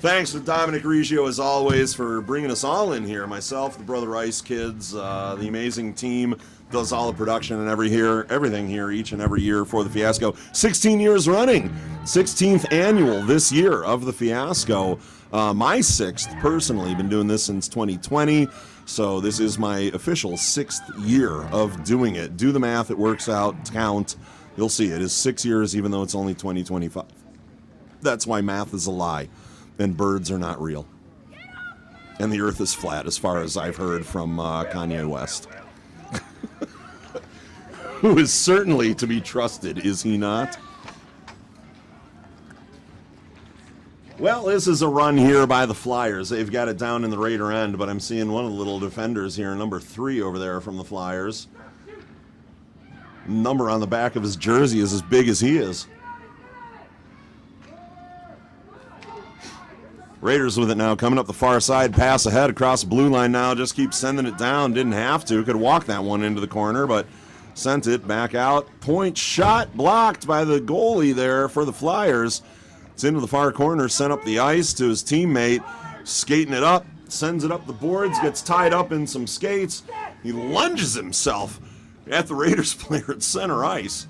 Thanks to Dominic Riggio, as always, for bringing us all in here. Myself, the Brother Rice kids, the amazing team does all the production and everything here each and every year for the Fiasco. 16 years running. 16th annual this year of the Fiasco. My 6th, personally. Been doing this since 2020. So this is my official 6th year of doing it. Do the math, it works out, count. You'll see it is 6 years even though it's only 2025. That's why math is a lie and birds are not real. And the earth is flat as far as I've heard from Kanye West. Who is certainly to be trusted, is he not? Well, this is a run here by the Flyers. They've got it down in the Raider end, but I'm seeing one of the little defenders here, number 3 over there from the Flyers. Number on the back of his jersey is as big as he is. Raiders with it now, coming up the far side, pass ahead across the blue line now, just keep sending it down, didn't have to, could walk that one into the corner, but sent it back out. Point shot blocked by the goalie there for the Flyers. It's into the far corner, sent up the ice to his teammate, skating it up, sends it up the boards, gets tied up in some skates. He lunges himself at the Raiders player at center ice.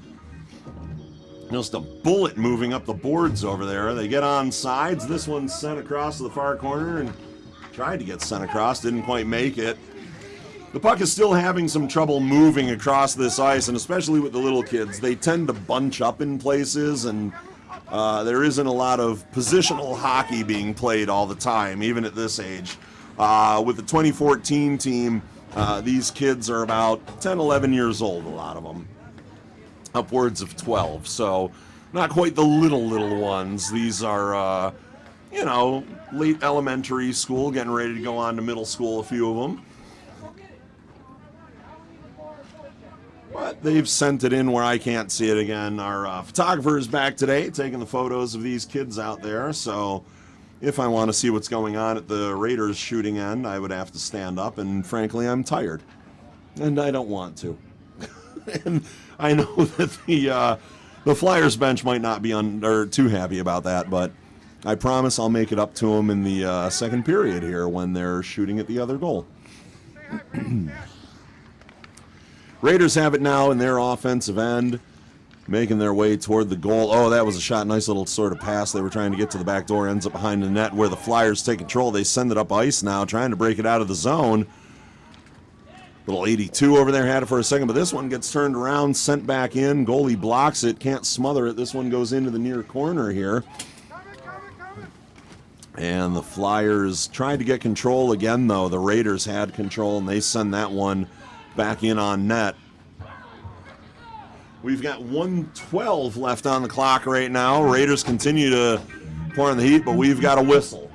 Just a bullet moving up the boards over there. They get on sides. This one's sent across to the far corner and tried to get sent across, didn't quite make it. The puck is still having some trouble moving across this ice, and especially with the little kids. They tend to bunch up in places, and there isn't a lot of positional hockey being played all the time, even at this age. With the 2014 team, these kids are about 10, 11 years old, a lot of them. Upwards of 12, so not quite the little ones. These are, late elementary school, getting ready to go on to middle school, a few of them. But they've sent it in where I can't see it again. Our photographer is back today taking the photos of these kids out there. So if I want to see what's going on at the Raiders shooting end, I would have to stand up. And frankly, I'm tired. And I don't want to. And I know that the Flyers bench might not be too happy about that. But I promise I'll make it up to them in the second period here when they're shooting at the other goal. Raiders have it now in their offensive end, making their way toward the goal. Oh, that was a shot. Nice little sort of pass. They were trying to get to the back door. Ends up behind the net where the Flyers take control. They send it up ice now, trying to break it out of the zone. Little 82 over there had it for a second, but this one gets turned around, sent back in. Goalie blocks it, can't smother it. This one goes into the near corner here. And the Flyers tried to get control again, though. The Raiders had control, and they send that one back in on net. We've got 1:12 left on the clock right now. Raiders continue to pour in the heat, but we've got a whistle.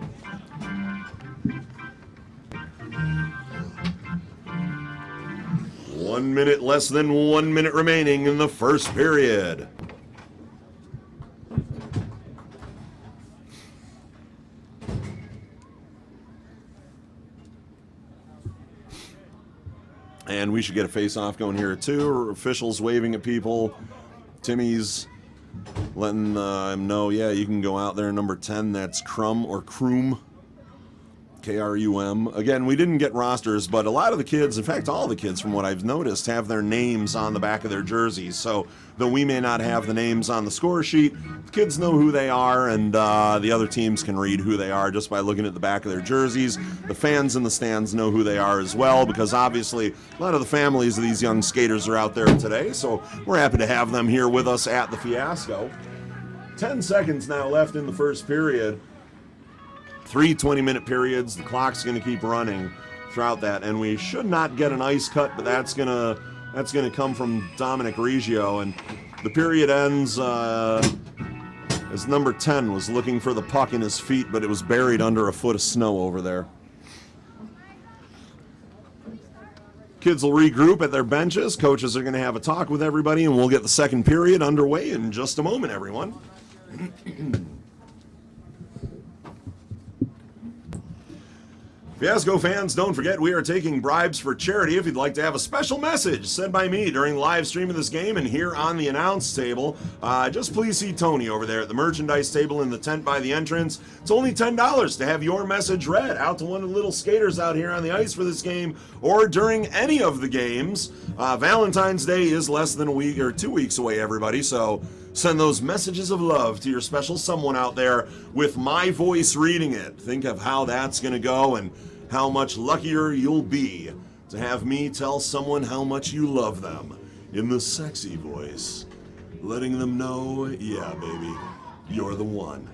Less than 1 minute remaining in the first period. And we should get a face-off going here, too. Officials waving at people. Timmy's letting him know, yeah, you can go out there. Number 10, that's Krum or Kroom. K-R-U-M. Again, we didn't get rosters, but a lot of the kids, in fact, all the kids from what I've noticed, have their names on the back of their jerseys. So though we may not have the names on the score sheet, the kids know who they are, and the other teams can read who they are just by looking at the back of their jerseys. The fans in the stands know who they are as well, because obviously a lot of the families of these young skaters are out there today, so we're happy to have them here with us at the Fiasco. 10 seconds now left in the first period. 3 20-minute periods. The clock's going to keep running throughout that, and we should not get an ice cut, but that's gonna come from Dominic Reggio, and the period ends as number 10 was looking for the puck in his feet, but it was buried under a foot of snow over there. Kids will regroup at their benches. Coaches are going to have a talk with everybody, and we'll get the second period underway in just a moment, everyone. Fiasco fans, don't forget we are taking bribes for charity. If you'd like to have a special message said by me during the live stream of this game and here on the announce table, just please see Tony over there at the merchandise table in the tent by the entrance. It's only $10 to have your message read out to one of the little skaters out here on the ice for this game or during any of the games. Valentine's Day is less than a week or 2 weeks away, everybody, so send those messages of love to your special someone out there with my voice reading it. Think of how that's going to go and how much luckier you'll be to have me tell someone how much you love them in the sexy voice, letting them know, yeah, baby, you're the one.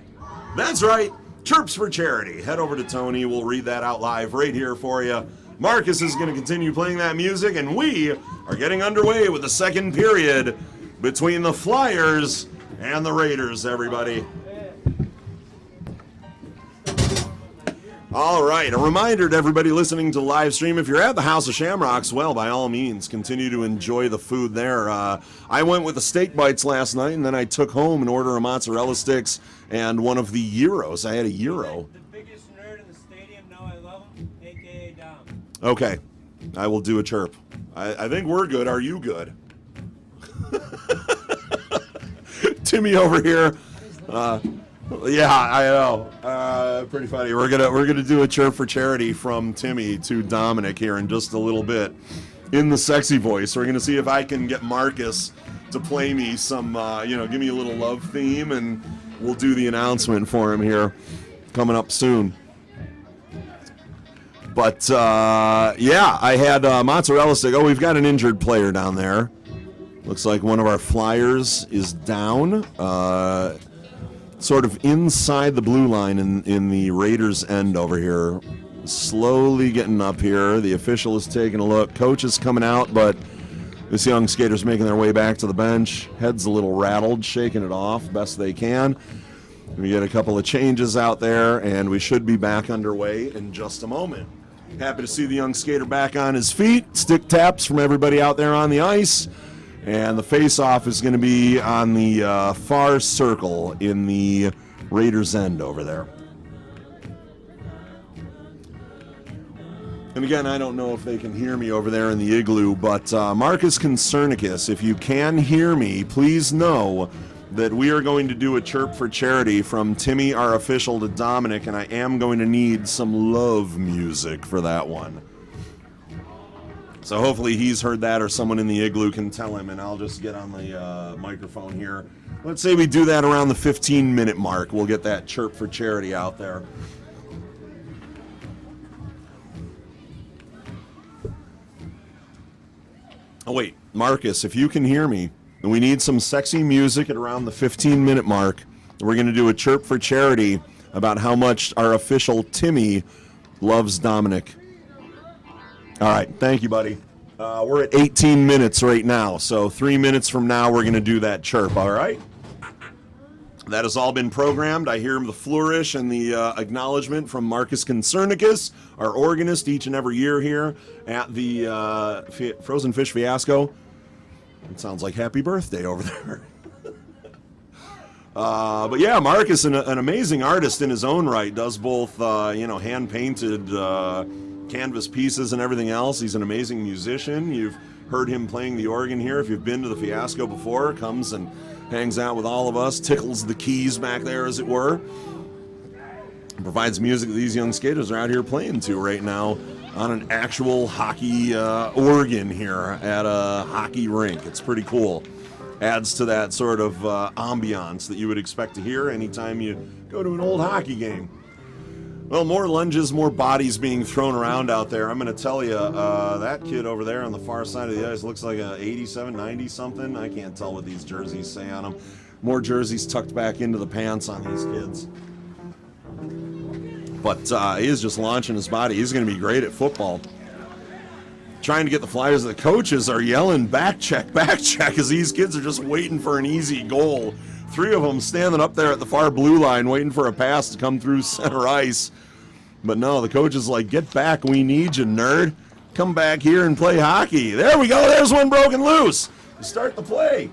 That's right, chirps for charity. Head over to Tony. We'll read that out live right here for you. Marcus is going to continue playing that music, and we are getting underway with the second period between the Flyers and the Raiders, everybody. All right, a reminder to everybody listening to the live stream, if you're at the House of Shamrocks, well, by all means, continue to enjoy the food there. I went with the steak bites last night, and then I took home an order of mozzarella sticks and one of the gyros. I had a gyro. The biggest nerd in the stadium, now I love him, a.k.a. Dom. Okay, I will do a chirp. I think we're good. Are you good? Timmy over here. Yeah, I know. Pretty funny. We're gonna do a chirp for charity from Timmy to Dominic here in just a little bit in the sexy voice. We're gonna see if I can get Marcus to play me some, give me a little love theme, and we'll do the announcement for him here coming up soon. But yeah, I had mozzarella stick. Oh, we've got an injured player down there. Looks like one of our Flyers is down. Sort of inside the blue line in the Raiders' end over here. Slowly getting up here. The official is taking a look. Coach is coming out, but this young skater's making their way back to the bench. Head's a little rattled, shaking it off best they can. We get a couple of changes out there, and we should be back underway in just a moment. Happy to see the young skater back on his feet. Stick taps from everybody out there on the ice. And the face-off is going to be on the far circle in the Raiders' end over there. And again, I don't know if they can hear me over there in the igloo, but Marcus Concernicus, if you can hear me, please know that we are going to do a chirp for charity from Timmy, our official, to Dominic, and I am going to need some love music for that one. So hopefully he's heard that, or someone in the igloo can tell him, and I'll just get on the microphone here. Let's say we do that around the 15-minute mark. We'll get that chirp for charity out there. Oh, wait, Marcus, if you can hear me, and we need some sexy music at around the 15-minute mark, we're going to do a chirp for charity about how much our official Timmy loves Dominic. All right, thank you, buddy. We're at 18 minutes right now, so 3 minutes from now we're going to do that chirp, all right? That has all been programmed. I hear the flourish and the acknowledgement from Marcus Concernicus, our organist, each and every year here at the Frozen Fish Fiasco. It sounds like happy birthday over there. But yeah, Marcus, an amazing artist in his own right, does both, hand-painted canvas pieces and everything else. He's an amazing musician. You've heard him playing the organ here. If you've been to the Fiasco before, comes and hangs out with all of us, tickles the keys back there, as it were. Provides music that these young skaters are out here playing to right now on an actual hockey organ here at a hockey rink. It's pretty cool. Adds to that sort of ambiance that you would expect to hear anytime you go to an old hockey game. Well, more lunges, more bodies being thrown around out there. I'm going to tell you, that kid over there on the far side of the ice looks like a 87, 90 something. I can't tell what these jerseys say on them. More jerseys tucked back into the pants on these kids. But he is just launching his body. He's going to be great at football. Trying to get the Flyers. The coaches are yelling, back check, as these kids are just waiting for an easy goal. 3 of them standing up there at the far blue line waiting for a pass to come through center ice. But no, the coach is like, get back, we need you, nerd. Come back here and play hockey. There we go, there's one broken loose. Start the play.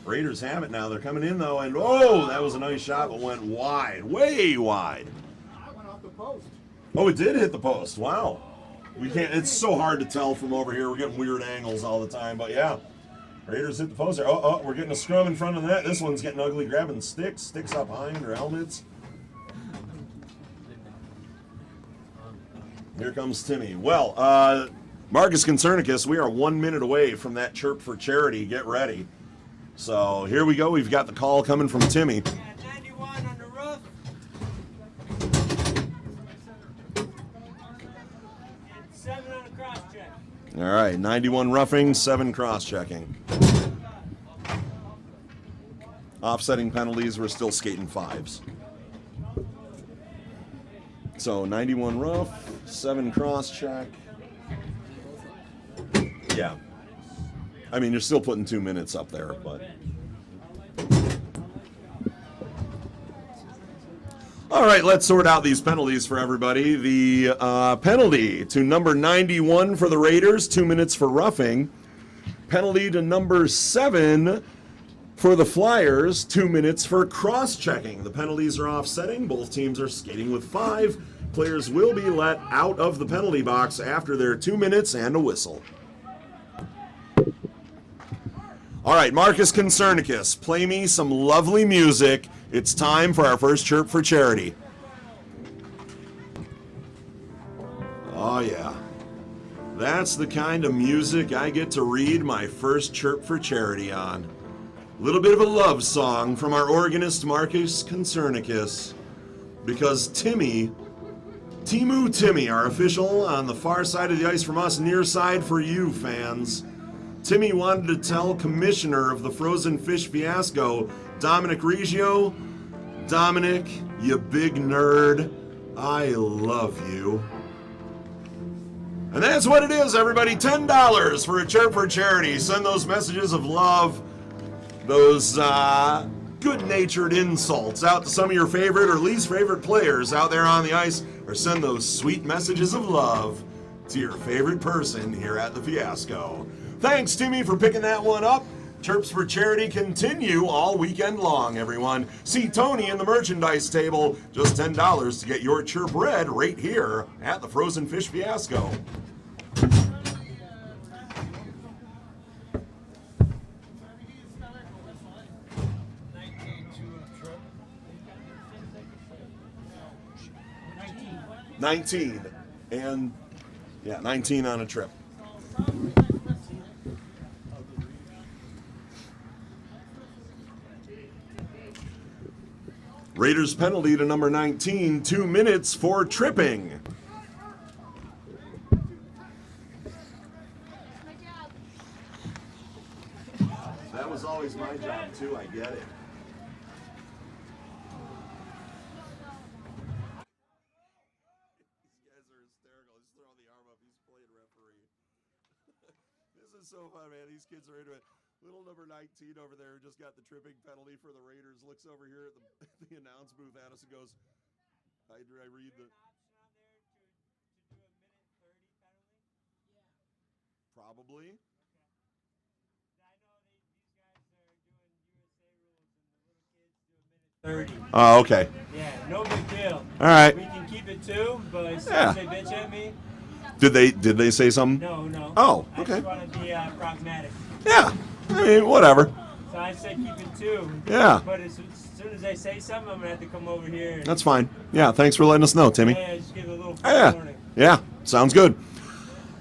Raiders have it now. They're coming in, though, and oh, that was a nice shot, but went wide, way wide. That went off the post. Oh, it did hit the post. Wow. We can't. It's so hard to tell from over here. We're getting weird angles all the time, but yeah. Raiders hit the post there. Oh, we're getting a scrum in front of that. This one's getting ugly, grabbing sticks up high in their helmets. Here comes Timmy. Well, Marcus Concernicus, we are 1 minute away from that chirp for charity. Get ready. So here we go. We've got the call coming from Timmy. 91 on the roof. And 7 on the cross check. All right, 91 roughing, 7 cross-checking. Offsetting penalties, we're still skating 5s. So 91 rough, 7 cross-check. Yeah. I mean, you're still putting 2 minutes up there, but... All right, let's sort out these penalties for everybody. The penalty to number 91 for the Raiders, 2 minutes for roughing. Penalty to number 7 for the Flyers, 2 minutes for cross-checking. The penalties are offsetting. Both teams are skating with 5. Players will be let out of the penalty box after their 2 minutes and a whistle. All right, Marcus Concernicus, play me some lovely music. It's time for our first chirp for charity. Oh, yeah. That's the kind of music I get to read my first chirp for charity on. A little bit of a love song from our organist, Marcus Concernicus. Because Timmy, our official on the far side of the ice from us, near side for you fans. Timmy wanted to tell commissioner of the Frozen Fish Fiasco, Dominic Reggio, Dominic, you big nerd, I love you. And that's what it is, everybody. $10 for a chirp for charity. Send those messages of love, those good-natured insults out to some of your favorite or least favorite players out there on the ice, or send those sweet messages of love to your favorite person here at the Fiasco. Thanks, Timmy, for picking that one up. Chirps for charity continue all weekend long, everyone. See Tony in the merchandise table. Just $10 to get your chirp read right here at the Frozen Fish Fiasco. $19. And Yeah, 19 on a trip. Raiders penalty to number 19, 2 minutes for tripping. That was always my job too, I get it. These guys are hysterical. He's throwing the arm up. He's playing referee. This is so fun, man. These kids are into it. Little number 19 over there who just got the tripping penalty for the Raiders looks over here at the announce booth at us and goes, I read the... Probably. Oh, okay. Yeah, no big deal. All right. We can keep it 2, but as soon Yeah. as they bitch at me, Did they say something? no. Oh, I okay. just want to be pragmatic. Yeah. I mean, whatever. So I said keep it 2. Yeah. But as soon as I say something, I'm going to have to come over here. And, That's fine. Yeah, thanks for letting us know, Timmy. Yeah, just give it a little Yeah. warning. Yeah, sounds good.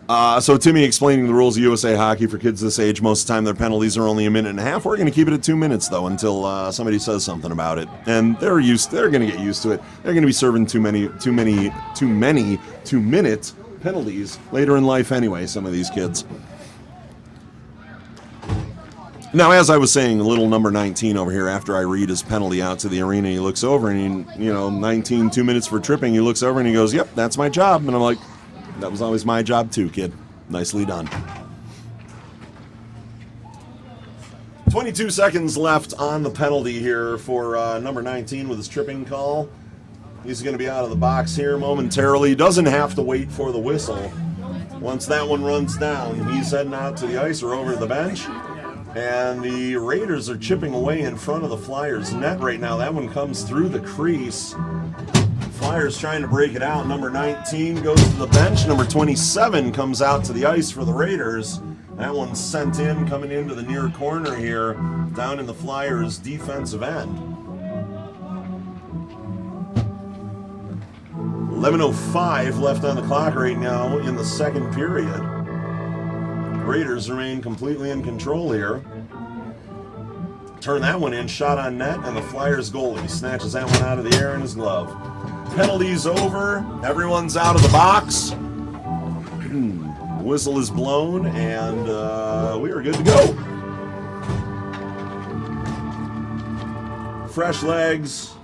So Timmy explaining the rules of USA Hockey for kids this age. Most of the time their penalties are only a minute and a half. We're going to keep it at 2 minutes, though, until somebody says something about it. And they're going to get used to it. They're going to be serving too many 2-minute penalties later in life anyway, some of these kids. Now, as I was saying, little number 19 over here, after I read his penalty out to the arena, he looks over and 19, 2 minutes for tripping. He looks over and he goes, yep, that's my job. And I'm like, that was always my job too, kid. Nicely done. 22 seconds left on the penalty here for number 19 with his tripping call. He's going to be out of the box here momentarily. Doesn't have to wait for the whistle. Once that one runs down, he's heading out to the ice or over to the bench. And the Raiders are chipping away in front of the Flyers net right now. That one comes through the crease. Flyers trying to break it out. Number 19 goes to the bench. Number 27 comes out to the ice for the Raiders. That one's sent in, coming into the near corner here, down in the Flyers' defensive end. 11:05 left on the clock right now in the second period. Raiders remain completely in control here. Turn that one in, shot on net, and the Flyers goalie snatches that one out of the air in his glove. Penalty's over. Everyone's out of the box. Whistle is blown, and we are good to go. Fresh legs.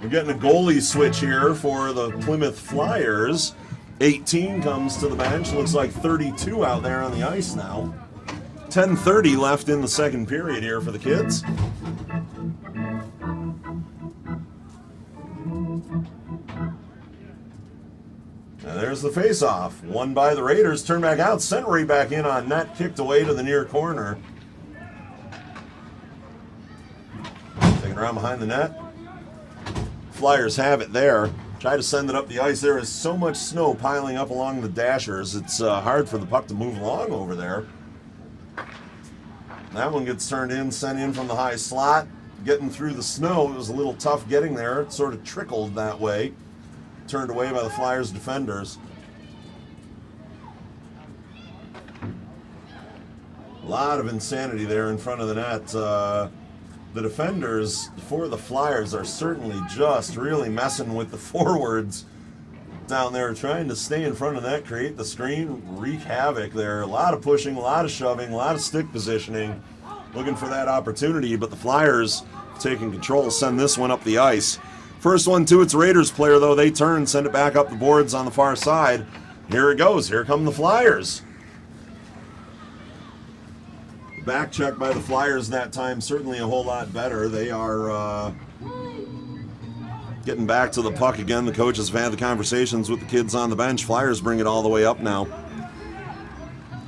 We're getting a goalie switch here for the Plymouth Flyers. 18 comes to the bench. Looks like 32 out there on the ice now. 10:30 left in the second period here for the kids. And there's the face-off. Won by the Raiders. Turned back out. Sent right back in on net. Kicked away to the near corner. Taking around behind the net. Flyers have it there. Try to send it up the ice. There is so much snow piling up along the dashers. It's hard for the puck to move along over there. That one gets turned in, sent in from the high slot. Getting through the snow, it was a little tough getting there. It sort of trickled that way. Turned away by the Flyers defenders. A lot of insanity there in front of the net. The defenders for the Flyers are certainly just really messing with the forwards down there, trying to stay in front of that, create the screen, wreak havoc there. A lot of pushing, a lot of shoving, a lot of stick positioning, looking for that opportunity, but the Flyers taking control, send this one up the ice. First one to its Raiders player, though. They turn, send it back up the boards on the far side. Here it goes. Here come the Flyers. Back check by the Flyers that time, certainly a whole lot better. They are getting back to the puck again. The coaches have had the conversations with the kids on the bench. Flyers bring it all the way up now.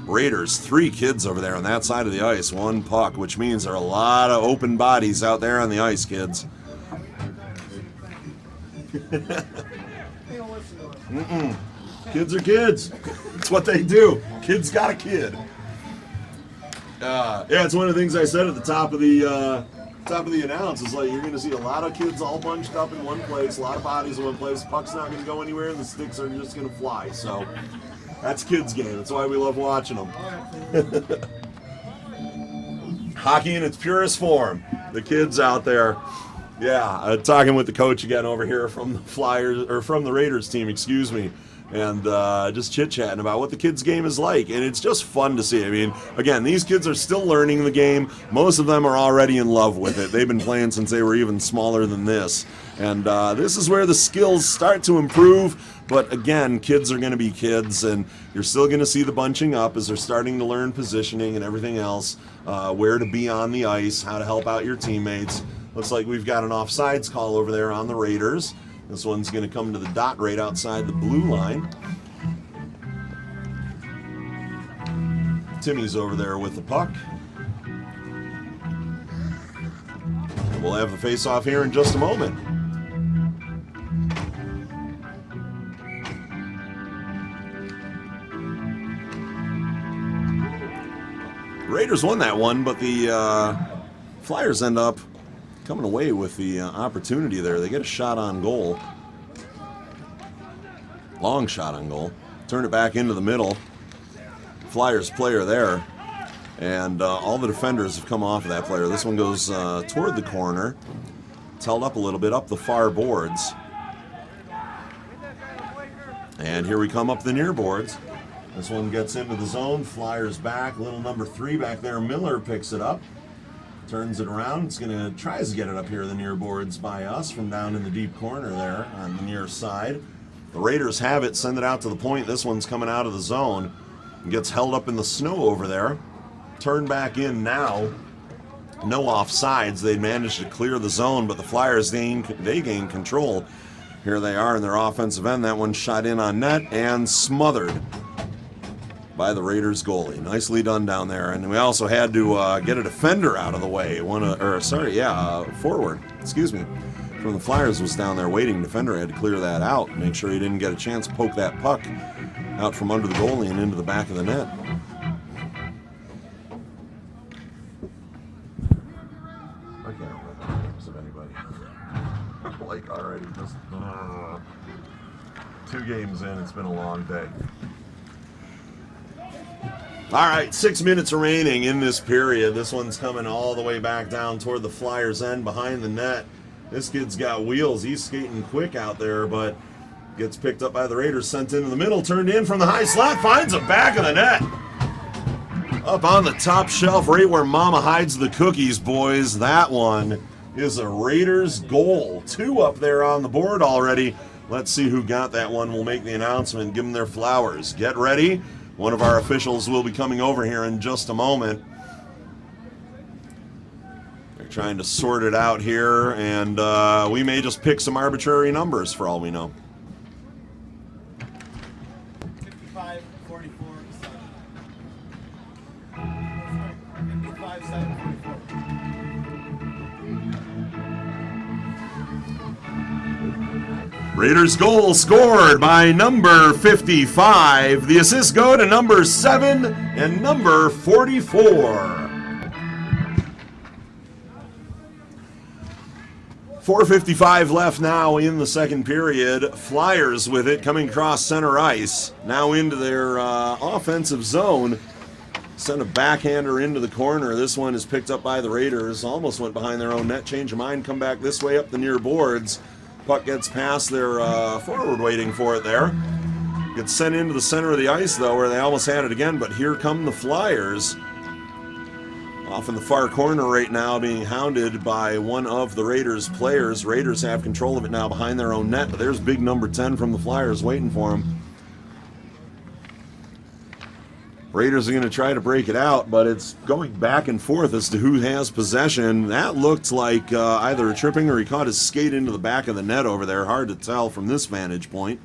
Raiders, 3 kids over there on that side of the ice, 1 puck, which means there are a lot of open bodies out there on the ice, kids. Kids are kids. It's what they do. Kids got a kid. Yeah, it's one of the things I said at the top of the announce. Is like you're going to see a lot of kids all bunched up in one place, a lot of bodies in one place. Puck's not going to go anywhere, and the sticks are just going to fly. So That's kids' game. That's why we love watching them. Hockey in its purest form. The kids out there. Yeah, talking with the coach again over here from the Flyers, or from the Raiders team, excuse me, and just chit-chatting about what the kids' game is like, and it's just fun to see. I mean, again, these kids are still learning the game. Most of them are already in love with it. They've been playing since they were even smaller than this, and this is where the skills start to improve, but again, kids are going to be kids, and you're still going to see the bunching up as they're starting to learn positioning and everything else, where to be on the ice, how to help out your teammates. Looks like we've got an offsides call over there on the Raiders. This one's going to come to the dot right outside the blue line. Timmy's over there with the puck. And we'll have the face-off here in just a moment. Raiders won that one, but the Flyers end up coming away with the opportunity there. They get a shot on goal. Long shot on goal. Turn it back into the middle. Flyers player there. And all the defenders have come off of that player. This one goes toward the corner. It's held up a little bit up the far boards. And here we come up the near boards. This one gets into the zone. Flyers back. Little number 3 back there. Miller picks it up. Turns it around. It's going to try to get it up here the near boards by us from down in the deep corner there on the near side. The Raiders have it. Send it out to the point. This one's coming out of the zone. It gets held up in the snow over there. Turn back in now. No offsides. They managed to clear the zone, but the Flyers, they gain control. Here they are in their offensive end. That one shot in on net and smothered by the Raiders goalie. Nicely done down there. And we also had to get a defender out of the way. Forward, excuse me, from the Flyers was down there waiting. Defender had to clear that out, make sure he didn't get a chance to poke that puck out from under the goalie and into the back of the net. I can't remember the names of anybody. Like already, just 2 games in, it's been a long day. All right, 6 minutes remaining in this period. This one's coming all the way back down toward the Flyers' end behind the net. This kid's got wheels. He's skating quick out there, but gets picked up by the Raiders, sent into the middle, turned in from the high slot, finds the back of the net. Up on the top shelf, right where Mama hides the cookies, boys. That one is a Raiders goal. 2 up there on the board already. Let's see who got that one. We'll make the announcement, give them their flowers. Get ready. One of our officials will be coming over here in just a moment. They're trying to sort it out here, and we may just pick some arbitrary numbers for all we know. 55, 44, 55, 7, 44. Raiders goal scored by number 55. The assists go to number 7 and number 44. .455 left now in the second period. Flyers with it coming across center ice. Now into their offensive zone. Sent a backhander into the corner. This one is picked up by the Raiders. Almost went behind their own net. Change of mind. Come back this way up the near boards. Puck gets past their forward waiting for it there. Gets sent into the center of the ice, though, where they almost had it again. But here come the Flyers. Off in the far corner right now, being hounded by one of the Raiders players. Raiders have control of it now behind their own net. But there's big number 10 from the Flyers waiting for him. Raiders are going to try to break it out, but it's going back and forth as to who has possession. That looked like either a tripping or he caught his skate into the back of the net over there. Hard to tell from this vantage point.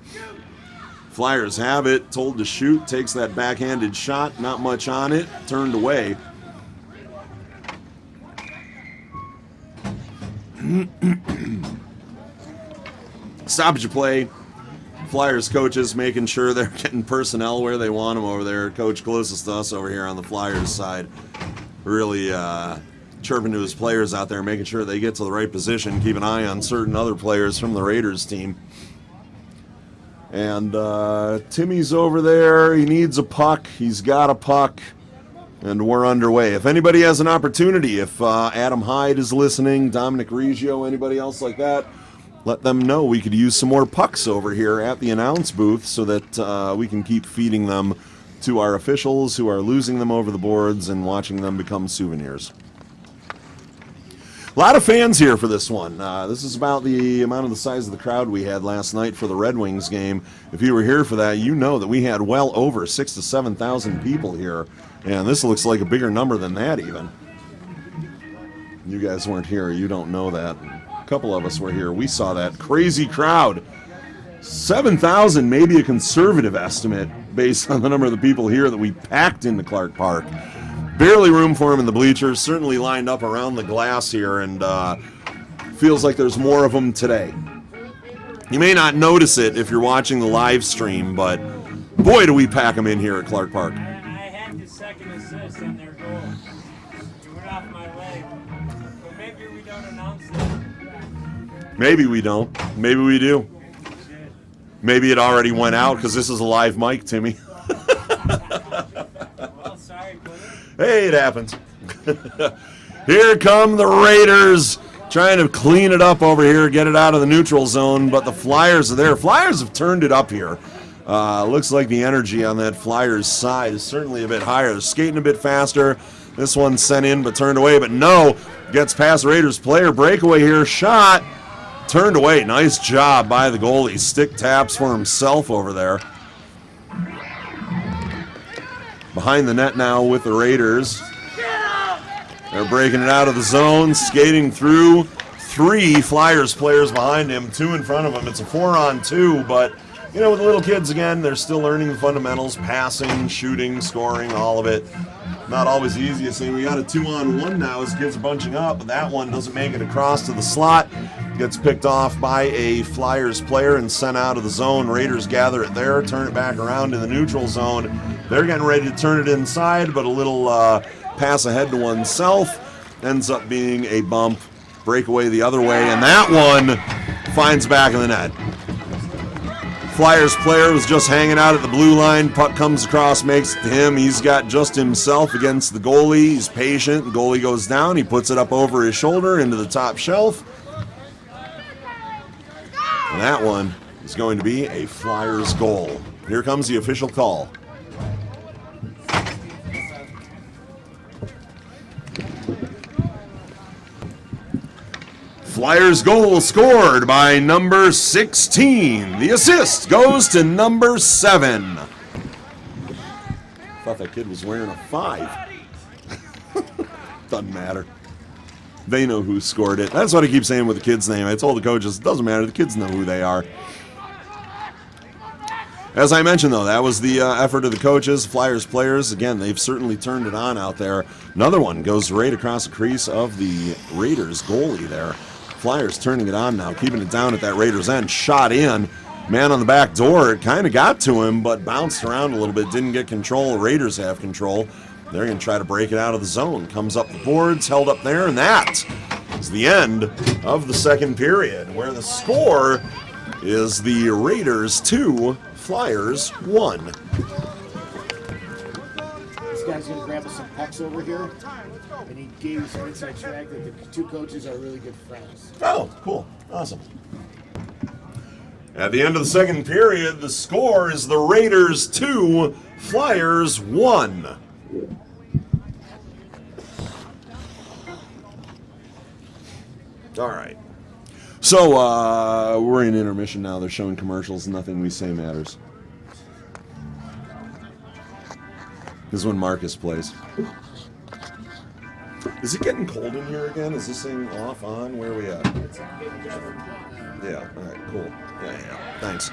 Flyers have it, told to shoot, takes that backhanded shot, not much on it, turned away. Stoppage of play. Flyers coaches making sure they're getting personnel where they want them over there. Coach closest to us over here on the Flyers side really chirping to his players out there, making sure they get to the right position. Keep an eye on certain other players from the Raiders team. And Timmy's over there. He needs a puck. He's got a puck. And we're underway. If anybody has an opportunity, if Adam Hyde is listening, Dominic Reggio, anybody else like that, let them know we could use some more pucks over here at the announce booth so that we can keep feeding them to our officials who are losing them over the boards and watching them become souvenirs. A lot of fans here for this one. This is about the amount of the size of the crowd we had last night for the Red Wings game. If you were here for that, you know that we had well over 6,000 to 7,000 people here. And this looks like a bigger number than that even. You guys weren't here. You don't know that. A couple of us were here. We saw that crazy crowd. 7,000 may be a conservative estimate based on the number of the people here that we packed into Clark Park. Barely room for them in the bleachers. Certainly lined up around the glass here, and feels like there's more of them today. You may not notice it if you're watching the live stream, but boy, do we pack them in here at Clark Park. Second assist on their goal. It went off my leg. But maybe we don't announce it. Maybe we don't. Maybe we do. Maybe it already went out because this is a live mic, Timmy. Well, sorry, buddy. Hey, it happens. Here come the Raiders trying to clean it up over here, get it out of the neutral zone, but the Flyers are there. Flyers have turned it up here. Looks like the energy on that Flyers side is certainly a bit higher. They're skating a bit faster. This one's sent in but turned away, but no. Gets past Raiders player. Breakaway here. Shot. Turned away. Nice job by the goalie. Stick taps for himself over there. Behind the net now with the Raiders. They're breaking it out of the zone. Skating through. 3 Flyers players behind him. 2 in front of him. It's a 4-on-2, but you know, with the little kids, again, they're still learning the fundamentals, passing, shooting, scoring, all of it. Not always the easiest thing. We got a 2-on-1 now as kids are bunching up, but that one doesn't make it across to the slot. Gets picked off by a Flyers player and sent out of the zone. Raiders gather it there, turn it back around in the neutral zone. They're getting ready to turn it inside, but a little pass ahead to oneself ends up being a bump. Breakaway the other way, and that one finds back in the net. Flyers player was just hanging out at the blue line. Puck comes across, makes it to him. He's got just himself against the goalie. He's patient. The goalie goes down. He puts it up over his shoulder into the top shelf. And that one is going to be a Flyers goal. Here comes the official call. Flyers goal scored by number 16. The assist goes to number 7. Thought that kid was wearing a 5. Doesn't matter. They know who scored it. That's what I keep saying with the kid's name. I told the coaches, it doesn't matter. The kids know who they are. As I mentioned, though, that was the effort of the coaches, Flyers players. Again, they've certainly turned it on out there. Another one goes right across the crease of the Raiders goalie there. Flyers turning it on now, keeping it down at that Raiders end. Shot in. Man on the back door. It kind of got to him, but bounced around a little bit. Didn't get control. Raiders have control. They're going to try to break it out of the zone. Comes up the boards, held up there, and that is the end of the second period, where the score is the Raiders 2, Flyers 1. This guy's going to grab us some pucks over here, and he gave us some inside track that the 2 coaches are really good friends. Oh, cool. Awesome. At the end of the second period, the score is the Raiders 2, Flyers 1. All right. So, we're in intermission now. They're showing commercials. Nothing we say matters. This is when Marcus plays. Is it getting cold in here again? Is this thing off, on? Where are we at? Yeah, all right, cool. Yeah, thanks.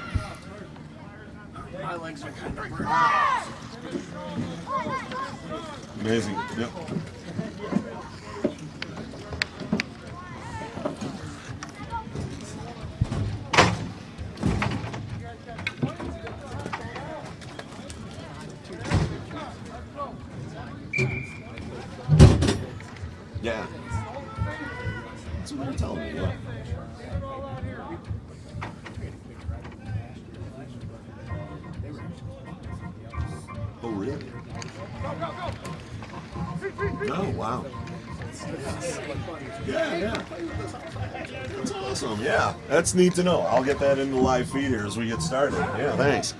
My legs are kind of Amazing, yep. Yeah. That's what they're telling me, yeah. Oh, wow. Yeah. That's awesome. Yeah, that's neat to know. I'll get that into live feed here as we get started. Yeah, thanks.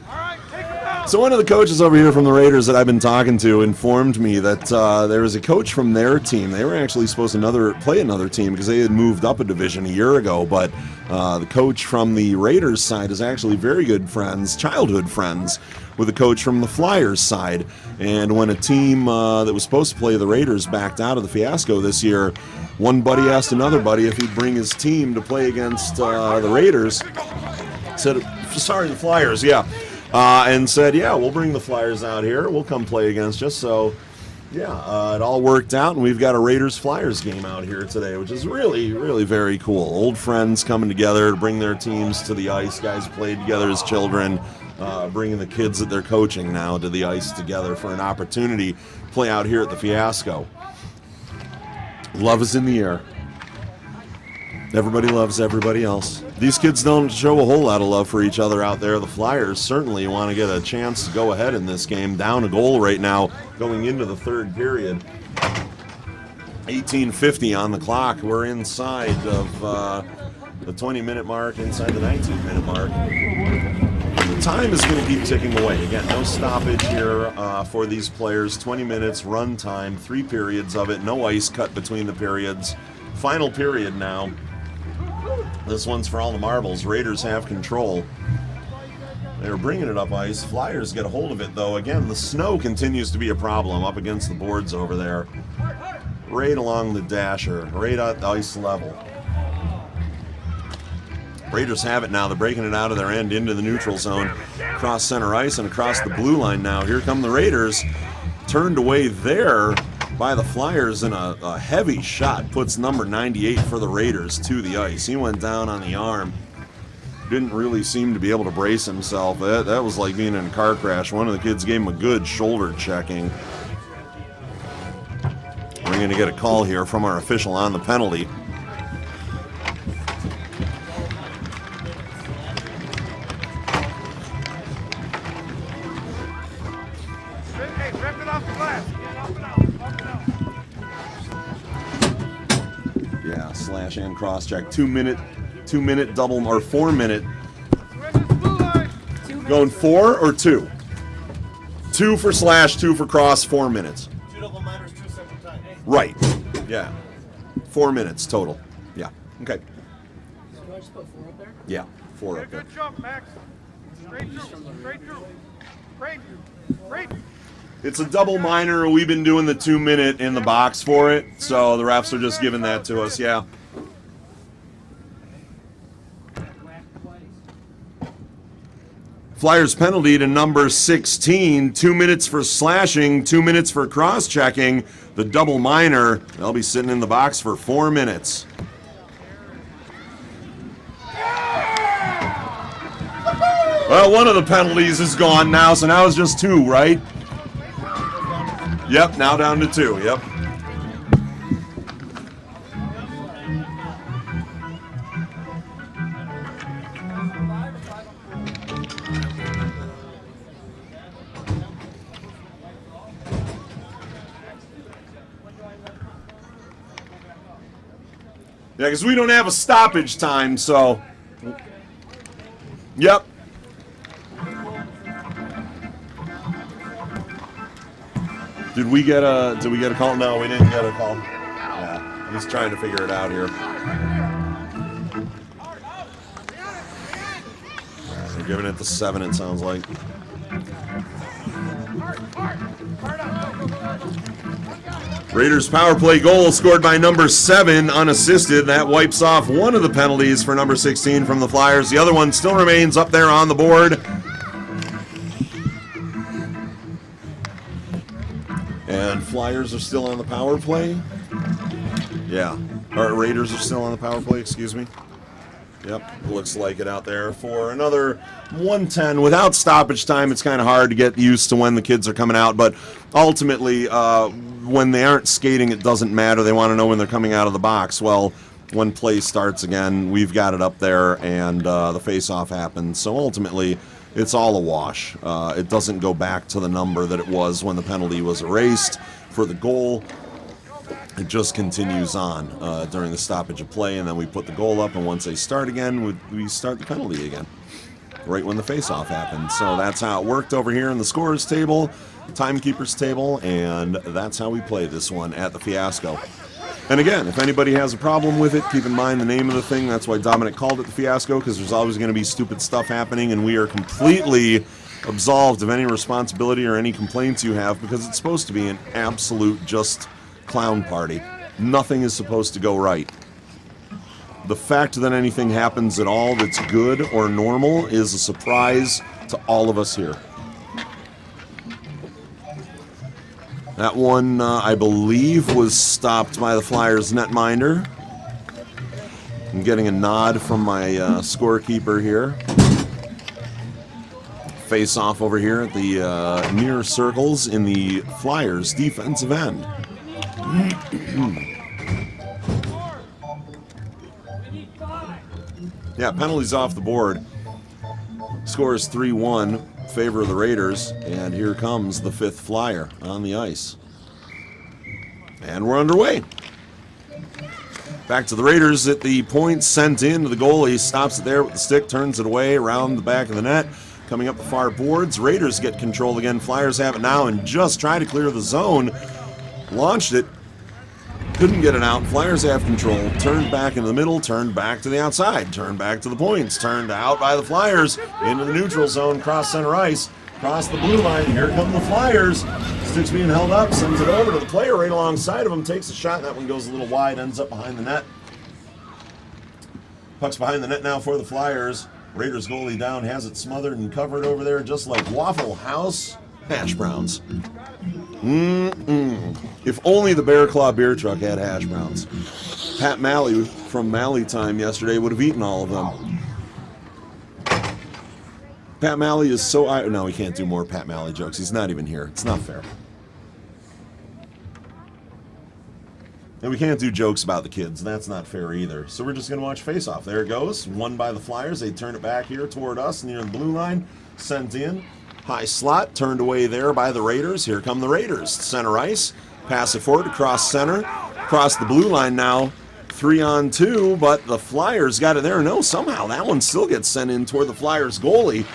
So one of the coaches over here from the Raiders that I've been talking to informed me that there was a coach from their team. They were actually supposed to play another team because they had moved up a division a year ago, but the coach from the Raiders side is actually very good friends, childhood friends, with the coach from the Flyers side. And when a team that was supposed to play the Raiders backed out of the Fiasco this year, one buddy asked another buddy if he'd bring his team to play against the Raiders. The Flyers, yeah. And said, yeah, we'll bring the Flyers out here. We'll come play against you. So, yeah, it all worked out, and we've got a Raiders-Flyers game out here today, which is really, really very cool. Old friends coming together to bring their teams to the ice. Guys played together as children, bringing the kids that they're coaching now to the ice together for an opportunity to play out here at the Fiasco. Love is in the air. Everybody loves everybody else. These kids don't show a whole lot of love for each other out there. The Flyers certainly want to get a chance to go ahead in this game. Down a goal right now going into the third period. 18:50 on the clock. We're inside of the 20-minute mark, inside the 19-minute mark. The time is going to keep ticking away. Again, no stoppage here for these players. 20 minutes run time, 3 periods of it. No ice cut between the periods. Final period now. This one's for all the marbles. Raiders have control. They're bringing it up ice. Flyers get a hold of it, though. Again, the snow continues to be a problem up against the boards over there. Right along the dasher, right at the ice level. Raiders have it now. They're breaking it out of their end into the neutral zone. Across center ice and across the blue line now. Here come the Raiders. Turned away there by the Flyers, and a heavy shot puts number 98 for the Raiders to the ice. He went down on the arm. Didn't really seem to be able to brace himself. That was like being in a car crash. One of the kids gave him a good shoulder checking. We're going to get a call here from our official on the penalty. Yeah, slash and cross check. 2 minute double, or 4 minute. Going 4 or 2? 2 for slash, 2 for cross, 4 minutes. 2 double minors, 2 separate times. Right. Yeah. 4 minutes total. Yeah. Okay. Can I just put 4 up there? Yeah. 4 up there. Good jump, Max. Straight through. Straight. It's a double minor. We've been doing the 2 minute in the box for it, so the refs are just giving that to us. Yeah. Flyers penalty to number 16. 2 minutes for slashing, 2 minutes for cross-checking. The double minor, they'll be sitting in the box for 4 minutes. Well, one of the penalties is gone now, so now it's just 2, right? Yep, now down to 2, yep. Yeah, because we don't have a stoppage time, so. Yep. Did we get a call? No, we didn't get a call. Yeah, he's trying to figure it out here. They're giving it the 7, it sounds like. Raiders power play goal scored by number 7, unassisted. That wipes off one of the penalties for number 16 from the Flyers. The other one still remains up there on the board. And Flyers are still on the power play. Yeah. Or Raiders are still on the power play, excuse me. Yep, looks like it out there for another 1:10. Without stoppage time, it's kind of hard to get used to when the kids are coming out, but ultimately, when they aren't skating, it doesn't matter. They want to know when they're coming out of the box. Well, when play starts again, we've got it up there, and the face-off happens. So ultimately, it's all a wash. It doesn't go back to the number that it was when the penalty was erased for the goal. It just continues on during the stoppage of play, and then we put the goal up, and once they start again, we start the penalty again, right when the face-off happened. So that's how it worked over here in the scorers table, timekeepers table, and that's how we play this one at the Fiasco. And again, if anybody has a problem with it, keep in mind the name of the thing. That's why Dominic called it the Fiasco, because there's always going to be stupid stuff happening, and we are completely absolved of any responsibility or any complaints you have, because it's supposed to be an absolute just clown party. Nothing is supposed to go right. The fact that anything happens at all that's good or normal is a surprise to all of us here. That one, I believe, was stopped by the Flyers netminder. I'm getting a nod from my scorekeeper here. Face off over here at the near circles in the Flyers defensive end. Yeah, penalties off the board. Score is 3-1. Favor of the Raiders, and here comes the fifth Flyer on the ice. And we're underway. Back to the Raiders at the point, sent in to the goalie, stops it there with the stick, turns it away around the back of the net. Coming up the far boards, Raiders get control again. Flyers have it now and just try to clear the zone. Launched it, couldn't get it out. Flyers have control. Turned back into the middle, turned back to the outside, turned back to the points, turned out by the Flyers into the neutral zone, cross center ice, cross the blue line. Here come the Flyers. Stick's being held up, sends it over to the player right alongside of him, takes a shot. That one goes a little wide, ends up behind the net. Puck's behind the net now for the Flyers. Raiders goalie down, has it smothered and covered over there, just like Waffle House hash browns. If only the Bear Claw beer truck had hash browns. Pat Malley from Malley Time yesterday would have eaten all of them. Pat Malley is so... No, we can't do more Pat Malley jokes. He's not even here. It's not fair. And we can't do jokes about the kids. That's not fair either. So we're just going to watch face-off. There it goes. Won by the Flyers. They turn it back here toward us near the blue line. Sent in. High slot, turned away there by the Raiders. Here come the Raiders. Center ice, pass it forward, across center, across the blue line now. 3-on-2, but the Flyers got it there. No, somehow that one still gets sent in toward the Flyers goalie.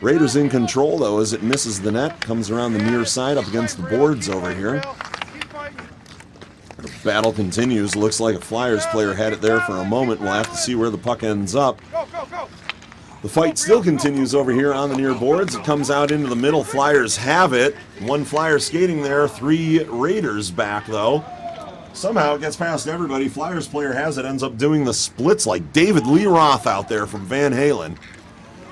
Raiders in control, though, as it misses the net. Comes around the near side up against the boards over here. The battle continues. Looks like a Flyers player had it there for a moment. We'll have to see where the puck ends up. The fight still continues over here on the near boards. It comes out into the middle. Flyers have it. One Flyer skating there. 3 Raiders back, though. Somehow it gets past everybody. Flyers player has it. Ends up doing the splits like David Lee Roth out there from Van Halen.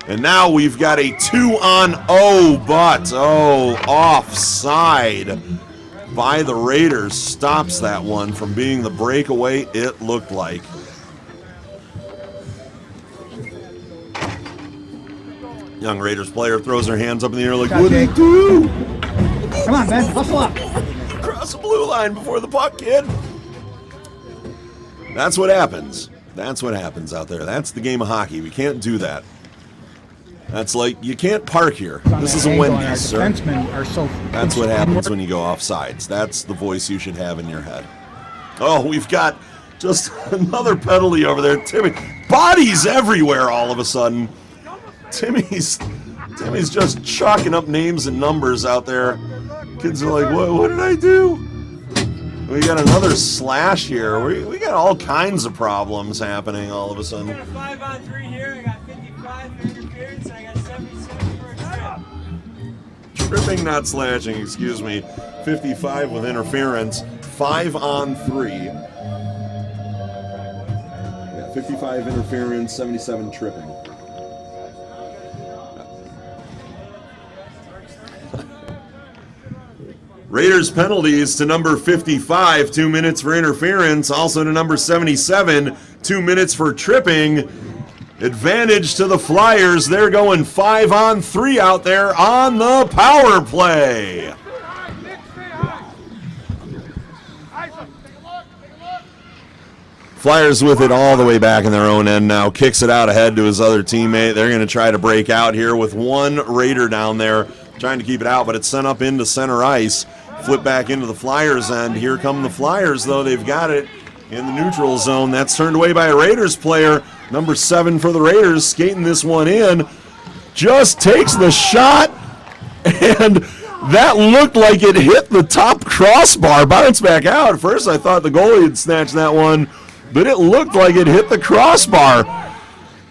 And now we've got a 2-on-0, but, offside by the Raiders. Stops that one from being the breakaway it looked like. Young Raiders player throws her hands up in the air like, what do you do? Come on, Ben, hustle up. Cross the blue line before the puck, kid. That's what happens. That's what happens out there. That's the game of hockey. We can't do that. That's like, you can't park here. This is a Wendy's, sir. Defensemen are so... That's what happens when you go off sides. That's the voice you should have in your head. Oh, we've got just another penalty over there. Timmy, bodies everywhere all of a sudden. Timmy's just chalking up names and numbers out there. Kids are like, what did I do? We got another slash here. We got all kinds of problems happening all of a sudden. I got a 5-on-3 here. I got 55 for interference. I got 77 for a trip. Tripping, not slashing, excuse me. 55 with interference. 5-on-3. Yeah, 55 interference, 77 tripping. Raiders penalties to number 55, 2 minutes for interference. Also to number 77, 2 minutes for tripping. Advantage to the Flyers. They're going 5-on-3 out there on the power play. Flyers with it all the way back in their own end now. Kicks it out ahead to his other teammate. They're going to try to break out here with one Raider down there trying to keep it out, but it's sent up into center ice. Flip back into the Flyers end. Here come the Flyers, though. They've got it in the neutral zone. That's turned away by a Raiders player. Number 7 for the Raiders, skating this one in. Just takes the shot, and that looked like it hit the top crossbar. Bounced back out. At first, I thought the goalie had snatched that one, but it looked like it hit the crossbar.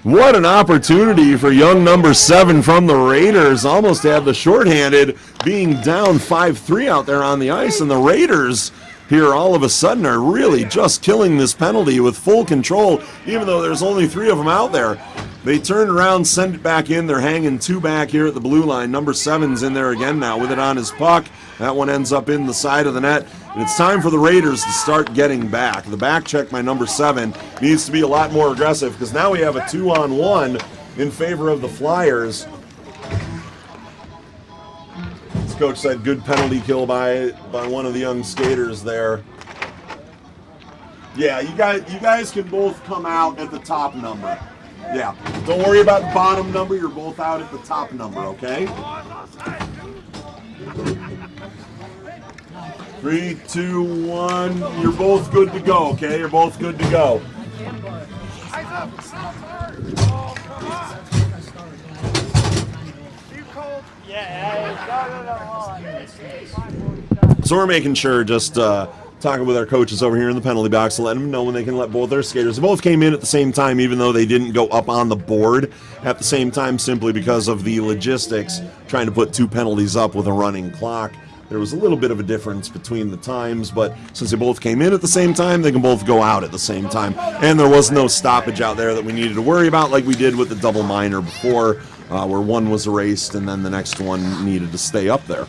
What an opportunity for young number 7 from the Raiders. Almost had the shorthanded, being down 5-3 out there on the ice, and the Raiders here all of a sudden are really just killing this penalty with full control, even though there's only 3 of them out there. They turn around, send it back in. They're hanging 2 back here at the blue line. Number 7's in there again now with it on his puck. That one ends up in the side of the net. And it's time for the Raiders to start getting back. The back check by number 7 needs to be a lot more aggressive because now we have a 2-on-1 in favor of the Flyers. As coach said, good penalty kill by one of the young skaters there. Yeah, you guys can both come out at the top number. Yeah, don't worry about the bottom number. You're both out at the top number, okay? 3, 2, 1. You're both good to go, okay? You're both good to go. So we're making sure, just talking with our coaches over here in the penalty box to let them know when they can let both their skaters. They both came in at the same time, even though they didn't go up on the board at the same time, simply because of the logistics, trying to put 2 penalties up with a running clock. There was a little bit of a difference between the times, but since they both came in at the same time, they can both go out at the same time. And there was no stoppage out there that we needed to worry about like we did with the double minor before, where one was erased and then the next one needed to stay up there.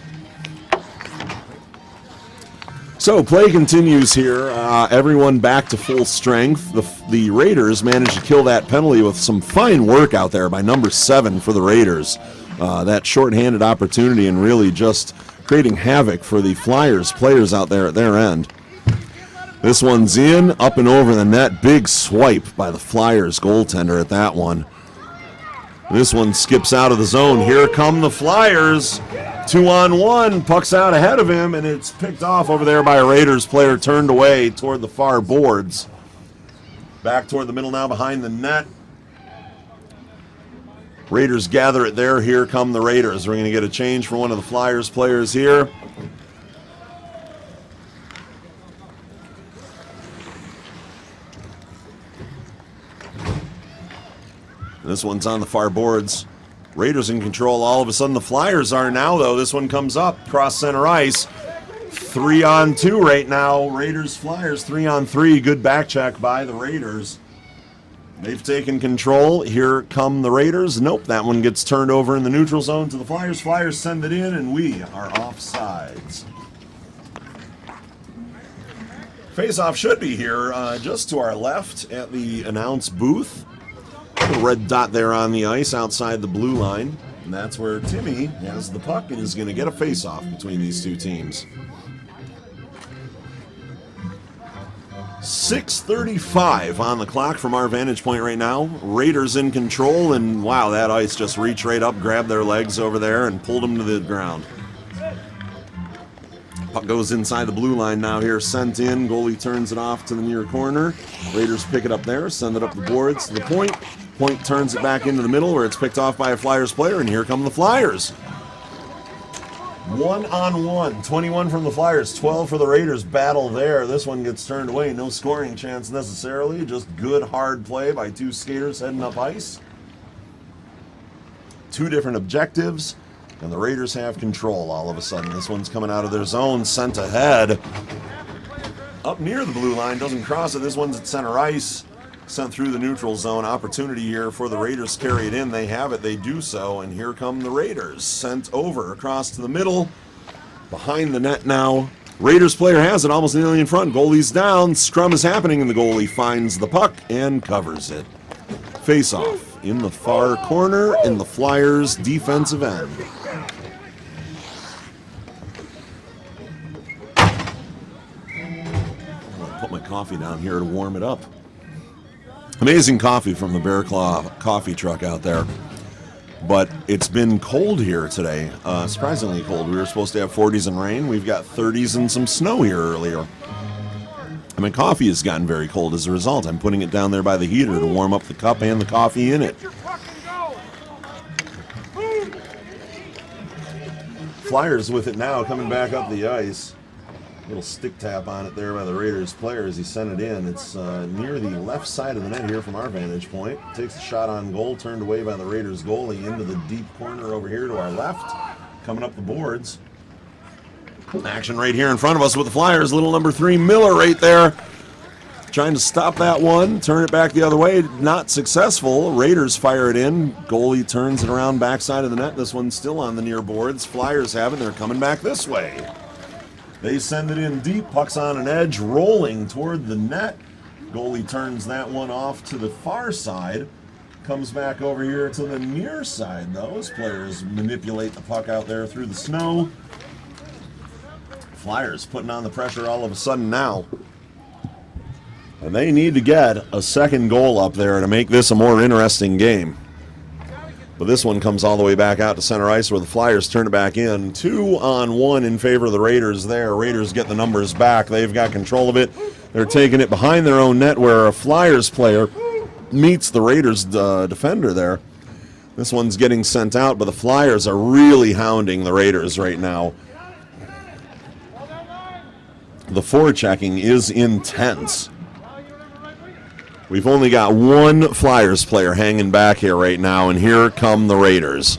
So play continues here. Everyone back to full strength. The Raiders managed to kill that penalty with some fine work out there by number 7 for the Raiders. That shorthanded opportunity and really just creating havoc for the Flyers players out there at their end. This one's in, up and over the net. Big swipe by the Flyers goaltender at that one. This one skips out of the zone. Here come the Flyers. 2-on-1. Puck's out ahead of him, and it's picked off over there by a Raiders player, turned away toward the far boards. Back toward the middle now behind the net. Raiders gather it there. Here come the Raiders. We're going to get a change for one of the Flyers players here. This one's on the far boards. Raiders in control. All of a sudden the Flyers are now, though. This one comes up cross center ice. 3-on-2 right now. Raiders, Flyers, 3-on-3. Good back check by the Raiders. They've taken control. Here come the Raiders. Nope, that one gets turned over in the neutral zone to the Flyers. Flyers send it in, and we are offsides. Face-off should be here just to our left at the announce booth. The red dot there on the ice outside the blue line. And that's where Timmy has the puck and is going to get a face-off between these two teams. 6:35 on the clock from our vantage point right now. Raiders in control, and wow, that ice just reached right up, grabbed their legs over there, and pulled them to the ground. Puck goes inside the blue line now here, sent in. Goalie turns it off to the near corner. Raiders pick it up there, send it up the boards to the point. Point turns it back into the middle where it's picked off by a Flyers player, and here come the Flyers. 1-on-1, 21 from the Flyers, 12 for the Raiders. Battle there. This one gets turned away. No scoring chance necessarily. Just good hard play by two skaters heading up ice. Two different objectives, and the Raiders have control all of a sudden. This one's coming out of their zone, sent ahead. Up near the blue line, doesn't cross it. This one's at center ice. Sent through the neutral zone. Opportunity here for the Raiders to carry it in. They have it. They do so. And here come the Raiders. Sent over across to the middle. Behind the net now. Raiders player has it. Almost nearly in front. Goalie's down. Scrum is happening. And the goalie finds the puck and covers it. Face off in the far corner in the Flyers defensive end. I'm going to put my coffee down here to warm it up. Amazing coffee from the Bear Claw coffee truck out there. But it's been cold here today, surprisingly cold. We were supposed to have 40s and rain. We've got 30s and some snow here earlier. And my coffee has gotten very cold as a result. I'm putting it down there by the heater to warm up the cup and the coffee in it. Flyers with it now, coming back up the ice. Little stick tap on it there by the Raiders player as he sent it in. It's near the left side of the net here from our vantage point. Takes a shot on goal, turned away by the Raiders goalie into the deep corner over here to our left. Coming up the boards. Action right here in front of us with the Flyers. Little number 3 Miller right there. Trying to stop that one, turn it back the other way. Not successful. Raiders fire it in. Goalie turns it around backside of the net. This one's still on the near boards. Flyers have it. They're coming back this way. They send it in deep. Puck's on an edge, rolling toward the net. Goalie turns that one off to the far side. Comes back over here to the near side. Those players manipulate the puck out there through the snow. Flyers putting on the pressure all of a sudden now. And they need to get a second goal up there to make this a more interesting game. But this one comes all the way back out to center ice where the Flyers turn it back in. 2-on-1 in favor of the Raiders there. Raiders get the numbers back. They've got control of it. They're taking it behind their own net where a Flyers player meets the Raiders defender there. This one's getting sent out, but the Flyers are really hounding the Raiders right now. The forechecking is intense. We've only got one Flyers player hanging back here right now, and here come the Raiders.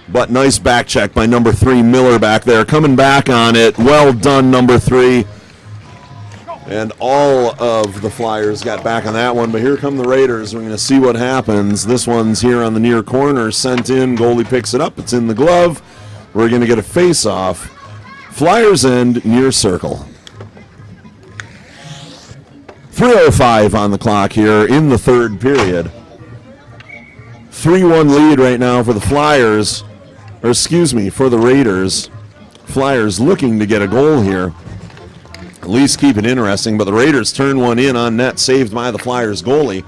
But nice back check by number 3 Miller back there. Coming back on it. Well done, number 3. And all of the Flyers got back on that one, but here come the Raiders. We're going to see what happens. This one's here on the near corner, sent in. Goalie picks it up. It's in the glove. We're going to get a face-off. Flyers end near circle. 3:05 on the clock here in the third period. 3-1 lead right now for the Flyers, or excuse me, for the Raiders. Flyers looking to get a goal here. At least keep it interesting, but the Raiders turn one in on net, saved by the Flyers goalie.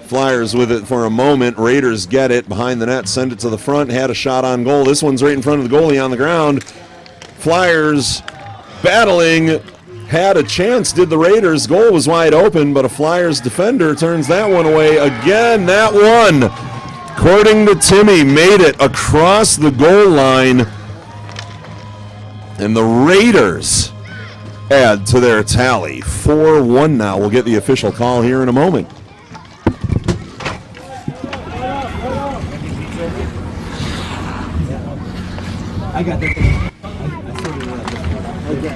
Flyers with it for a moment. Raiders get it behind the net, send it to the front, had a shot on goal. This one's right in front of the goalie on the ground. Flyers battling. Had a chance, did the Raiders. Goal was wide open, but a Flyers defender turns that one away again. That one, according to Timmy, made it across the goal line. And the Raiders add to their tally. 4-1 now. We'll get the official call here in a moment. I got that.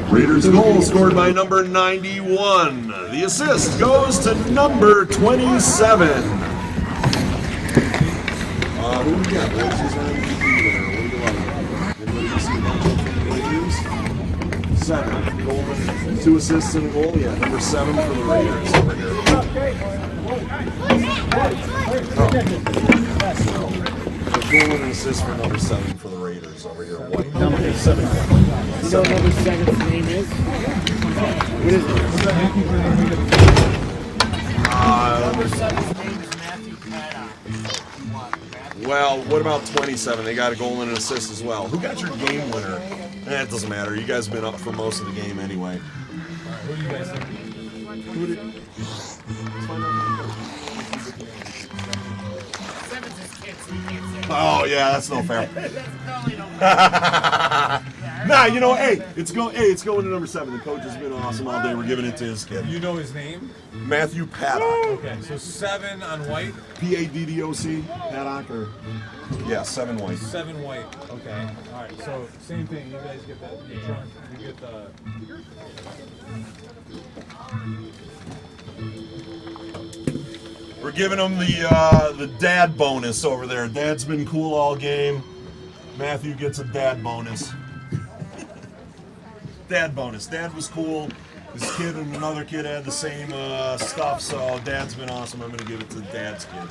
Raiders goal scored by number 91. The assist goes to number 27. Who we got, boys? Who's our MVP there? What do you like? Anybody see a matchup from the Raiders? 7. Golden, 2 assists and a goal. Yeah, number 7 for the Raiders over here. So goal and assist for number 7 for the Raiders over here. White. Number 7. You know what number 7's name is? What is it? Number 7's name is Matthew Paddock. Well, what about 27? They got a goal and an assist as well. Who got your game winner? It doesn't matter. You guys have been up for most of the game anyway. Who do you guys think? Who did... Oh yeah, that's no fair. Nah, you know, hey, it's going to number 7. The coach has been awesome all day. We're giving it to his kid. You know his name? Matthew Paddock. Okay, so 7 on white. Paddock, Paddock, or yeah, 7 white. 7 white. Okay. All right. So same thing. You guys get that. You get the. We're giving him the dad bonus over there. Dad's been cool all game. Matthew gets a dad bonus. Dad bonus. Dad was cool. His kid and another kid had the same stuff, so Dad's been awesome. I'm going to give it to Dad's kid.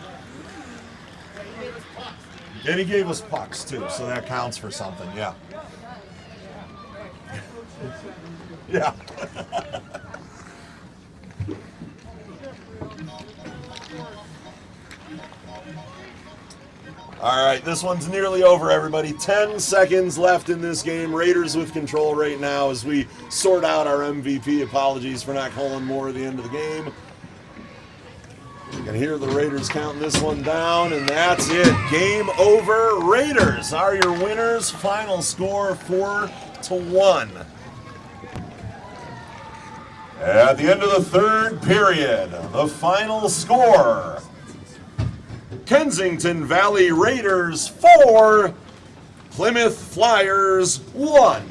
And he gave us pucks, too, so that counts for something, yeah. Yeah. All right, this one's nearly over, everybody. 10 seconds left in this game. Raiders with control right now as we sort out our MVP. Apologies for not calling more at the end of the game. You can hear the Raiders counting this one down, and that's it. Game over. Raiders are your winners. Final score 4-1. At the end of the third period, the final score: Kensington Valley Raiders 4, Plymouth Flyers 1.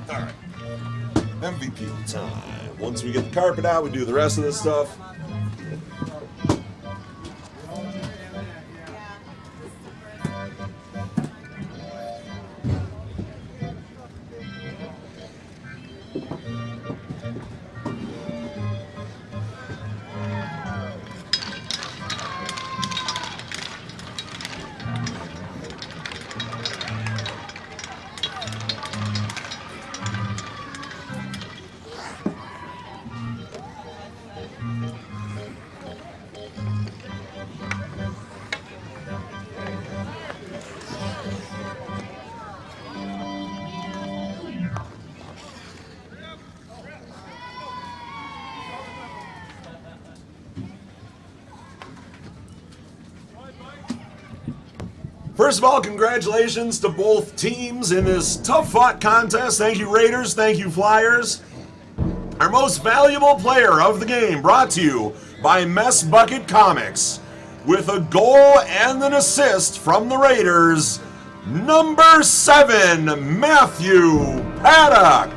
All right, MVP time. Once we get the carpet out, we do the rest of this stuff. First of all, congratulations to both teams in this tough-fought contest. Thank you, Raiders. Thank you, Flyers. Our most valuable player of the game brought to you by Mess Bucket Comics. With a goal and an assist from the Raiders, number 7, Matthew Paddock.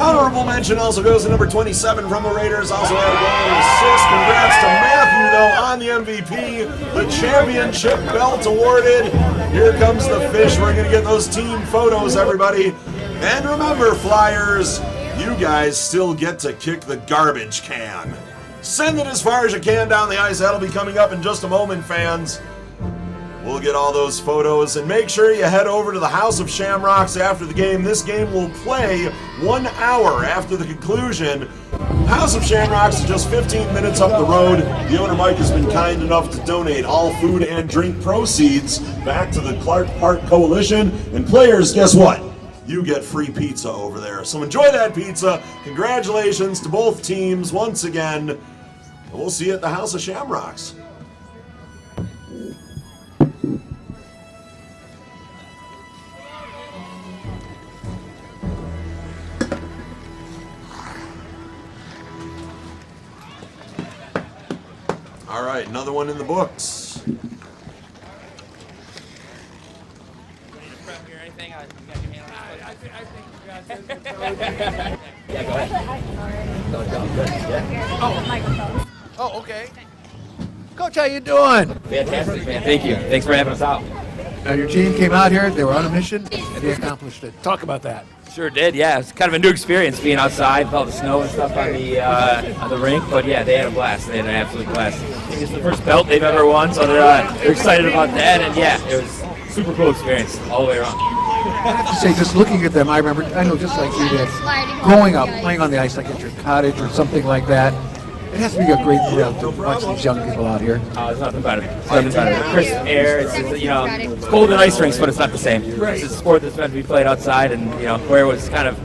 Honorable mention also goes to number 27 from the Raiders. Also had a goal and assist. Congrats to Matthew, though, on the MVP. The championship belt awarded. Here comes the fish. We're going to get those team photos, everybody. And remember, Flyers, you guys still get to kick the garbage can. Send it as far as you can down the ice. That'll be coming up in just a moment, fans. We'll get all those photos, and make sure you head over to the House of Shamrocks after the game. This game will play 1 hour after the conclusion. House of Shamrocks is just 15 minutes up the road. The owner, Mike, has been kind enough to donate all food and drink proceeds back to the Clark Park Coalition. And players, guess what? You get free pizza over there. So enjoy that pizza. Congratulations to both teams once again. We'll see you at the House of Shamrocks. All right, another one in the books. Yeah, go ahead. Oh, okay. Coach, how you doing? Fantastic, man. Thank you. Thanks for having us out. Now, your team came out here. They were on a mission, and they accomplished it. Talk about that. Sure did, yeah. It's kind of a new experience being outside with all the snow and stuff on the rink, but yeah, they had a blast. They had an absolute blast. I think it's the first belt they've ever won, so they're excited about that, and yeah, it was a super cool experience all the way around. I have to say, just looking at them, I know just like you did, growing up, playing on the ice like at your cottage or something like that, it has to be a great thrill to watch these young people out here. It's nothing better. It's nothing better. The crisp air, it's cold in ice rinks, but it's not the same. It's a sport that's meant to be played outside, and where it was kind of,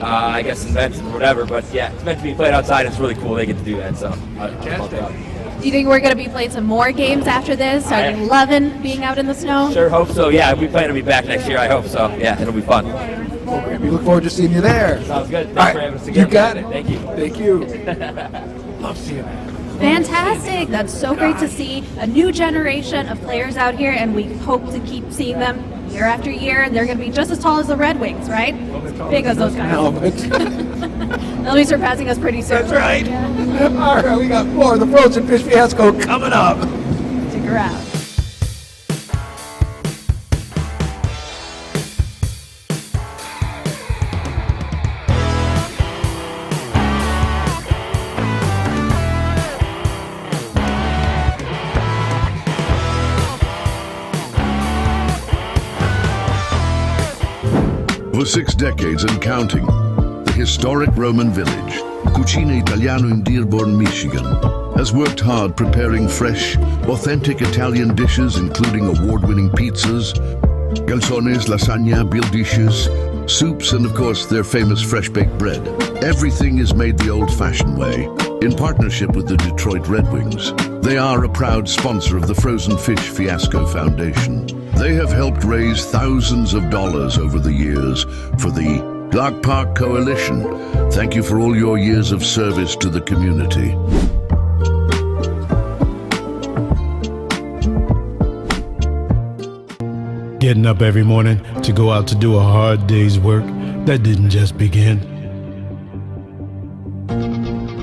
I guess, invented or whatever, but yeah, it's meant to be played outside. It's really cool they get to do that, so Do you think we're going to be playing some more games after this? Are you loving being out in the snow? Sure, hope so. Yeah, we plan to be back next year. I hope so. Yeah, it'll be fun. Well, we look forward to seeing you there. Sounds good. Thanks for having us again. You got it. Thank you. Thank you. Love seeing that. Fantastic. That's so great to see a new generation of players out here, and we hope to keep seeing them year after year, and they're going to be just as tall as the Red Wings, right? Big as those guys. No, but they'll be surpassing us pretty soon. That's right. All right, we got more of the Frozen Fish Fiasco coming up. Stick around. For 6 decades and counting, the historic Roman village, Cucina Italiano in Dearborn, Michigan, has worked hard preparing fresh, authentic Italian dishes including award-winning pizzas, calzones, lasagna, veal dishes, soups, and of course their famous fresh-baked bread. Everything is made the old-fashioned way, in partnership with the Detroit Red Wings. They are a proud sponsor of the Frozen Fish Fiasco Foundation. They have helped raise thousands of dollars over the years for the Clark Park Coalition. Thank you for all your years of service to the community. Getting up every morning to go out to do a hard day's work, that didn't just begin.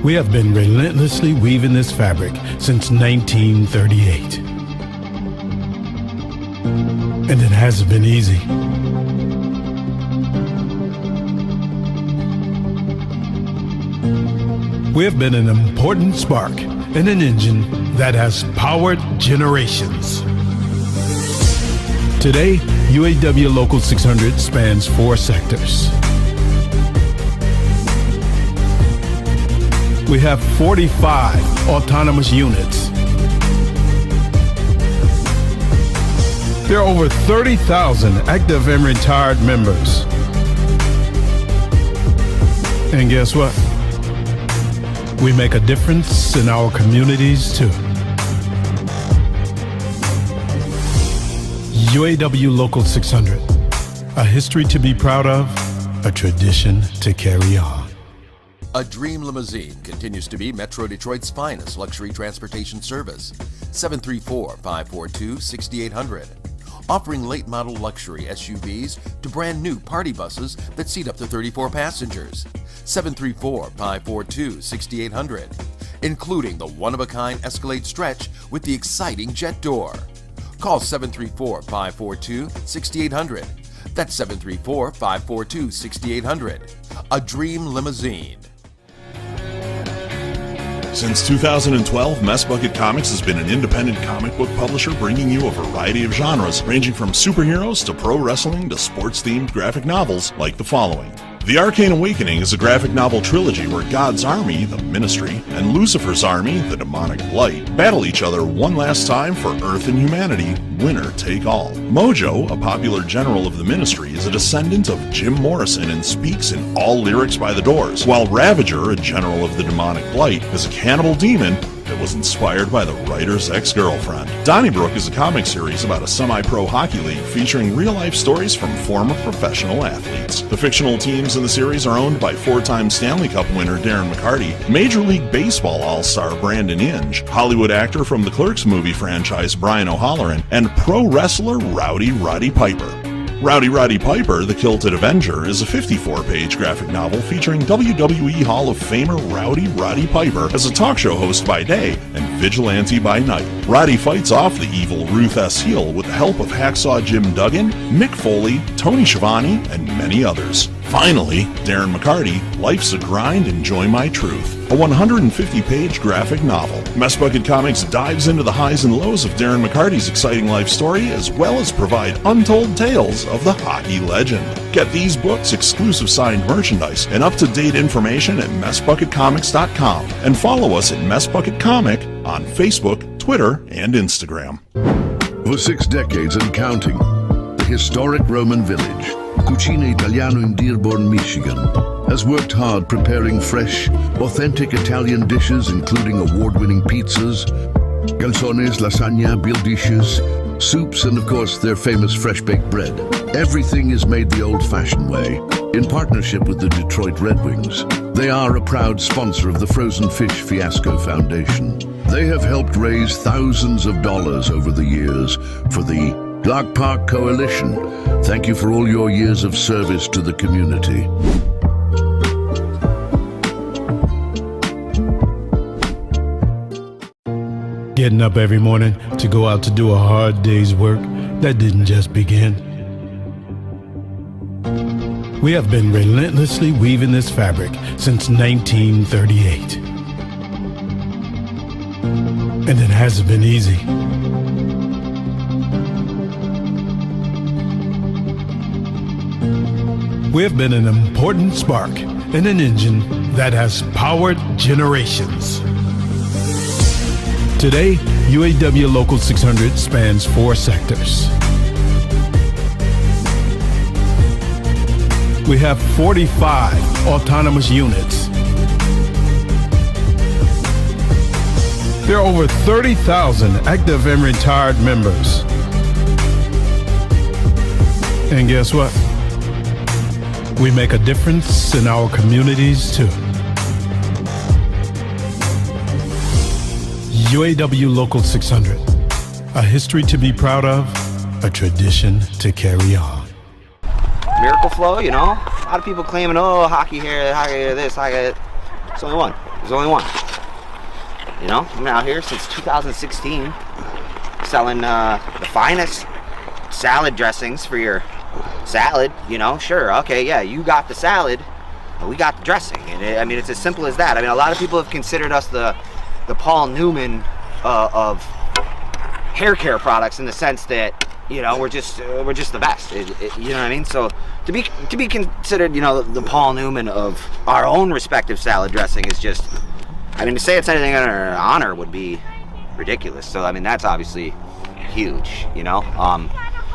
We have been relentlessly weaving this fabric since 1938. And it hasn't been easy. We have been an important spark in an engine that has powered generations. Today, UAW Local 600 spans 4 sectors. We have 45 autonomous units. There are over 30,000 active and retired members. And guess what? We make a difference in our communities too. UAW Local 600, a history to be proud of, a tradition to carry on. A Dream Limousine continues to be Metro Detroit's finest luxury transportation service. 734-542-6800. Offering late model luxury SUVs to brand new party buses that seat up to 34 passengers. 734-542-6800. Including the one-of-a-kind Escalade stretch with the exciting jet door. Call 734-542-6800. That's 734-542-6800. A Dream Limousine. Since 2012, Mess Bucket Comics has been an independent comic book publisher bringing you a variety of genres, ranging from superheroes to pro wrestling to sports-themed graphic novels like the following. The Arcane Awakening is a graphic novel trilogy where God's army, the Ministry, and Lucifer's army, the Demonic Blight, battle each other one last time for Earth and humanity, winner take all. Mojo, a popular general of the Ministry, is a descendant of Jim Morrison and speaks in all lyrics by the Doors, while Ravager, a general of the Demonic Blight, is a cannibal demon that was inspired by the writer's ex-girlfriend. Donnybrook is a comic series about a semi-pro hockey league featuring real-life stories from former professional athletes. The fictional teams in the series are owned by 4-time Stanley Cup winner Darren McCarty, Major League Baseball all-star Brandon Inge, Hollywood actor from the Clerks movie franchise Brian O'Halloran, and pro wrestler Rowdy Roddy Piper. Rowdy Roddy Piper, the Kilted Avenger, is a 54-page graphic novel featuring WWE Hall of Famer Rowdy Roddy Piper as a talk show host by day and vigilante by night. Roddy fights off the evil Ruth S. Heel with the help of Hacksaw Jim Duggan, Mick Foley, Tony Schiavone, and many others. Finally, Darren McCarty, Life's a Grind, Enjoy My Truth, a 150-page graphic novel. Mess Bucket Comics dives into the highs and lows of Darren McCarty's exciting life story, as well as provide untold tales of the hockey legend. Get these books, exclusive signed merchandise, and up-to-date information at MessBucketComics.com, and follow us at Mess Bucket Comic on Facebook, Twitter, and Instagram. For 6 decades and counting, the historic Roman village, Cucina Italiano in Dearborn, Michigan, has worked hard preparing fresh, authentic Italian dishes including award-winning pizzas, calzones, lasagna, veal dishes, soups, and of course their famous fresh-baked bread. Everything is made the old-fashioned way, in partnership with the Detroit Red Wings. They are a proud sponsor of the Frozen Fish Fiasco Foundation. They have helped raise thousands of dollars over the years for the Clark Park Coalition. Thank you for all your years of service to the community. Getting up every morning to go out to do a hard day's work, that didn't just begin. We have been relentlessly weaving this fabric since 1938. And it hasn't been easy. We have been an important spark in an engine that has powered generations. Today, UAW Local 600 spans 4 sectors. We have 45 autonomous units. There are over 30,000 active and retired members. And guess what? We make a difference in our communities too. UAW Local 600, a history to be proud of, a tradition to carry on. Miracle Flow, you know? A lot of people claiming, oh, hockey here, this, hockey that. There's only one. There's only one. You know? I've been out here since 2016 selling the finest salad dressings for your salad, you know? Sure, okay, yeah, you got the salad, but we got the dressing. And I mean, it's as simple as that. I mean, a lot of people have considered us the Paul Newman of hair care products, in the sense that, you know, we're just the best. You know what I mean? So to be considered, you know, the Paul Newman of our own respective salad dressing is just, I mean, to say it's anything under honor would be ridiculous. So I mean, that's obviously huge, you know.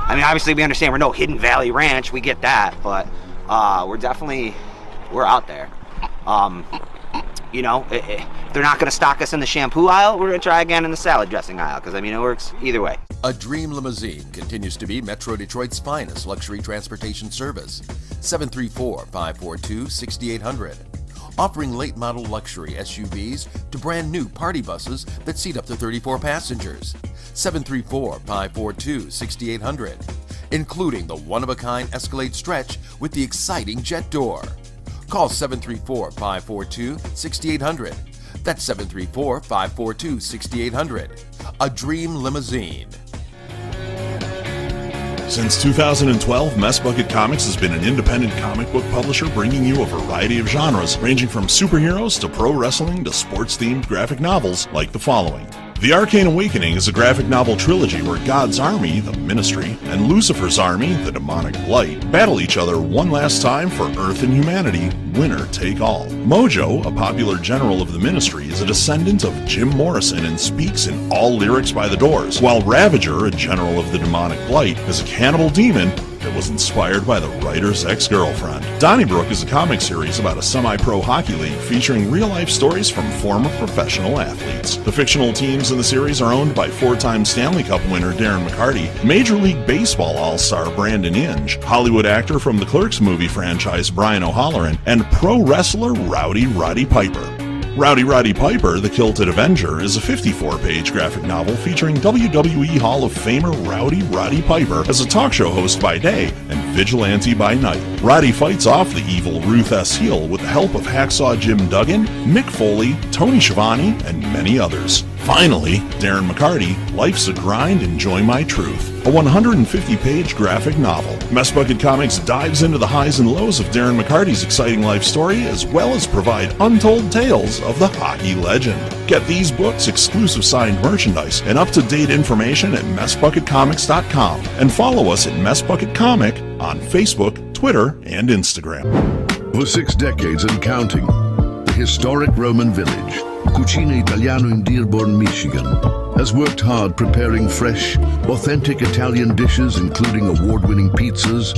I mean, obviously we understand we're no Hidden Valley Ranch, we get that, but we're out there. You know, if they're not going to stock us in the shampoo aisle, we're going to try again in the salad dressing aisle, because I mean, it works either way. A Dream Limousine continues to be Metro Detroit's finest luxury transportation service. 734-542-6800. Offering late model luxury SUVs to brand new party buses that seat up to 34 passengers. 734-542-6800. Including the one-of-a-kind Escalade Stretch with the exciting jet door. Call 734-542-6800. That's 734-542-6800. A Dream Limousine. Since 2012, Mess Bucket Comics has been an independent comic book publisher bringing you a variety of genres, ranging from superheroes to pro wrestling to sports-themed graphic novels like the following. The Arcane Awakening is a graphic novel trilogy where God's army, the Ministry, and Lucifer's army, the Demonic Blight, battle each other one last time for Earth and humanity, winner take all. Mojo, a popular general of the Ministry, is a descendant of Jim Morrison and speaks in all lyrics by the Doors, while Ravager, a general of the Demonic Blight, is a cannibal demon that was inspired by the writer's ex-girlfriend. Donnybrook is a comic series about a semi-pro hockey league featuring real-life stories from former professional athletes. The fictional teams in the series are owned by 4-time Stanley Cup winner Darren McCarty, Major League Baseball all-star Brandon Inge, Hollywood actor from the Clerks movie franchise Brian O'Halloran, and pro wrestler Rowdy Roddy Piper. Rowdy Roddy Piper, the Kilted Avenger, is a 54-page graphic novel featuring WWE Hall of Famer Rowdy Roddy Piper as a talk show host by day and vigilante by night. Roddy fights off the evil Ruth S. Heel with the help of Hacksaw Jim Duggan, Mick Foley, Tony Schiavone, and many others. Finally, Darren McCarty, Life's a Grind, Enjoy My Truth, a 150-page graphic novel. Mess Bucket Comics dives into the highs and lows of Darren McCarty's exciting life story, as well as provide untold tales of the hockey legend. Get these books, exclusive signed merchandise, and up-to-date information at MessBucketComics.com, and follow us at Mess Bucket Comic on Facebook, Twitter, and Instagram. For 6 decades and counting, the historic Roman village, Cucina Italiano in Dearborn, Michigan, has worked hard preparing fresh, authentic Italian dishes, including award-winning pizzas,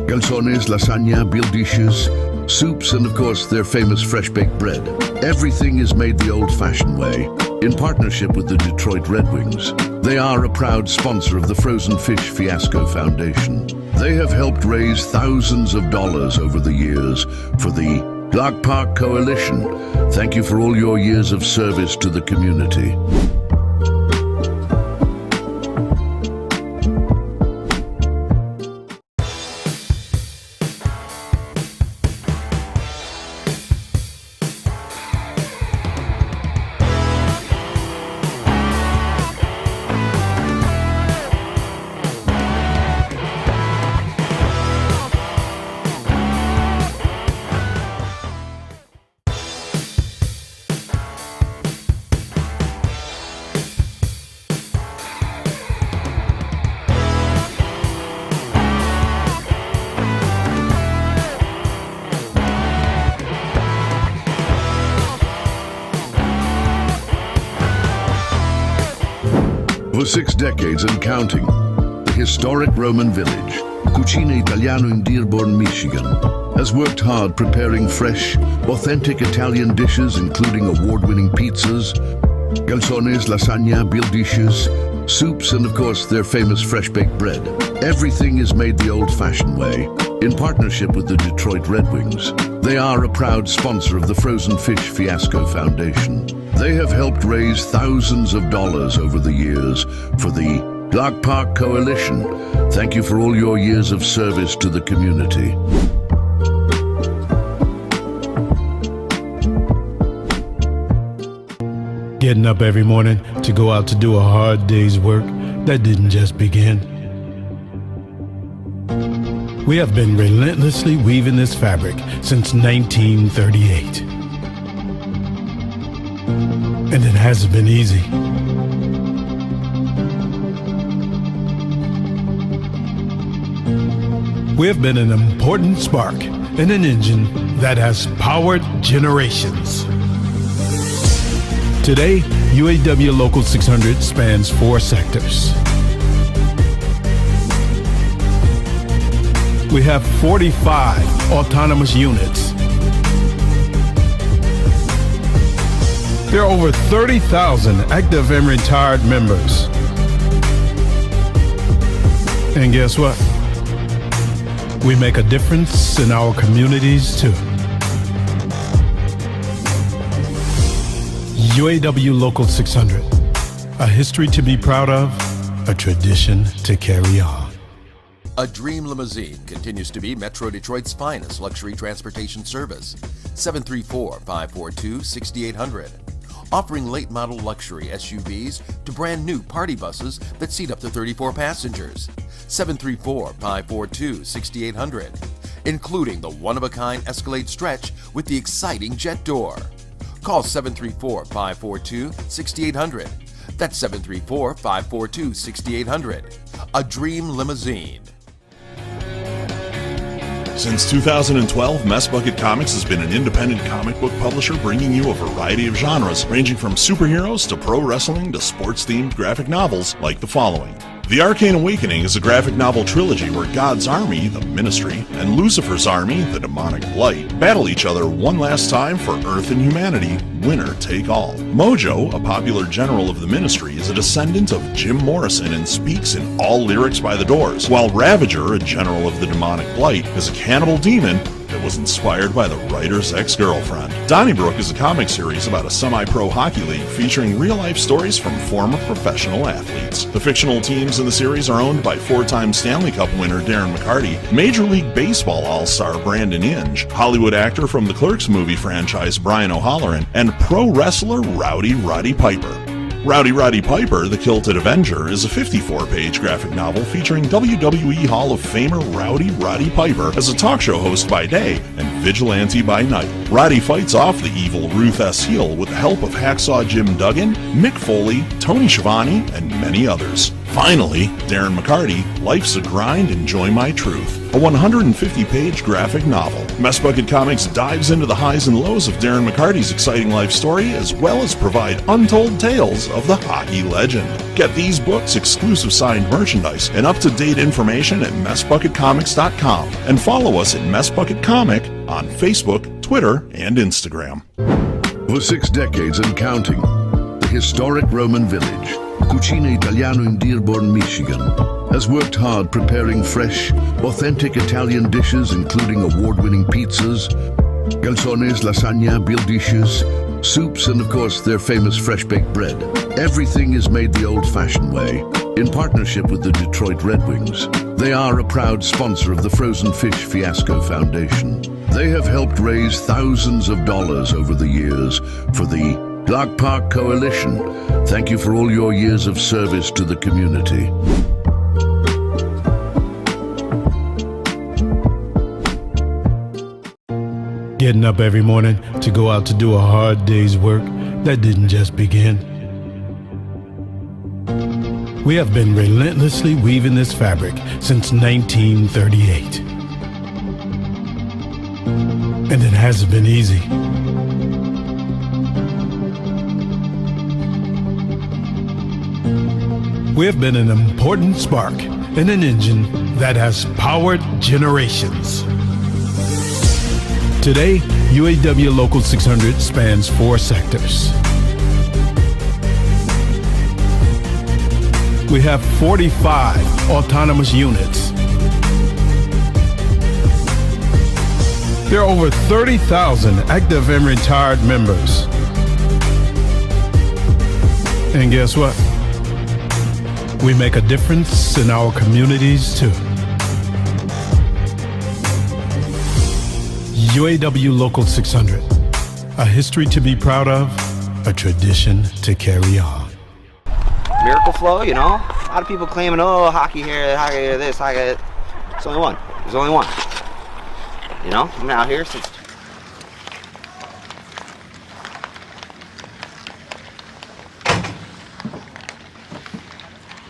calzones, lasagna, beer dishes, soups, and of course their famous fresh-baked bread. Everything is made the old-fashioned way, in partnership with the Detroit Red Wings. They are a proud sponsor of the Frozen Fish Fiasco Foundation. They have helped raise thousands of dollars over the years for the Clark Park Coalition. Thank you for all your years of service to the community. For 6 decades and counting, the historic Roman village, Cucina Italiano in Dearborn, Michigan, has worked hard preparing fresh, authentic Italian dishes including award-winning pizzas, calzones, lasagna, veal dishes, soups, and of course their famous fresh-baked bread. Everything is made the old-fashioned way, in partnership with the Detroit Red Wings. They are a proud sponsor of the Frozen Fish Fiasco Foundation. They have helped raise thousands of dollars over the years for the Clark Park Coalition. Thank you for all your years of service to the community. Getting up every morning to go out to do a hard day's work, that didn't just begin. We have been relentlessly weaving this fabric since 1938. And it hasn't been easy. We have been an important spark in an engine that has powered generations. Today, UAW Local 600 spans 4 sectors. We have 45 autonomous units. There are over 30,000 active and retired members. And guess what? We make a difference in our communities too. UAW Local 600, a history to be proud of, a tradition to carry on. A Dream Limousine continues to be Metro Detroit's finest luxury transportation service. 734-542-6800. Offering late model luxury SUVs to brand new party buses that seat up to 34 passengers. 734-542-6800. Including the one-of-a-kind Escalade Stretch with the exciting jet door. Call 734-542-6800. That's 734-542-6800. A Dream Limousine. Since 2012, Mess Bucket Comics has been an independent comic book publisher bringing you a variety of genres, ranging from superheroes to pro wrestling to sports-themed graphic novels like the following. The Arcane Awakening is a graphic novel trilogy where God's army, the Ministry, and Lucifer's army, the Demonic Blight, battle each other one last time for Earth and humanity, winner take all. Mojo, a popular general of the Ministry, is a descendant of Jim Morrison and speaks in all lyrics by the Doors, while Ravager, a general of the Demonic Blight, is a cannibal demon that was inspired by the writer's ex-girlfriend. Donnybrook is a comic series about a semi-pro hockey league featuring real-life stories from former professional athletes. The fictional teams in the series are owned by 4-time Stanley Cup winner Darren McCarty, Major League Baseball all-star Brandon Inge, Hollywood actor from the Clerks movie franchise Brian O'Halloran, and pro wrestler Rowdy Roddy Piper. Rowdy Roddy Piper, the Kilted Avenger, is a 54-page graphic novel featuring WWE Hall of Famer Rowdy Roddy Piper as a talk show host by day and vigilante by night. Roddy fights off the evil Ruth S. Heel with the help of Hacksaw Jim Duggan, Mick Foley, Tony Schiavone, and many others. Finally, Darren McCarty, Life's a Grind, Enjoy My Truth, a 150-page graphic novel. Mess Bucket Comics dives into the highs and lows of Darren McCarty's exciting life story, as well as provide untold tales of the hockey legend. Get these books, exclusive signed merchandise, and up-to-date information at MessBucketComics.com, and follow us at Mess Bucket Comic on Facebook, Twitter, and Instagram. For 6 decades and counting, the historic Roman village, Cucina Italiano in Dearborn, Michigan, has worked hard preparing fresh, authentic Italian dishes including award-winning pizzas, calzones, lasagna, veal dishes, soups, and of course their famous fresh-baked bread. Everything is made the old-fashioned way, in partnership with the Detroit Red Wings. They are a proud sponsor of the Frozen Fish Fiasco Foundation. They have helped raise thousands of dollars over the years for the Clark Park Coalition. Thank you for all your years of service to the community. Getting up every morning to go out to do a hard day's work, that didn't just begin. We have been relentlessly weaving this fabric since 1938. And it hasn't been easy. We have been an important spark in an engine that has powered generations. Today, UAW Local 600 spans 4 sectors. We have 45 autonomous units. There are over 30,000 active and retired members. And guess what? We make a difference in our communities too. UAW Local 600, a history to be proud of, a tradition to carry on. Miracle Flow, you know? A lot of people claiming, oh, hockey here, this, hockey that. There's only one. There's only one. You know? I've been out here since...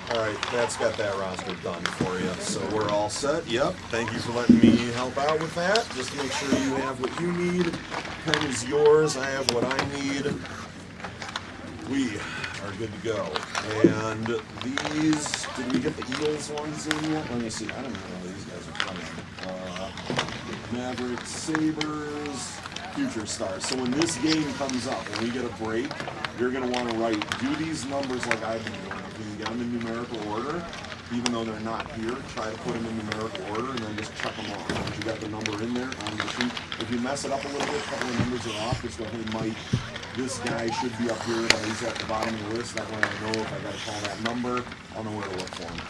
Alright, that's got that roster done for you. So we're all set. Yep. Thank you for letting me help out with that. Just to make sure you have what you need. Pen is yours. I have what I need. We are good to go. And these, did we get the Eagles ones in yet? Let me see. I don't know how these guys are playing. Mavericks, Sabres, Future Stars. So when this game comes up, when we get a break, you're going to want to write, do these numbers like I've been doing. If you can get them in numerical order, even though they're not here, try to put them in numerical order and then just check them off. Once you got the number in there on the sheet, if you mess it up a little bit, a couple of numbers are off, just go, hey, Mike, this guy should be up here, but he's at the bottom of the list. That way I know if I got to call that number, I'll know where to look for him.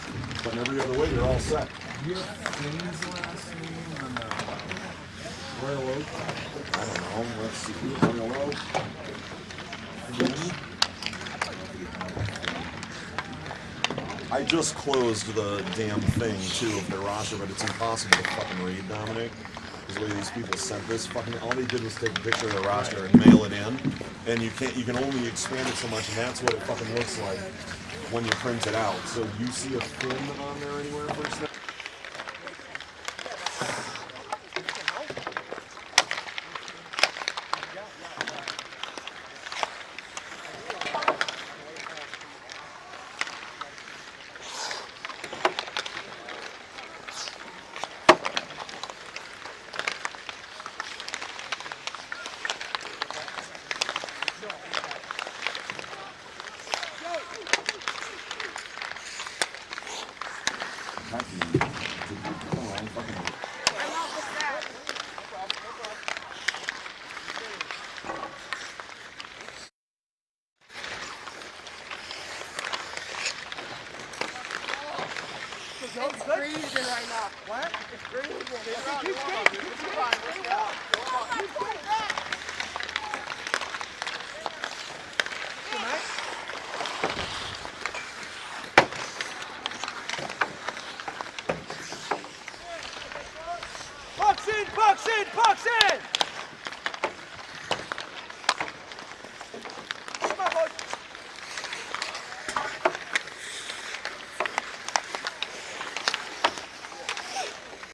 But in every other way, you're all set. Do you have Flame's last name on the Royal Oak? I don't know. Let's see. Royal Oak. I just closed the damn thing, too, of their roster, but it's impossible to fucking read, Dominic. Because the way these people sent this, fucking, all they did was take a picture of their roster and mail it in. And you can only expand it so much, and that's what it fucking looks like when you print it out. So you see a fin on there anywhere first thing? It's freezing right now. What? It's freezing. Pucks in, pucks in, pucks in!